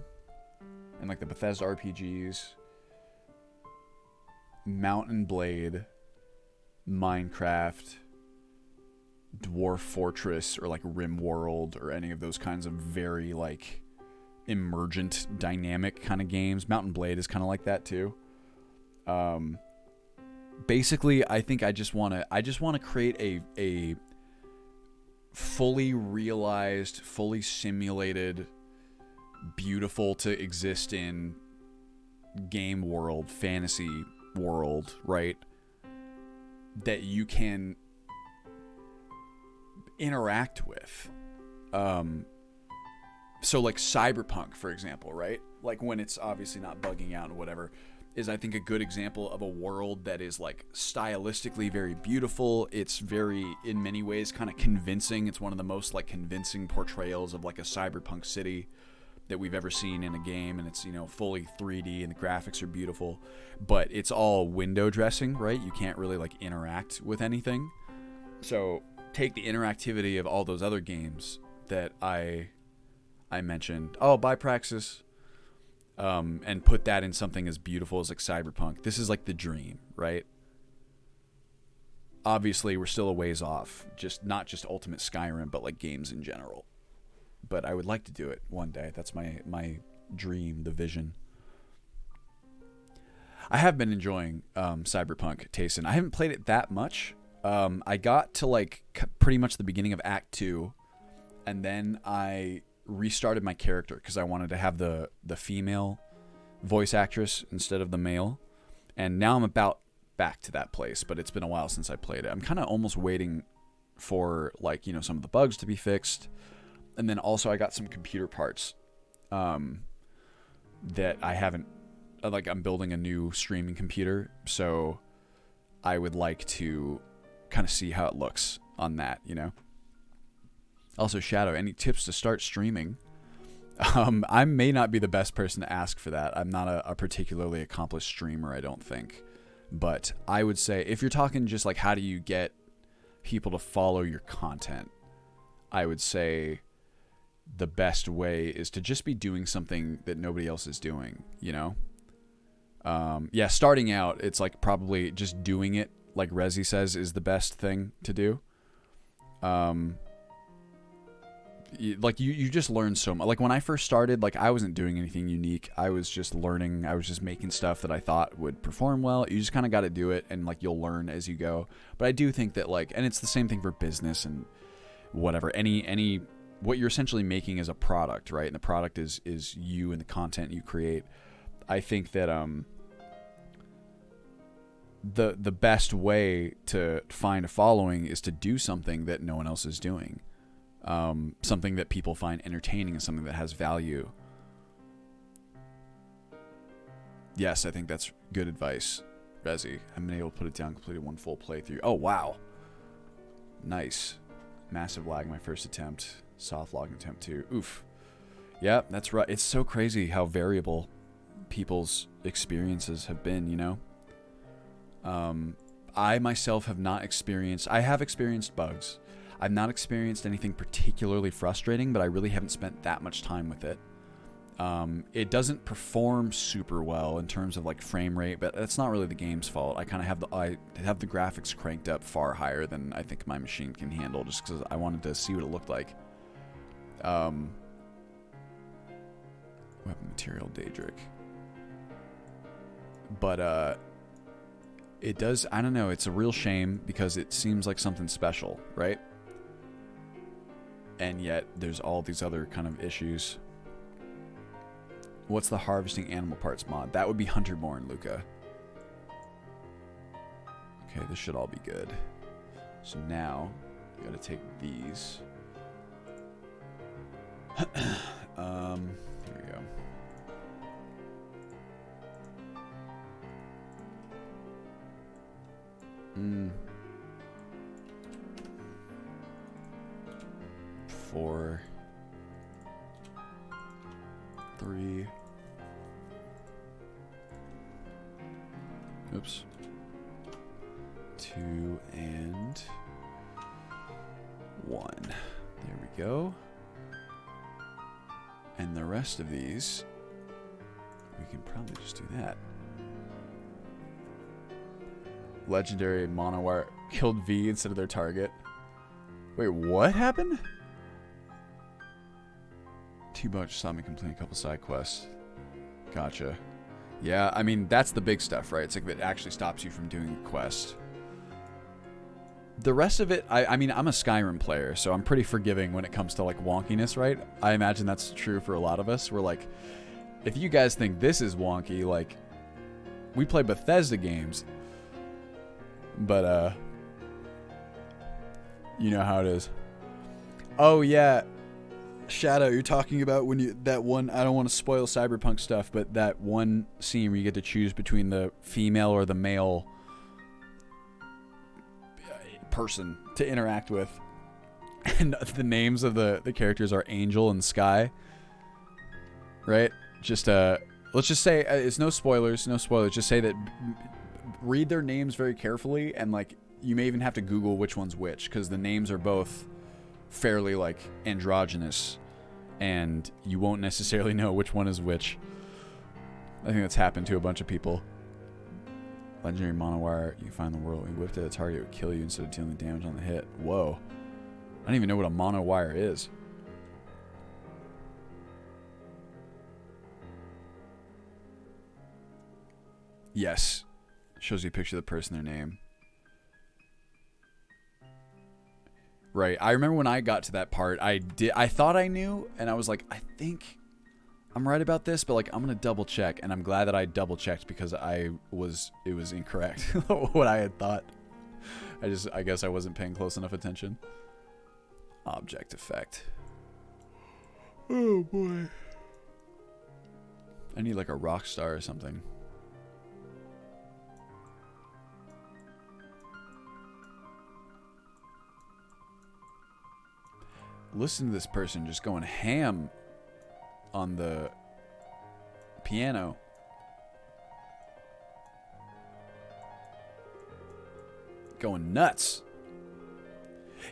S1: and like the Bethesda RPGs, Mount and Blade, Minecraft, Dwarf Fortress, or like RimWorld, or any of those kinds of very like emergent, dynamic kind of games. Mount and Blade is kind of like that too. Basically, I think I just want to create a fully realized, fully simulated, beautiful to exist in game world, fantasy world, right? That you can interact with. So like Cyberpunk, for example, right? Like when it's obviously not bugging out and whatever, is I think a good example of a world that is like stylistically very beautiful. It's very, in many ways, kind of convincing. It's one of the most like convincing portrayals of like a cyberpunk city that we've ever seen in a game, and it's, you know, fully 3D and the graphics are beautiful, but it's all window dressing, right? You can't really like interact with anything. So take the interactivity of all those other games that I mentioned. Oh, bye Praxis. And put that in something as beautiful as like Cyberpunk. This is like the dream, right? Obviously, we're still a ways off. Just not just Ultimate Skyrim, but like games in general. But I would like to do it one day. That's my dream, the vision. I have been enjoying Cyberpunk, Tayson. I haven't played it that much. I got to like pretty much the beginning of Act 2, and then I restarted my character because I wanted to have the female voice actress instead of the male. And now I'm about back to that place, but it's been a while since I played it. I'm kind of almost waiting for like, you know, some of the bugs to be fixed. And then also I got some computer parts that I haven't, like I'm building a new streaming computer, so I would like to kind of see how it looks on that, you know? Also, Shadow, any tips to start streaming? I may not be the best person to ask for that. I'm not a particularly accomplished streamer, I don't think. But I would say, if you're talking just like how do you get people to follow your content, I would say the best way is to just be doing something that nobody else is doing, you know? Yeah, starting out, it's like probably just doing it like Resi says, is the best thing to do. You just learn so much. Like when I first started, like I wasn't doing anything unique. I was just learning. I was just making stuff that I thought would perform well. You just kind of got to do it, and like you'll learn as you go. But I do think that like, and it's the same thing for business and whatever. Any what you're essentially making is a product, right? And the product is you and the content you create. I think that the best way to find a following is to do something that no one else is doing. Something that people find entertaining and something that has value. Yes, I think that's good advice, Resi. I've been able to put it down, completed one full playthrough. Oh, wow. Nice. Massive lag my first attempt. Soft log attempt too. Oof. Yeah, that's right. It's so crazy how variable people's experiences have been, you know? I myself have not experienced... I have experienced bugs. I've not experienced anything particularly frustrating, but I really haven't spent that much time with it. It doesn't perform super well in terms of like frame rate, but that's not really the game's fault. I kind of have the graphics cranked up far higher than I think my machine can handle, just because I wanted to see what it looked like. Weapon material, Daedric. But it does. I don't know. It's a real shame because it seems like something special, right? And yet there's all these other kind of issues. What's the harvesting animal parts mod? That would be Hunterborn, Luca. Okay, this should all be good. So now, we gotta take these. Here we go. Four, 3. Oops. 2 and 1. There we go. And the rest of these, we can probably just do that. Legendary monowire killed V instead of their target. Wait, what happened? T-Bunch saw me complete a couple side quests. Gotcha. Yeah, I mean, that's the big stuff, right? It's like if it actually stops you from doing a quest. The rest of it, I mean, I'm a Skyrim player, so I'm pretty forgiving when it comes to, like, wonkiness, right? I imagine that's true for a lot of us. We're like, if you guys think this is wonky, like, we play Bethesda games. But, you know how it is. Oh, yeah. Shadow, you're talking about when you that one, I don't want to spoil Cyberpunk stuff, but that one scene where you get to choose between the female or the male person to interact with, and the names of the characters are Angel and Sky, right? Just let's just say it's no spoilers, just say that read their names very carefully, and like you may even have to Google which one's which, because the names are both fairly like androgynous, and you won't necessarily know which one is which. I think that's happened to a bunch of people. Legendary monowire, you find the world. You whipped at a target, it would kill you instead of dealing damage on the hit. Whoa. I don't even know what a monowire is. Yes. Shows you a picture of the person, their name. Right. I remember when I got to that part, I thought I knew, and I was like, I think I'm right about this, but like I'm gonna double check, and I'm glad that I double checked because it was incorrect what I had thought. I guess I wasn't paying close enough attention. Object effect. Oh boy. I need like a rock star or something. Listen to this person just going ham on the piano. Going nuts.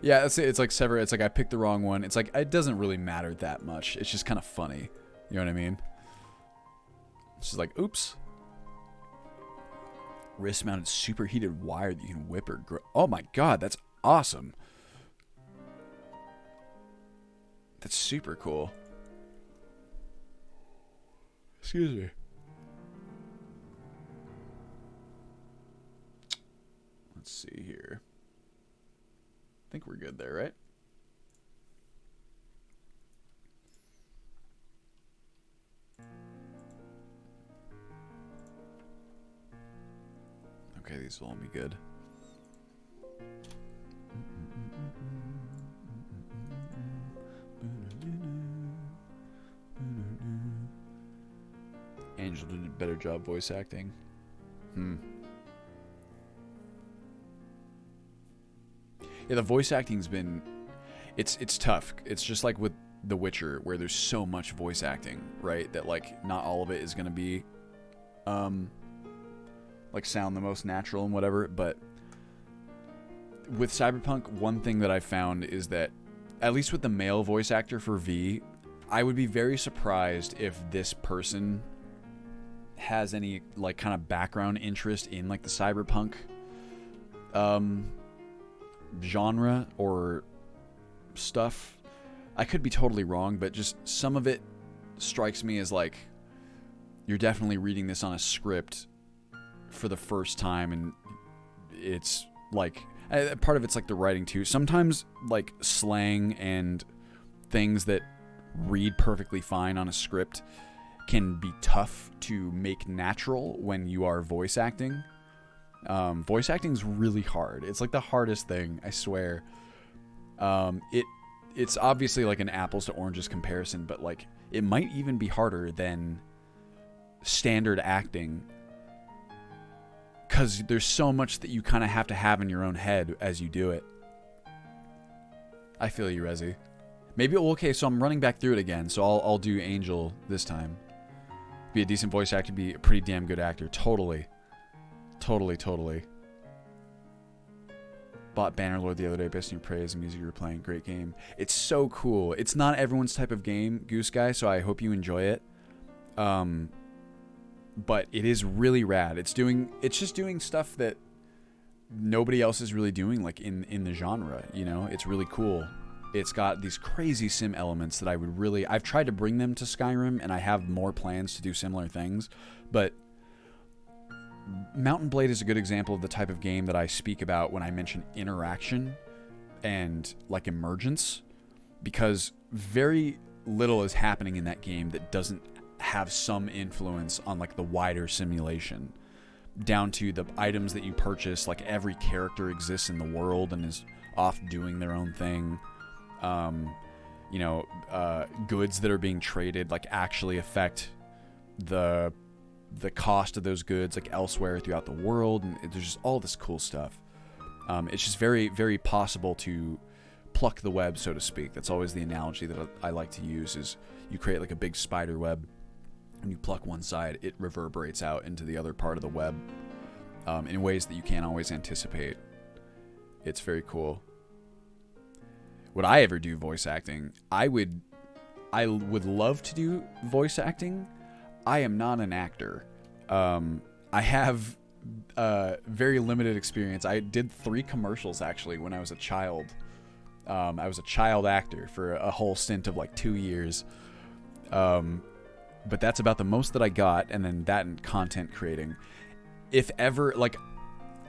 S1: Yeah, that's it. It's like Sever. It's like I picked the wrong one. It's like it doesn't really matter that much. It's just kind of funny. You know what I mean? It's just like, oops. Wrist-mounted superheated wire that you can whip or grow. Oh my god, that's awesome. That's super cool. Excuse me. Let's see here. I think we're good there, right? Okay, these will all be good. Angel did a better job voice acting. Yeah, the voice acting's been... It's tough. It's just like with The Witcher, where there's so much voice acting, right? That, like, not all of it is going to be... like sound the most natural and whatever, but with Cyberpunk, one thing that I found is that, at least with the male voice actor for V, I would be very surprised if this person has any, like, kind of background interest in, like, the Cyberpunk genre or stuff. I could be totally wrong, but just some of it strikes me as, like, you're definitely reading this on a script for the first time, and it's like part of it's like the writing too. Sometimes like slang and things that read perfectly fine on a script can be tough to make natural when you are voice acting. Voice acting is really hard. It's like the hardest thing, I swear. It's obviously like an apples to oranges comparison, but like it might even be harder than standard acting, because there's so much that you kind of have to have in your own head as you do it. I feel you, Rezi. Maybe, okay, so I'm running back through it again, so I'll do Angel this time. Be a decent voice actor, be a pretty damn good actor. Totally. Totally. Bought Bannerlord the other day based on your praise and music you were playing. Great game. It's so cool. It's not everyone's type of game, Goose Guy, so I hope you enjoy it. But it is really rad. It's just doing stuff that nobody else is really doing, like in the genre, you know? It's really cool. It's got these crazy sim elements that I've tried to bring them to Skyrim, and I have more plans to do similar things, but Mountain Blade is a good example of the type of game that I speak about when I mention interaction and like emergence, because very little is happening in that game that doesn't have some influence on like the wider simulation, down to the items that you purchase. Like every character exists in the world and is off doing their own thing. Goods that are being traded like actually affect the cost of those goods like elsewhere throughout the world, and there's just all this cool stuff. It's just very, very possible to pluck the web, so to speak. That's always the analogy that I like to use, is you create like a big spider web. When you pluck one side, it reverberates out into the other part of the web in ways that you can't always anticipate. It's very cool. Would I ever do voice acting? I would love to do voice acting. I am not an actor. I have very limited experience. I did 3 commercials actually when I was a child. I was a child actor for a whole stint of like 2 years. But that's about the most that I got, and then that and content creating. If ever, like,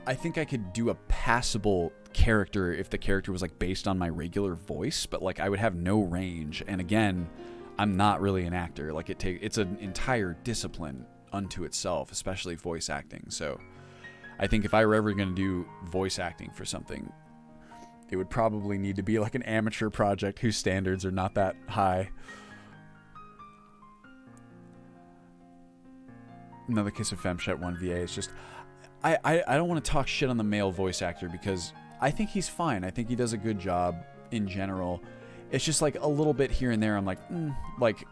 S1: I think I could do a passable character if the character was like based on my regular voice, but like I would have no range. And again, I'm not really an actor. Like it's an entire discipline unto itself, especially voice acting. So I think if I were ever going to do voice acting for something, it would probably need to be like an amateur project whose standards are not that high. Another case of FemChat 1VA. It's just, I don't want to talk shit on the male voice actor, because I think he's fine. I think he does a good job in general. It's just like a little bit here and there, I'm like, like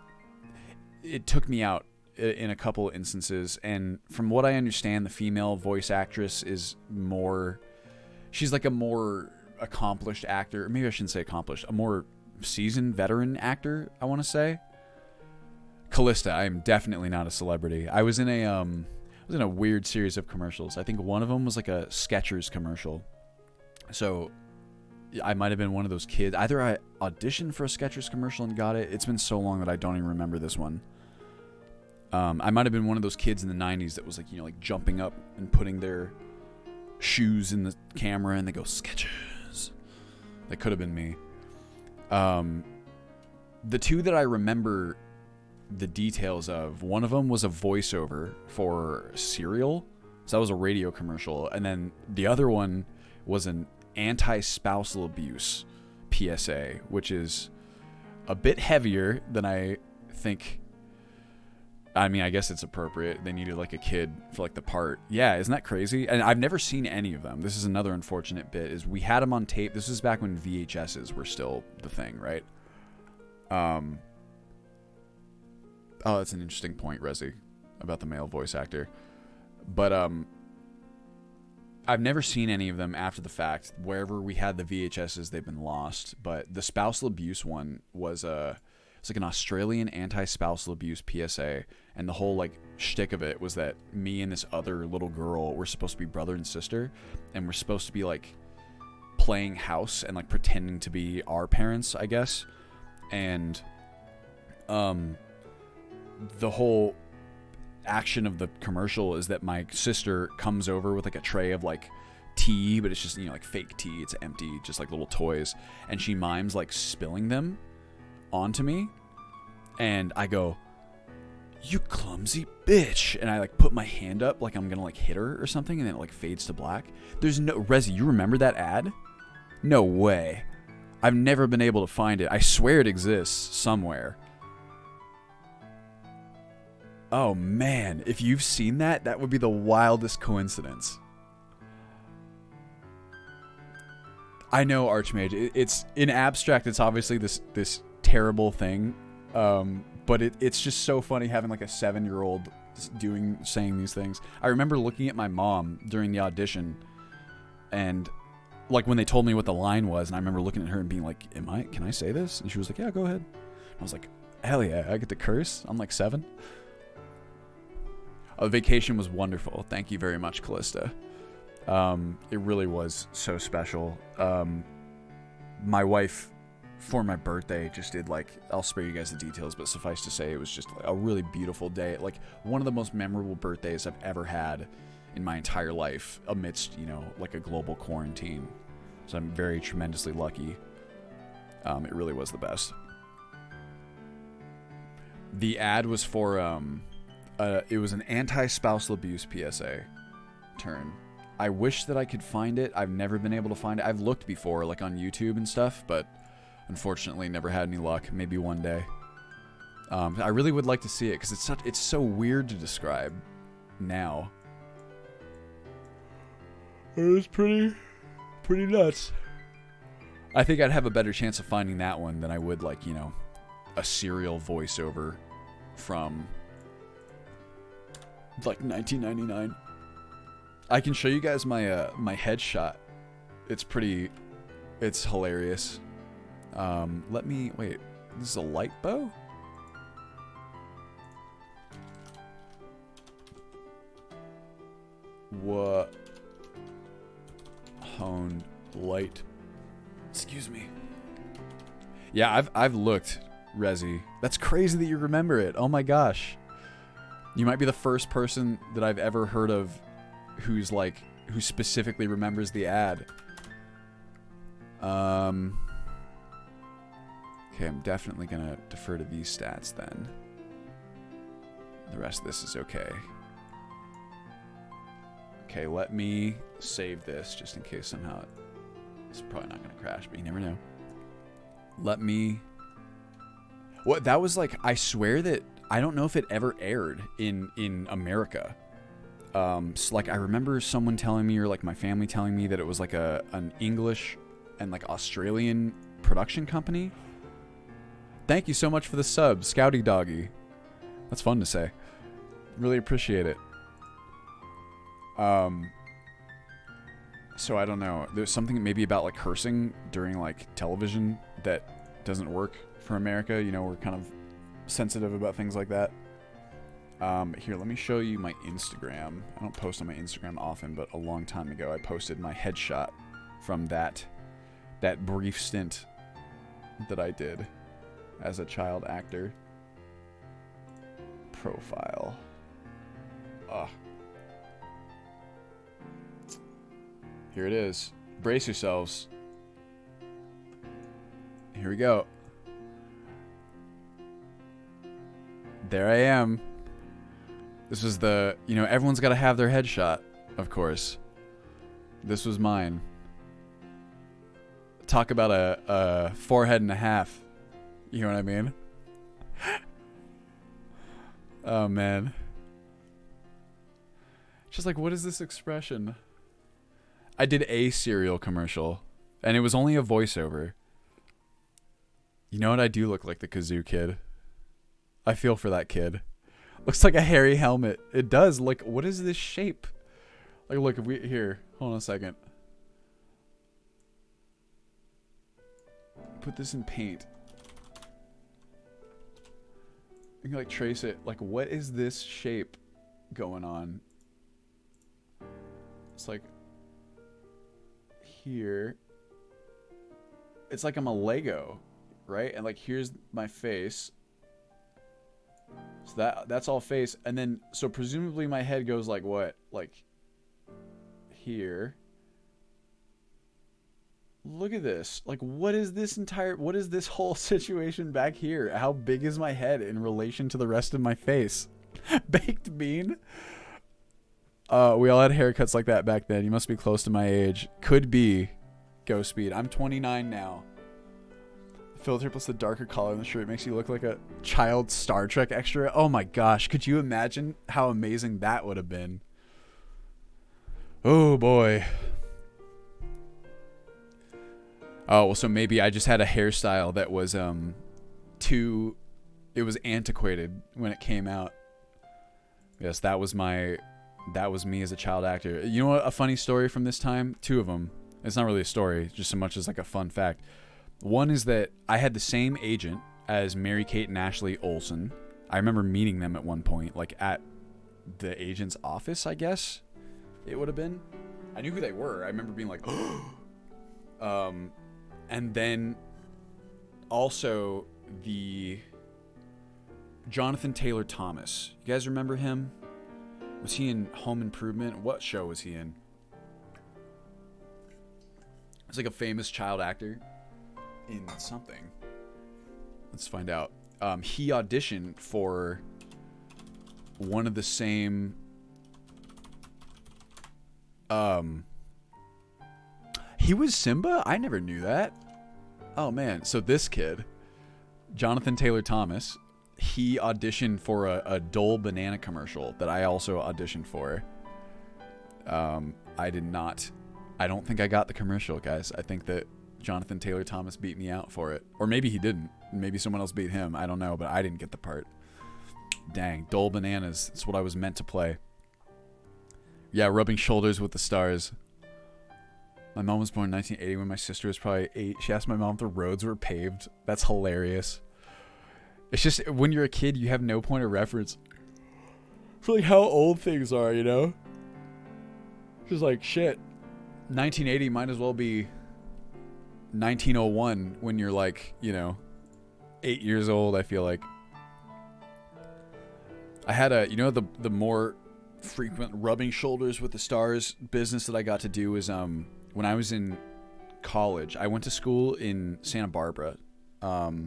S1: it took me out in a couple instances. And from what I understand, the female voice actress is she's like a more accomplished actor. Or maybe I shouldn't say accomplished, a more seasoned veteran actor, I want to say. Callista, I am definitely not a celebrity. I was in was in a weird series of commercials. I think one of them was like a Skechers commercial. So I might have been one of those kids. Either I auditioned for a Skechers commercial and got it. It's been so long that I don't even remember this one. I might have been one of those kids in the 90s that was like, like jumping up and putting their shoes in the camera and they go, Skechers. That could have been me. The two that I remember the details of, one of them was a voiceover for cereal. So that was a radio commercial. And then the other one was an anti-spousal abuse PSA, which is a bit heavier than I think. I mean, I guess it's appropriate. They needed like a kid for like the part. Yeah, isn't that crazy? And I've never seen any of them. This is another unfortunate bit, is we had them on tape. This is back when VHSs were still the thing, right? Oh, that's an interesting point, Rezi, about the male voice actor. But I've never seen any of them after the fact. Wherever we had the VHSs, they've been lost. But the spousal abuse one was it's like an Australian anti-spousal abuse PSA, and the whole like shtick of it was that me and this other little girl were supposed to be brother and sister, and we're supposed to be like playing house and like pretending to be our parents, I guess. And the whole action of the commercial is that my sister comes over with like a tray of like tea, but it's just like fake tea. It's empty, just like little toys, and she mimes like spilling them onto me, and I go, "You clumsy bitch," and I like put my hand up like I'm gonna like hit her or something, and then it like fades to black. There's no Rezi, you remember that ad? No way. I've never been able to find it. I swear it exists somewhere. Oh man, if you've seen that, that would be the wildest coincidence. I know, Archmage. It's in abstract. It's obviously this terrible thing, but it's just so funny having like a 7-year-old saying these things. I remember looking at my mom during the audition, and like when they told me what the line was, and I remember looking at her and being like, can I say this? And she was like, yeah, go ahead. I was like, hell yeah, I get to curse? I'm like 7. The vacation was wonderful. Thank you very much, Callista. It really was so special. My wife, for my birthday, just did like, I'll spare you guys the details, but suffice to say, it was just like a really beautiful day. Like one of the most memorable birthdays I've ever had in my entire life, amidst, like a global quarantine. So I'm very tremendously lucky. It really was the best. The ad was for, it was an anti-spousal abuse PSA turn. I wish that I could find it. I've never been able to find it. I've looked before, like on YouTube and stuff, but unfortunately never had any luck. Maybe one day. I really would like to see it because it's so weird to describe now. It was pretty nuts. I think I'd have a better chance of finding that one than I would like, a serial voiceover from like 1999. I can show you guys my my headshot. It's hilarious. Let me wait. This is a light bow? What? Honed light. Excuse me. Yeah, I've looked, Rezi. That's crazy that you remember it. Oh my gosh. You might be the first person that I've ever heard of who specifically remembers the ad. Okay, I'm definitely gonna defer to these stats then. The rest of this is okay. Okay, let me save this just in case somehow it's probably not gonna crash, but you never know. Let me... What, that was like, I swear that, I don't know if it ever aired in America. So like, I remember someone telling me, or like my family telling me, that it was like an English and like Australian production company. Thank you so much for the sub, Scouty Doggy. That's fun to say. Really appreciate it. So I don't know. There's something maybe about like cursing during like television that doesn't work for America. We're kind of sensitive about things like that. Here, let me show you my Instagram. I don't post on my Instagram often, but a long time ago I posted my headshot from that brief stint that I did as a child actor. Profile. Here it is. Brace yourselves. Here we go. There I am. This was the, everyone's got to have their headshot, of course. This was mine. Talk about a forehead and a half. You know what I mean? Oh, man. Just like, what is this expression? I did a cereal commercial, and it was only a voiceover. You know what? I do look like the Kazoo kid. I feel for that kid. Looks like a hairy helmet. It does. Like, what is this shape? Like, look, if we here. Hold on a second. Put this in paint. You can like trace it. Like, what is this shape going on? It's like here. It's like I'm a Lego, right? And like here's my face. So that's all face, and then so presumably my head goes like what? Like here. Look at this. Like, what is this whole situation back here? How big is my head in relation to the rest of my face? Baked bean? We all had haircuts like that back then. You must be close to my age. Could be. Go speed. I'm 29 now. The filter plus the darker color in the shirt makes you look like a child Star Trek extra. Oh my gosh. Could you imagine how amazing that would have been? Oh boy. Oh, well, so maybe I just had a hairstyle that was it was antiquated when it came out. Yes, that was me as a child actor. You know what? A funny story from this time? Two of them. It's not really a story, just so much as like a fun fact. One is that I had the same agent as Mary-Kate and Ashley Olsen. I remember meeting them at one point, like at the agent's office, I guess it would have been. I knew who they were. I remember being like, and then also the Jonathan Taylor Thomas. You guys remember him? Was he in Home Improvement? What show was he in? It's like a famous child actor in something. Let's find out. He auditioned for one of the same... He was Simba? I never knew that. Oh, man. So this kid, Jonathan Taylor Thomas, he auditioned for a Dole banana commercial that I also auditioned for. I did not. I don't think I got the commercial, guys. I think that Jonathan Taylor Thomas beat me out for it. Or maybe he didn't. Maybe someone else beat him. I don't know, but I didn't get the part. Dang. Dole bananas. That's what I was meant to play. Yeah, rubbing shoulders with the stars. My mom was born in 1980 when my sister was probably 8. She asked my mom if the roads were paved. That's hilarious. It's just, when you're a kid, you have no point of reference for like how old things are, you know? Just like, shit. 1980 might as well be 1901 when you're like, 8 years old, I feel like. I had the more frequent rubbing shoulders with the stars business that I got to do is when I was in college. I went to school in Santa Barbara at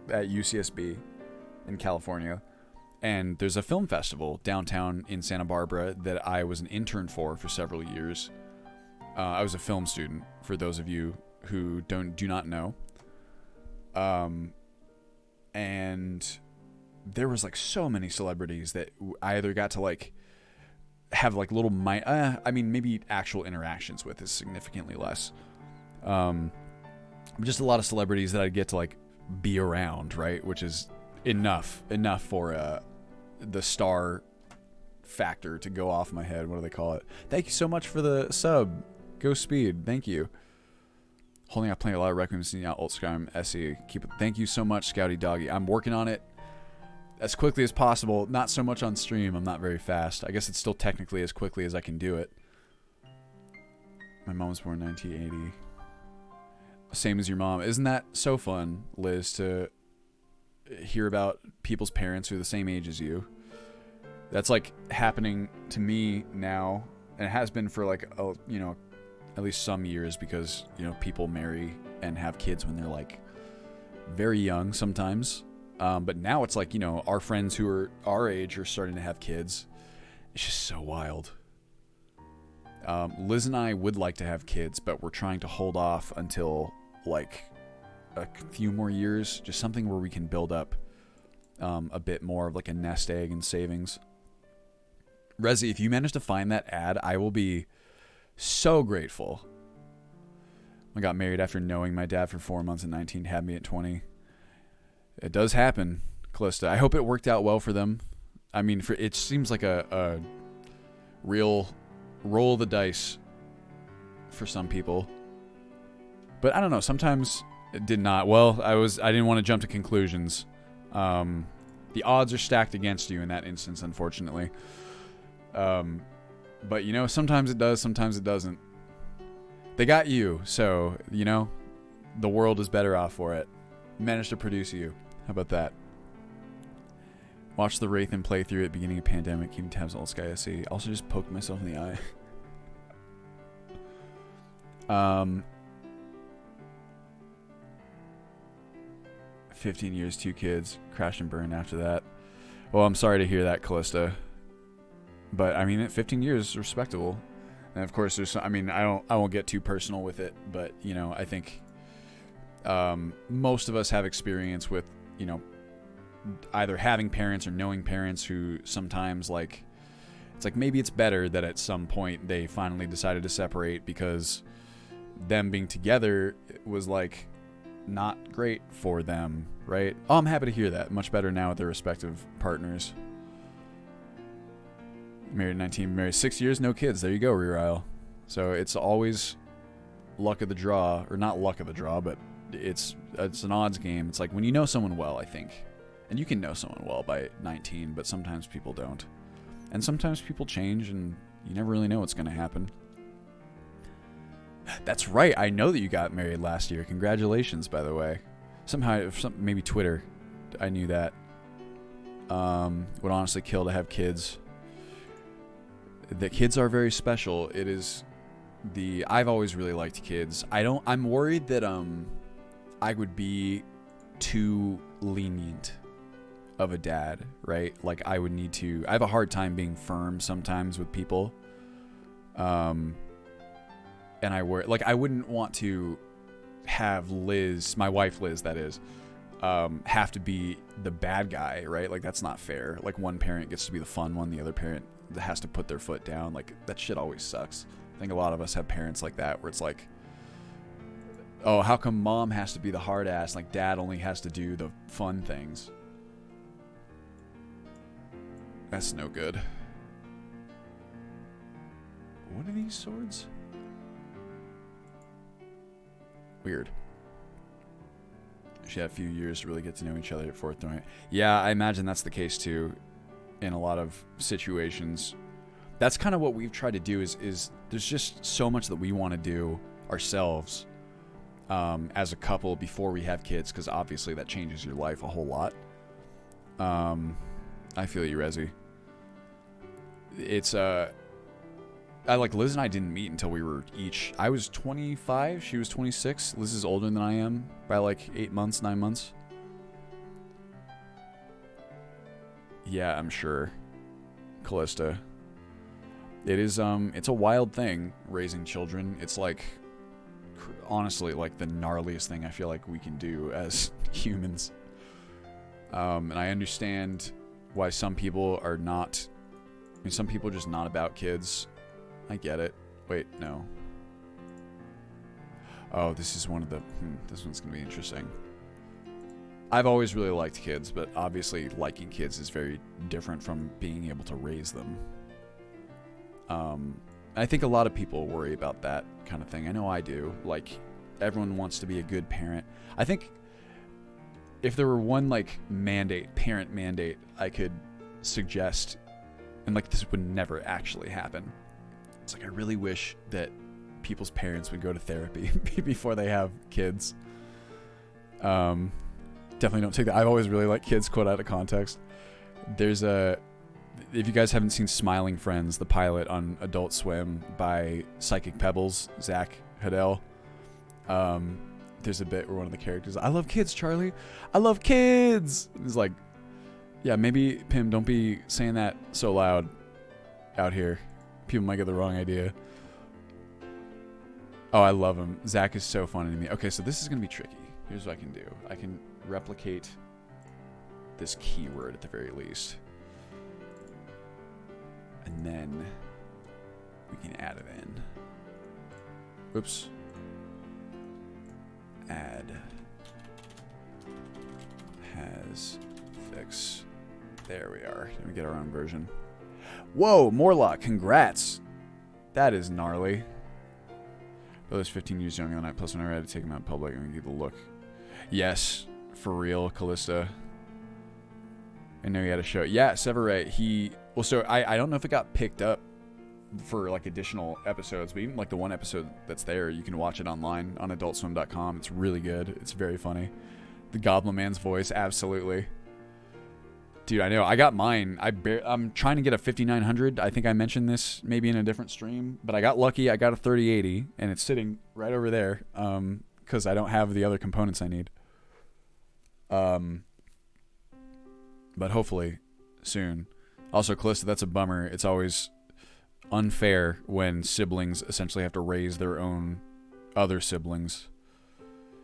S1: UCSB in California, and there's a film festival downtown in Santa Barbara that I was an intern for several years. I was a film student, for those of you who do not know. And there was like so many celebrities that I either got to like have like little maybe actual interactions with is significantly less. Just a lot of celebrities that I'd get to like be around, right? Which is enough for the star factor to go off my head. What do they call it? Thank you so much for the sub. Go speed. Thank you. Holding out, playing a lot of Requiem, seeing out Alt Skyrim SE. Thank you so much, Scouty Doggy. I'm working on it. as quickly as possible. Not so much on stream. I'm not very fast. I guess it's still technically as quickly as I can do it. My mom was born in 1980. Same as your mom. Isn't that so fun, Liz, to hear about people's parents who are the same age as you? That's like happening to me now, and it has been for like, you know, at least some years, because, you know, people marry and have kids when they're like very young sometimes. But now it's like, you know, our friends who are our age are starting to have kids. It's just so wild. Liz and I would like to have kids, but we're trying to hold off until like a few more years. Just something where we can build up a bit more of like a nest egg and savings. Rezi, if you manage to find that ad, I will be so grateful. I got married after knowing my dad for 4 months at 19, had me at 20. It does happen, Callista. I hope it worked out well for them. I mean, it seems like a real roll of the dice for some people. But I don't know, sometimes it did not. Well, I didn't want to jump to conclusions. The odds are stacked against you in that instance, unfortunately. But, you know, sometimes it does, sometimes it doesn't. They got you, so, you know, the world is better off for it. Managed to produce you. How about that? Watch the Wraithen playthrough at the beginning of pandemic, keeping tabs on Old Sky SC. Also just poked myself in the eye. 15 years, 2 kids, crashed and burned after that. Well, I'm sorry to hear that, Callista. But I mean, 15 years is respectable. And of course, there's. I mean, I won't get too personal with it, but you know, I think most of us have experience with, you know, either having parents or knowing parents who sometimes like. It's like maybe it's better that at some point they finally decided to separate because them being together was like not great for them, right? Oh, I'm happy to hear that. Much better now with their respective partners. Married 19, married 6 years, no kids. There you go, Rerile. So it's always luck of the draw, or not luck of the draw, but it's an odds game. It's like when you know someone well, I think. And you can know someone well by 19, but sometimes people don't. And sometimes people change, and you never really know what's going to happen. That's right. I know that you got married last year. Congratulations, by the way. Somehow, maybe Twitter. I knew that. Would honestly kill to have kids. The kids are very special. It is I've always really liked kids. I'm worried that I would be too lenient of a dad, right? Like I have a hard time being firm sometimes with people. And I wouldn't want to have Liz, my wife Liz, that is, have to be the bad guy, right? Like that's not fair. Like one parent gets to be the fun one, the other parent has to put their foot down. Like that shit always sucks. I think a lot of us have parents like that where it's like, oh, how come mom has to be the hard ass? Like dad only has to do the fun things. That's no good. What are these swords? Weird. She had a few years to really get to know each other before throwing it. Yeah, I imagine that's the case too in a lot of situations. That's kind of what we've tried to do is there's just so much that we want to do ourselves as a couple before we have kids, because obviously that changes your life a whole lot. I feel you, Rezi. It's Liz and I didn't meet until we were I was 25, she was 26. Liz is older than I am by like 8 months, 9 months. Yeah, I'm sure. Callista. It is, it's a wild thing, raising children. It's like, honestly, like the gnarliest thing I feel like we can do as humans. And I understand why some people are not, some people are just not about kids. I get it. Wait, no. Oh, this is one of the, this one's going to be interesting. I've always really liked kids, but obviously liking kids is very different from being able to raise them. I think a lot of people worry about that kind of thing. I know I do. Like, everyone wants to be a good parent. I think if there were one like parent mandate I could suggest, and like this would never actually happen, it's like I really wish that people's parents would go to therapy before they have kids. Definitely don't take that. I've always really liked kids quote out of context. There's if you guys haven't seen Smiling Friends, the pilot on Adult Swim by Psychic Pebbles, Zach Hadell, there's a bit where one of the characters, I love kids, Charlie. I love kids. He's like, yeah, maybe, Pim, don't be saying that so loud out here. People might get the wrong idea. Oh, I love him. Zach is so funny to me. Okay, so this is going to be tricky. Here's what I can do. I can replicate this keyword at the very least. And then we can add it in. Oops. Add has fix. There we are. Let me get our own version. Whoa, Morlock, congrats. That is gnarly. Brother's 15 years younger than I, plus whenever I had to take him out in public, I'm gonna get the look. Yes, for real, Callista. I know he had a show. Yeah, Severate, well, so I don't know if it got picked up for like additional episodes, but even like the one episode that's there, you can watch it online on adultswim.com. It's really good. It's very funny. The Goblin Man's voice, absolutely. Dude, I know. I got mine. I'm trying to get a 5900. I think I mentioned this maybe in a different stream, but I got lucky. I got a 3080, and it's sitting right over there because I don't have the other components I need. But hopefully soon. Also, Callista, that's a bummer. It's always unfair when siblings essentially have to raise their own other siblings.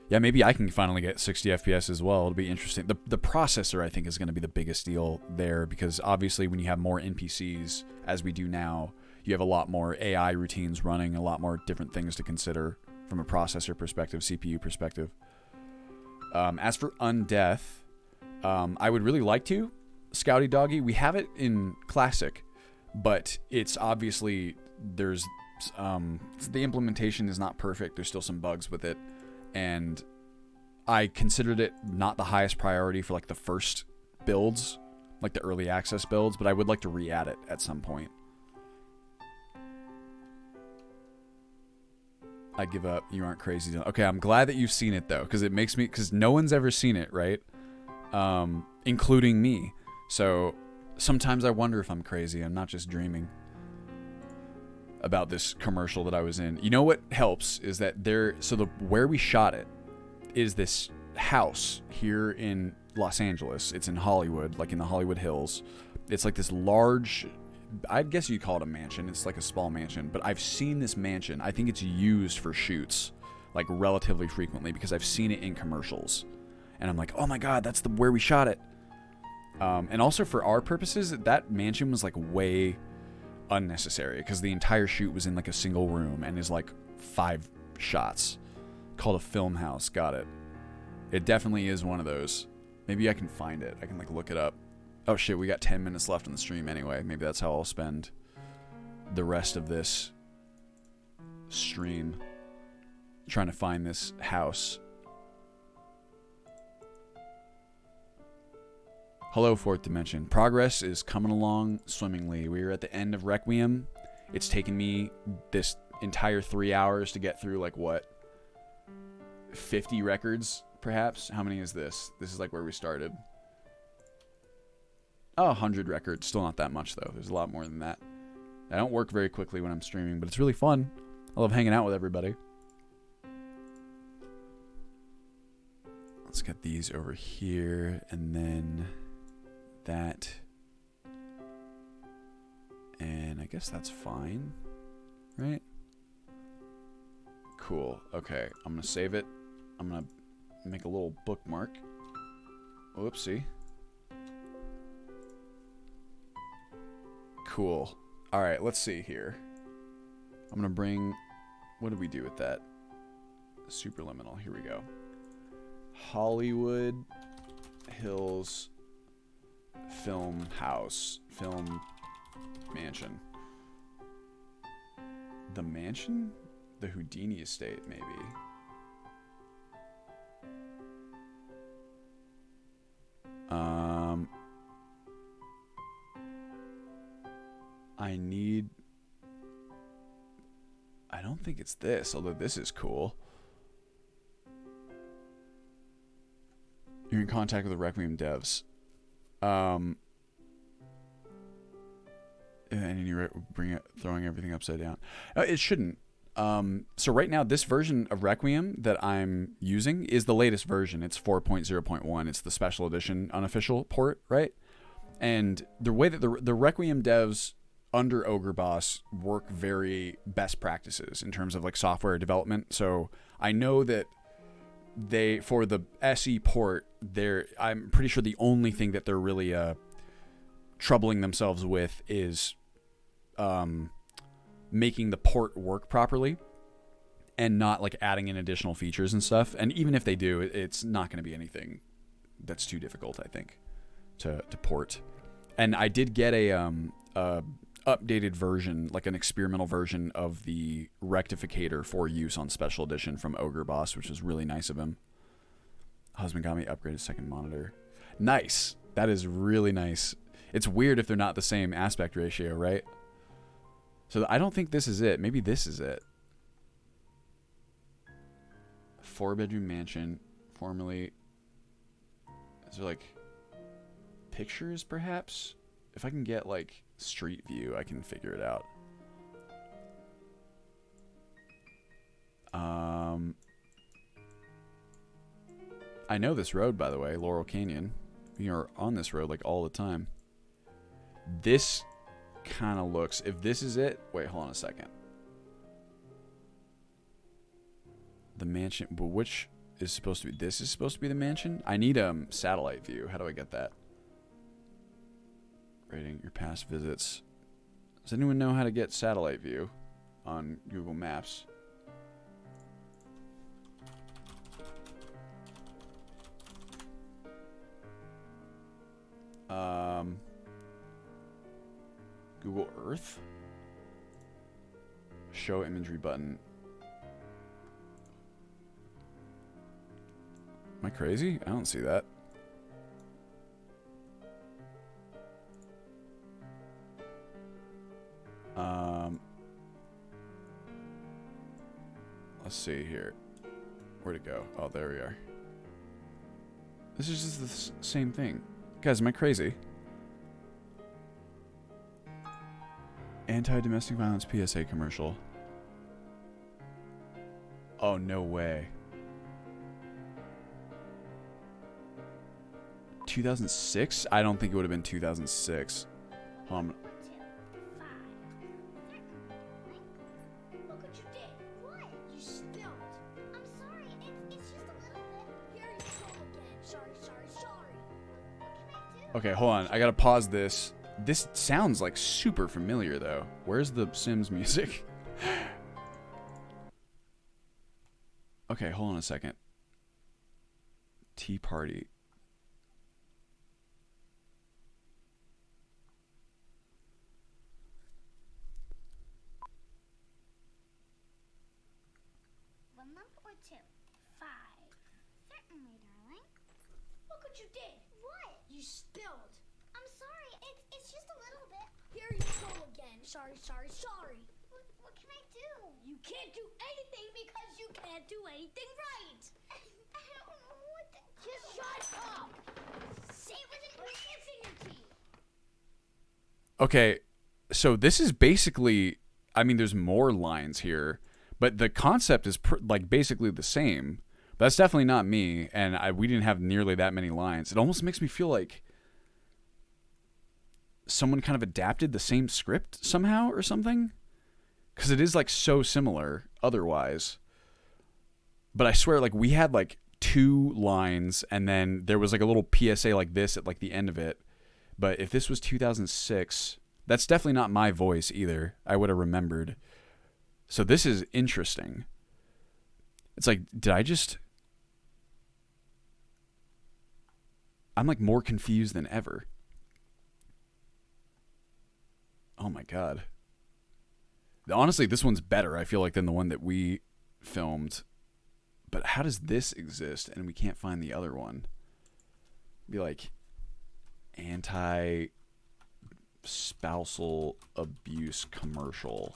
S1: Yeah, maybe I can finally get 60 FPS as well. It'll be interesting. The processor, I think, is going to be the biggest deal there, because obviously when you have more NPCs, as we do now, you have a lot more AI routines running, a lot more different things to consider from a processor perspective, CPU perspective. As for Undeath, I would really like to. Scouty Doggy, we have it in Classic, but it's obviously, the implementation is not perfect. There's still some bugs with it. And I considered it not the highest priority for like the first builds, like the early access builds, but I would like to re-add it at some point. I give up. You aren't crazy. Okay, I'm glad that you've seen it though, because it makes me, because no one's ever seen it, right? Including me. So sometimes I wonder if I'm crazy. I'm not just dreaming about this commercial that I was in. You know what helps is that where we shot it is this house here in Los Angeles. It's in Hollywood, like in the Hollywood Hills. It's like this large, I guess you'd call it a mansion. It's like a small mansion, but I've seen this mansion. I think it's used for shoots like relatively frequently because I've seen it in commercials. And I'm like, oh my God, that's where we shot it. And also for our purposes, that mansion was like way unnecessary because the entire shoot was in like a single room and is like 5 shots. Called a film house. Got it. It definitely is one of those. Maybe I can find it. I can like look it up. Oh shit, we got 10 minutes left on the stream anyway. Maybe that's how I'll spend the rest of this stream trying to find this house. Hello, Fourth Dimension. Progress is coming along swimmingly. We are at the end of Requiem. It's taken me this entire 3 hours to get through, like, what? 50 records, perhaps? How many is this? This is, like, where we started. Oh, 100 records. Still not that much, though. There's a lot more than that. I don't work very quickly when I'm streaming, but it's really fun. I love hanging out with everybody. Let's get these over here, and then that, and I guess that's fine, right? Cool. Okay, I'm gonna save it. I'm gonna make a little bookmark. Whoopsie. Cool. All right, let's see here. I'm gonna bring, what did we do with that? Superliminal. Here we go. Hollywood Hills Film House. Film Mansion. The mansion? The Houdini estate, maybe. Um, I don't think it's this, although this is cool. You're in contact with the Requiem devs. And you throwing everything upside down. It shouldn't. So right now, this version of Requiem that I'm using is the latest version. It's 4.0.1. It's the special edition unofficial port, right? And the way that the Requiem devs under Ogre Boss work very best practices in terms of like software development. So I know that for the SE port, I'm pretty sure the only thing that they're really troubling themselves with is making the port work properly and not like adding in additional features and stuff. And even if they do, it's not going to be anything that's too difficult, I think, to port. And I did get a updated version, like an experimental version of the rectificator for use on special edition from Ogre Boss, which was really nice of him. Husband got me upgraded second monitor. Nice. That is really nice. It's weird if they're not the same aspect ratio, right? So I don't think this is it. Maybe this is it. 4-bedroom mansion, formerly. Is there like pictures, perhaps? If I can get like street view, I can figure it out. I know this road, by the way, Laurel Canyon. We are on this road like all the time. This kind of looks, if this is it, wait, hold on a second. The mansion, but which is supposed to be, this is supposed to be the mansion? I need satellite view. How do I get that? Rating your past visits. Does anyone know how to get satellite view on Google Maps? Google Earth. Show imagery button. Am I crazy? I don't see that. Let's see here. Where'd it go? Oh, there we are. This is just the same thing. Guys, am I crazy? Anti-domestic violence PSA commercial. Oh, no way. 2006? I don't think it would have been 2006. Hold on. Okay, hold on. I gotta pause this. This sounds like super familiar, though. Where's the Sims music? Okay, hold on a second. Tea Party.
S2: One lump or two? 5. Certainly, darling. Look what you did. What? You spilled. I'm sorry. It's just a little bit. Here you go again. Sorry. What can I do? You can't do anything because you can't do anything right. I don't know what to do. Just shut up. Say it with your teeth.
S1: Okay, so this is basically, I mean, there's more lines here, but the concept is like basically the same. But that's definitely not me, and we didn't have nearly that many lines. It almost makes me feel like someone kind of adapted the same script somehow or something, because it is like so similar otherwise. But I swear, like, we had like 2 lines, and then there was like a little PSA like this at like the end of it. But if this was 2006, that's definitely not my voice either. I would have remembered. So this is interesting. It's like, I'm like more confused than ever. Oh my God. Honestly, this one's better, I feel like, than the one that we filmed. But how does this exist and we can't find the other one? Be like, Anti-spousal abuse commercial.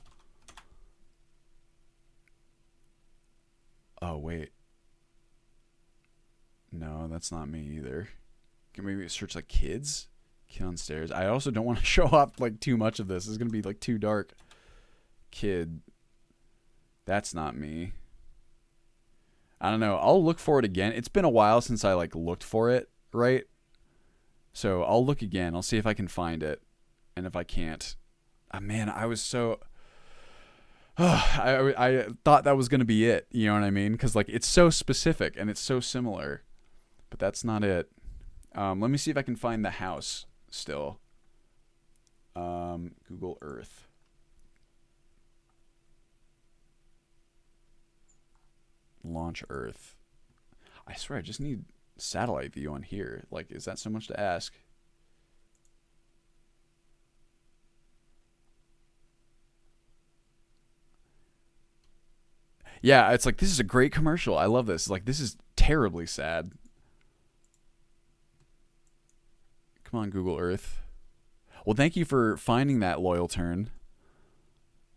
S1: Oh, wait. No, that's not me either. Can maybe search like kids? Kid on stairs. I also don't want to show off like too much of this. It's going to be like too dark. Kid. That's not me. I don't know. I'll look for it again. It's been a while since I like looked for it, right? So I'll look again. I'll see if I can find it. And if I can't, man, I was so I thought that was going to be it, you know what I mean? Cuz like it's so specific and it's so similar. But that's not it. Let me see if I can find the house still. Google Earth. Launch Earth. I swear I just need satellite view on here. Like, is that so much to ask? Yeah, it's like, this is a great commercial. I love this. Like, this is terribly sad. Come on, Google Earth. Well, thank you for finding that, loyal turn.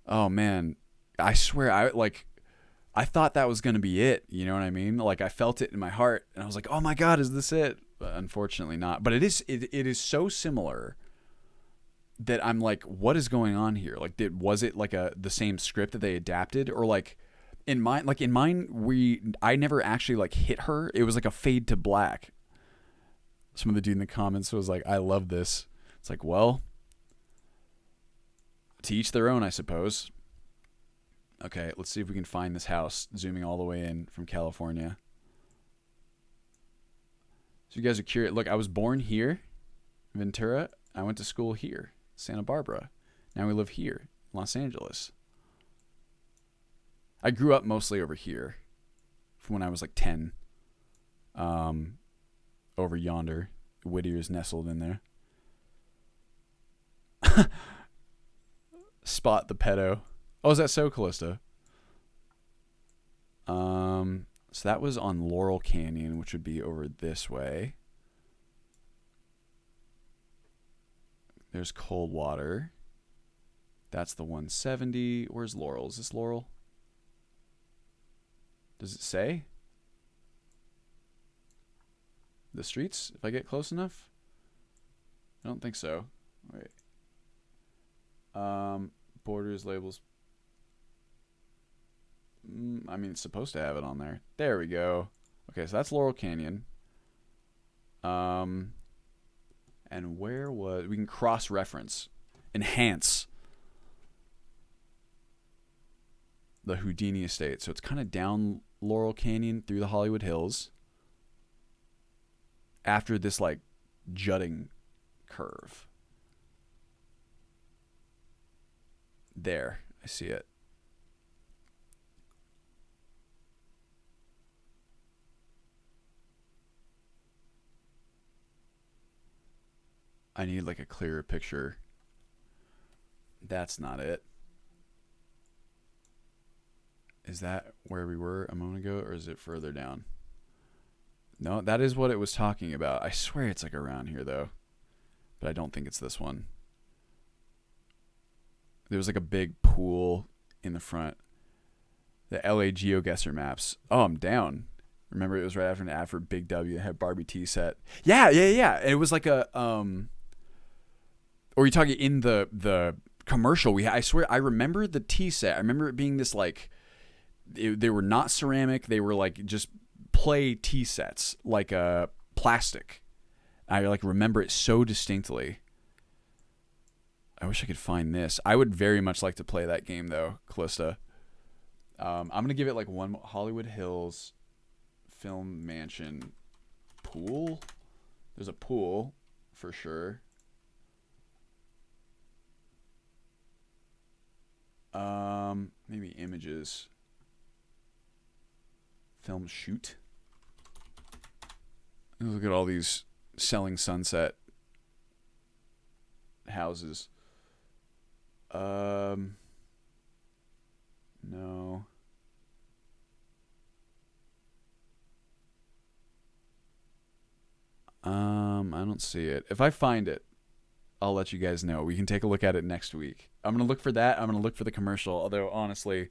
S1: Oh man, I swear I thought that was gonna be it. You know what I mean? Like I felt it in my heart, and I was like, "Oh my God, is this it?" But unfortunately, not. But it is. It is so similar that I'm like, "What is going on here?" Like, was it like the same script that they adapted, or like in mine, I never actually like hit her. It was like a fade to black. Some of the dude in the comments was like, "I love this." It's like, well, to each their own, I suppose. Okay, let's see if we can find this house, zooming all the way in from California. So you guys are curious. Look, I was born here, Ventura. I went to school here, Santa Barbara. Now we live here, Los Angeles. I grew up mostly over here from when I was like 10. Over yonder. Whittier's nestled in there. Spot the pedo. Oh, is that so, Callista? So that was on Laurel Canyon, which would be over this way. There's Coldwater. That's the 170. Where's Laurel? Is this Laurel? Does it say? The streets, if I get close enough? I don't think so. Wait. Borders, labels. I mean, it's supposed to have it on there. There we go. Okay, so that's Laurel Canyon. And where was... We can cross-reference. Enhance. The Houdini Estate. So it's kind of down Laurel Canyon through the Hollywood Hills. After this, like, jutting curve. There. I see it. I need like a clearer picture. That's not it. Is that where we were a moment ago, or is it further down? No, that is what it was talking about. I swear it's like around here though, but I don't think it's this one. There was like a big pool in the front. The LA GeoGuessr maps. Oh, I'm down. Remember, it was right after an ad for Big W that had Barbie tea set. Yeah. It was like a Or you talking in the commercial? I swear I remember the tea set. I remember it being this like, they were not ceramic. They were like just play tea sets, like a plastic. I like remember it so distinctly. I wish I could find this. I would very much like to play that game though, Callista. I'm gonna give it like one Hollywood Hills Film Mansion pool. There's a pool for sure. Maybe images. Film shoot. Look at all these selling sunset houses. No. I I don't see it. If I find it, I'll let you guys know. We can take a look at it next week. I'm going to look for that. I'm going to look for the commercial. Although, honestly,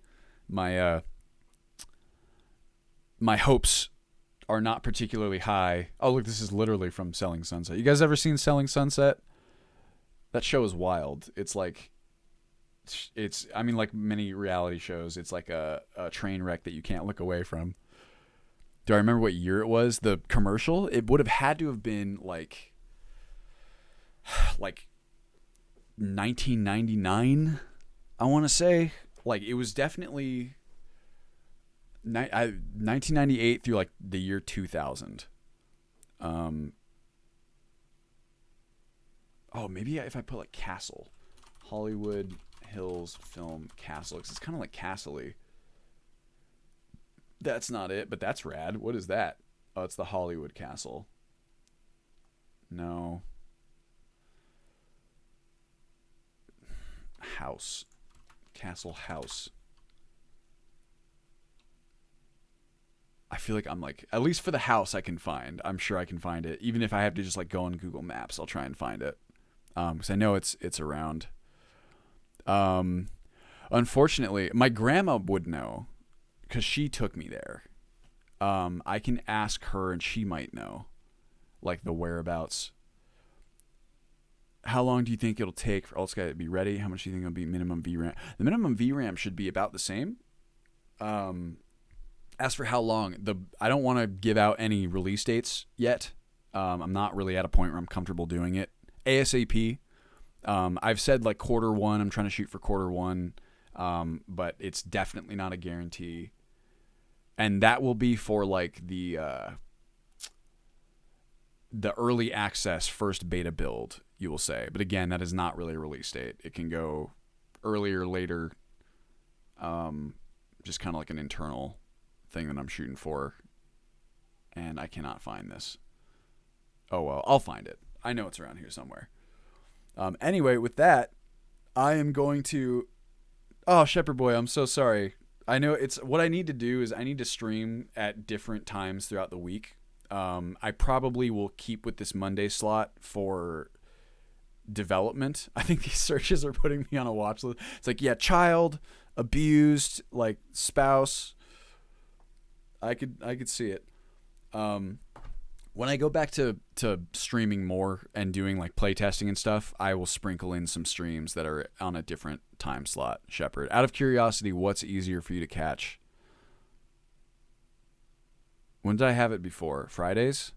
S1: my my hopes are not particularly high. Oh, look, this is literally from Selling Sunset. You guys ever seen Selling Sunset? That show is wild. It's like, I mean, like many reality shows, it's like a train wreck that you can't look away from. Do I remember what year it was? The commercial? It would have had to have been like 1999, I want to say. Like, it was definitely 1998 through like the year 2000. Oh, maybe if I put like Castle, Hollywood Hills Film Castle, because it's kind of like Castle-y. That's not it, but that's rad. What is that? Oh, it's the Hollywood Castle. No. House. Castle House. I feel like I'm like, at least for the house I can find. I'm sure I can find it. Even if I have to just like go on Google Maps, I'll try and find it. Because I know it's around. Unfortunately, my grandma would know because she took me there. I can ask her and she might know, like, the whereabouts. How long do you think it'll take for Ulska to be ready? How much do you think it'll be minimum VRAM? The minimum VRAM should be about the same. As for how long, I don't want to give out any release dates yet. I'm not really at a point where I'm comfortable doing it. ASAP. I've said like Q1. I'm trying to shoot for Q1, but it's definitely not a guarantee. And that will be for like the early access first beta build, you will say. But again, that is not really a release date. It can go earlier, later. Just kind of like an internal thing that I'm shooting for. And I cannot find this. Oh well, I'll find it. I know it's around here somewhere. Anyway, with that, I am going to... Oh, Shepherd Boy, I'm so sorry. I know it's... What I need to do is I need to stream at different times throughout the week. I probably will keep with this Monday slot for development. I think these searches are putting me on a watch list. It's like, yeah, child, abused, like spouse. I could see it. When I go back to streaming more and doing like playtesting and stuff, I will sprinkle in some streams that are on a different time slot. Shepard, out of curiosity, what's easier for you to catch? When did I have it before? Fridays?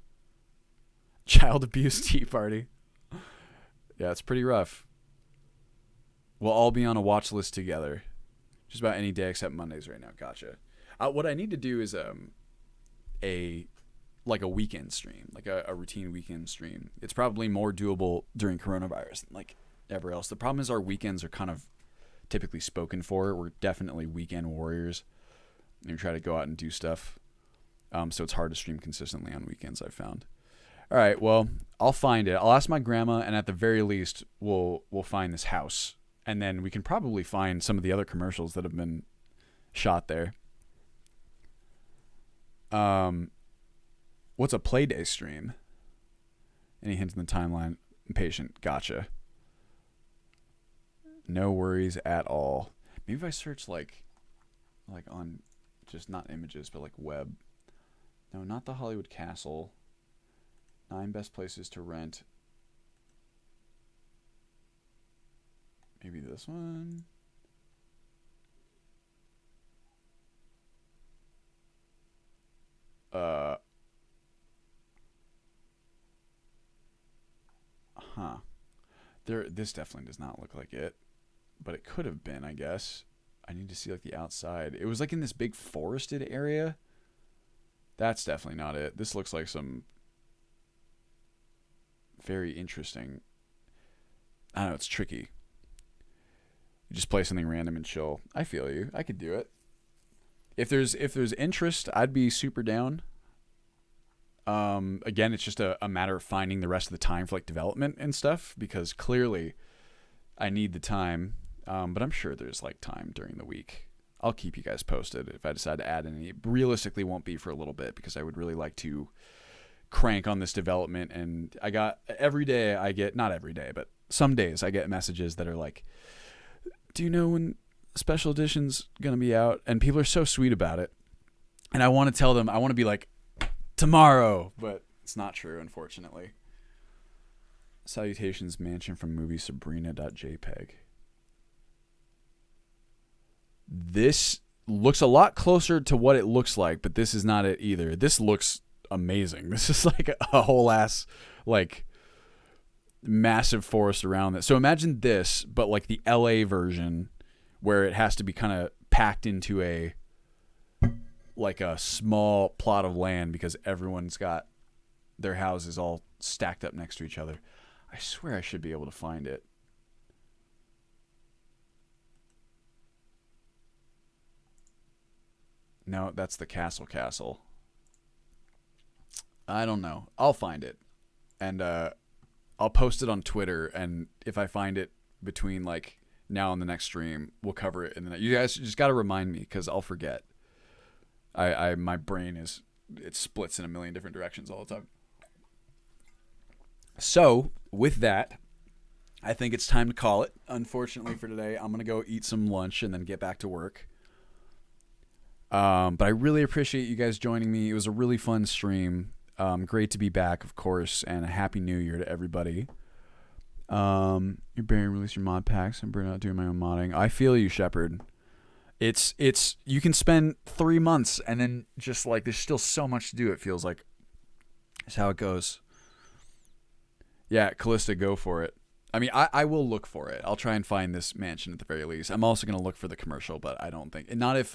S1: Child abuse tea party. Yeah, it's pretty rough. We'll all be on a watch list together. Just about any day except Mondays right now. Gotcha. What I need to do is a weekend stream, like a routine weekend stream. It's probably more doable during coronavirus than like ever else. The problem is our weekends are kind of typically spoken for. We're definitely weekend warriors. And we try to go out and do stuff. So it's hard to stream consistently on weekends, I've found. All right, well, I'll find it. I'll ask my grandma, and at the very least, we'll find this house. And then we can probably find some of the other commercials that have been shot there. What's a Playday stream? Any hints in the timeline? Impatient. Gotcha. No worries at all. Maybe if I search like on just not images, but like web. No, not the Hollywood Castle. 9 best places to rent. Maybe this one. This definitely does not look like it, but it could have been, I guess. I need to see like the outside. It was like in this big forested area. That's definitely not it. This looks like some very interesting. I don't know, it's tricky. You just play something random and chill. I feel you. I could do it. If there's interest, I'd be super down. Again, it's just a matter of finding the rest of the time for like development and stuff, because clearly I need the time. But I'm sure there's like time during the week. I'll keep you guys posted if I decide to add any. Realistically, won't be for a little bit because I would really like to crank on this development, and I got every day I get, not every day, but some days I get messages that are like, do you know when special edition's gonna be out? And people are so sweet about it, and I want to tell them, I want to be like, tomorrow, but it's not true, unfortunately. Salutations, mansion from movie Sabrina.jpg. This looks a lot closer to what it looks like, but this is not it either. This looks amazing. This is like a whole ass, like, massive forest around it. So imagine this, but like the LA version, where it has to be kind of packed into a small plot of land because everyone's got their houses all stacked up next to each other. I swear I should be able to find it. No, that's the castle. I don't know. I'll find it. And I'll post it on Twitter, and if I find it between like now and the next stream, we'll cover it. And you guys just got to remind me, because I'll forget. My brain it splits in a million different directions all the time. So with that, I think it's time to call it. Unfortunately for today, I'm gonna go eat some lunch and then get back to work. But I really appreciate you guys joining me. It was a really fun stream. Great to be back, of course, and a happy new year to everybody. You're bearing release your mod packs and burn out doing my own modding. I feel you, Shepard. It's you can spend 3 months and then just like there's still so much to do. It feels like that's how it goes. Yeah, Callista, go for it. I mean, I will look for it. I'll try and find this mansion at the very least. I'm also gonna look for the commercial, but I don't think, and not if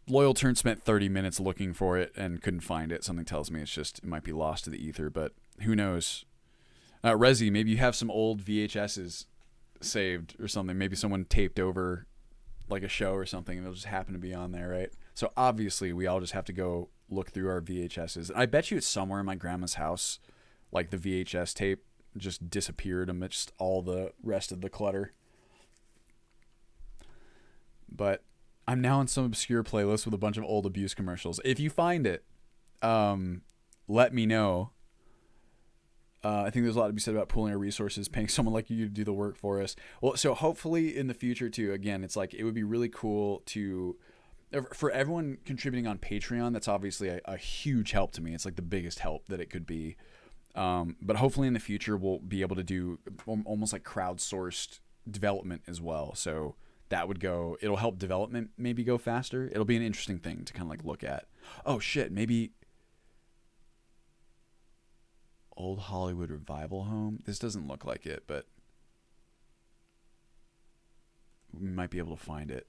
S1: Loyal Turn spent 30 minutes looking for it and couldn't find it. Something tells me it might be lost to the ether, but who knows? Rezi, maybe you have some old VHSs saved or something. Maybe someone taped over like a show or something and it'll just happen to be on there, right? So obviously we all just have to go look through our VHSs. I bet you it's somewhere in my grandma's house, like the VHS tape just disappeared amidst all the rest of the clutter. But I'm now in some obscure playlist with a bunch of old abuse commercials. If you find it, let me know. I think there's a lot to be said about pooling our resources, paying someone like you to do the work for us. Well, so hopefully in the future too, again, it's like, it would be really cool for everyone contributing on Patreon. That's obviously a huge help to me. It's like the biggest help that it could be. But hopefully in the future, we'll be able to do almost like crowdsourced development as well. So it'll help development maybe go faster. It'll be an interesting thing to kind of like look at. Oh shit, maybe old Hollywood revival home. This doesn't look like it, but we might be able to find it.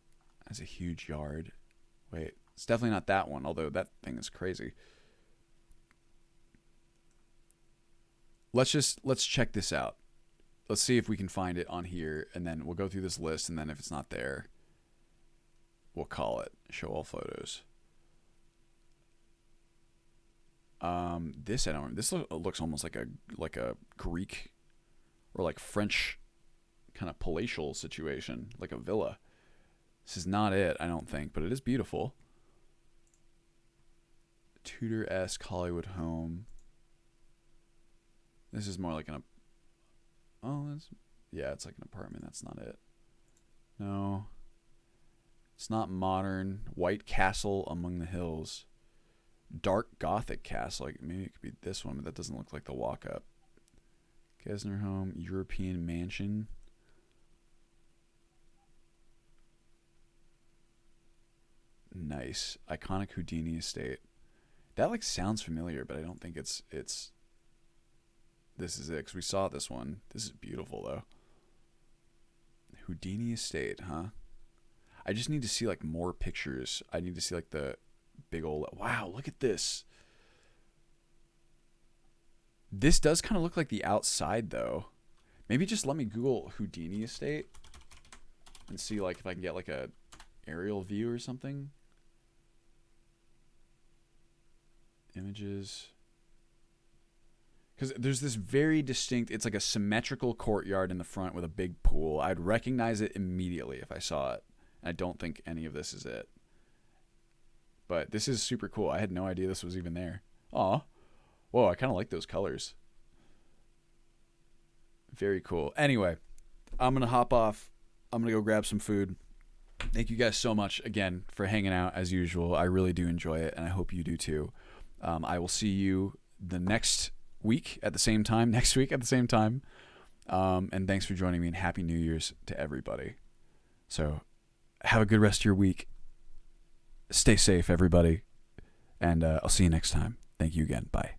S1: Has a huge yard. Wait, it's definitely not that one, although that thing is crazy. Let's check this out. Let's see if we can find it on here, and then we'll go through this list, and then if it's not there, we'll call it. Show all photos. This I don't. This looks almost like a Greek or like French kind of palatial situation, like a villa. This is not it, I don't think, but it is beautiful. Tudor-esque Hollywood home. This is more like it's like an apartment. That's not it. No. It's not modern. White castle among the hills. Dark Gothic castle. Like maybe it could be this one, but that doesn't look like the walk-up. Gesner home. European mansion. Nice. Iconic Houdini estate. That like sounds familiar, but I don't think it's this is it, because we saw this one. This is beautiful though. Houdini estate, huh? I just need to see like more pictures. I need to see like the big old, wow, look at this. This does kind of look like the outside though. Maybe just let me Google Houdini estate and see like if I can get like a aerial view or something. Images. Because there's this very distinct, it's like a symmetrical courtyard in the front with a big pool. I'd recognize it immediately if I saw it. I don't think any of this is it. But this is super cool. I had no idea this was even there. Aw. Whoa, I kind of like those colors. Very cool. Anyway, I'm going to hop off. I'm going to go grab some food. Thank you guys so much again for hanging out as usual. I really do enjoy it, and I hope you do too. I will see you the next week at the same time, next week at the same time. And thanks for joining me, and Happy New Year's to everybody. So have a good rest of your week. Stay safe, everybody. And I'll see you next time. Thank you again. Bye.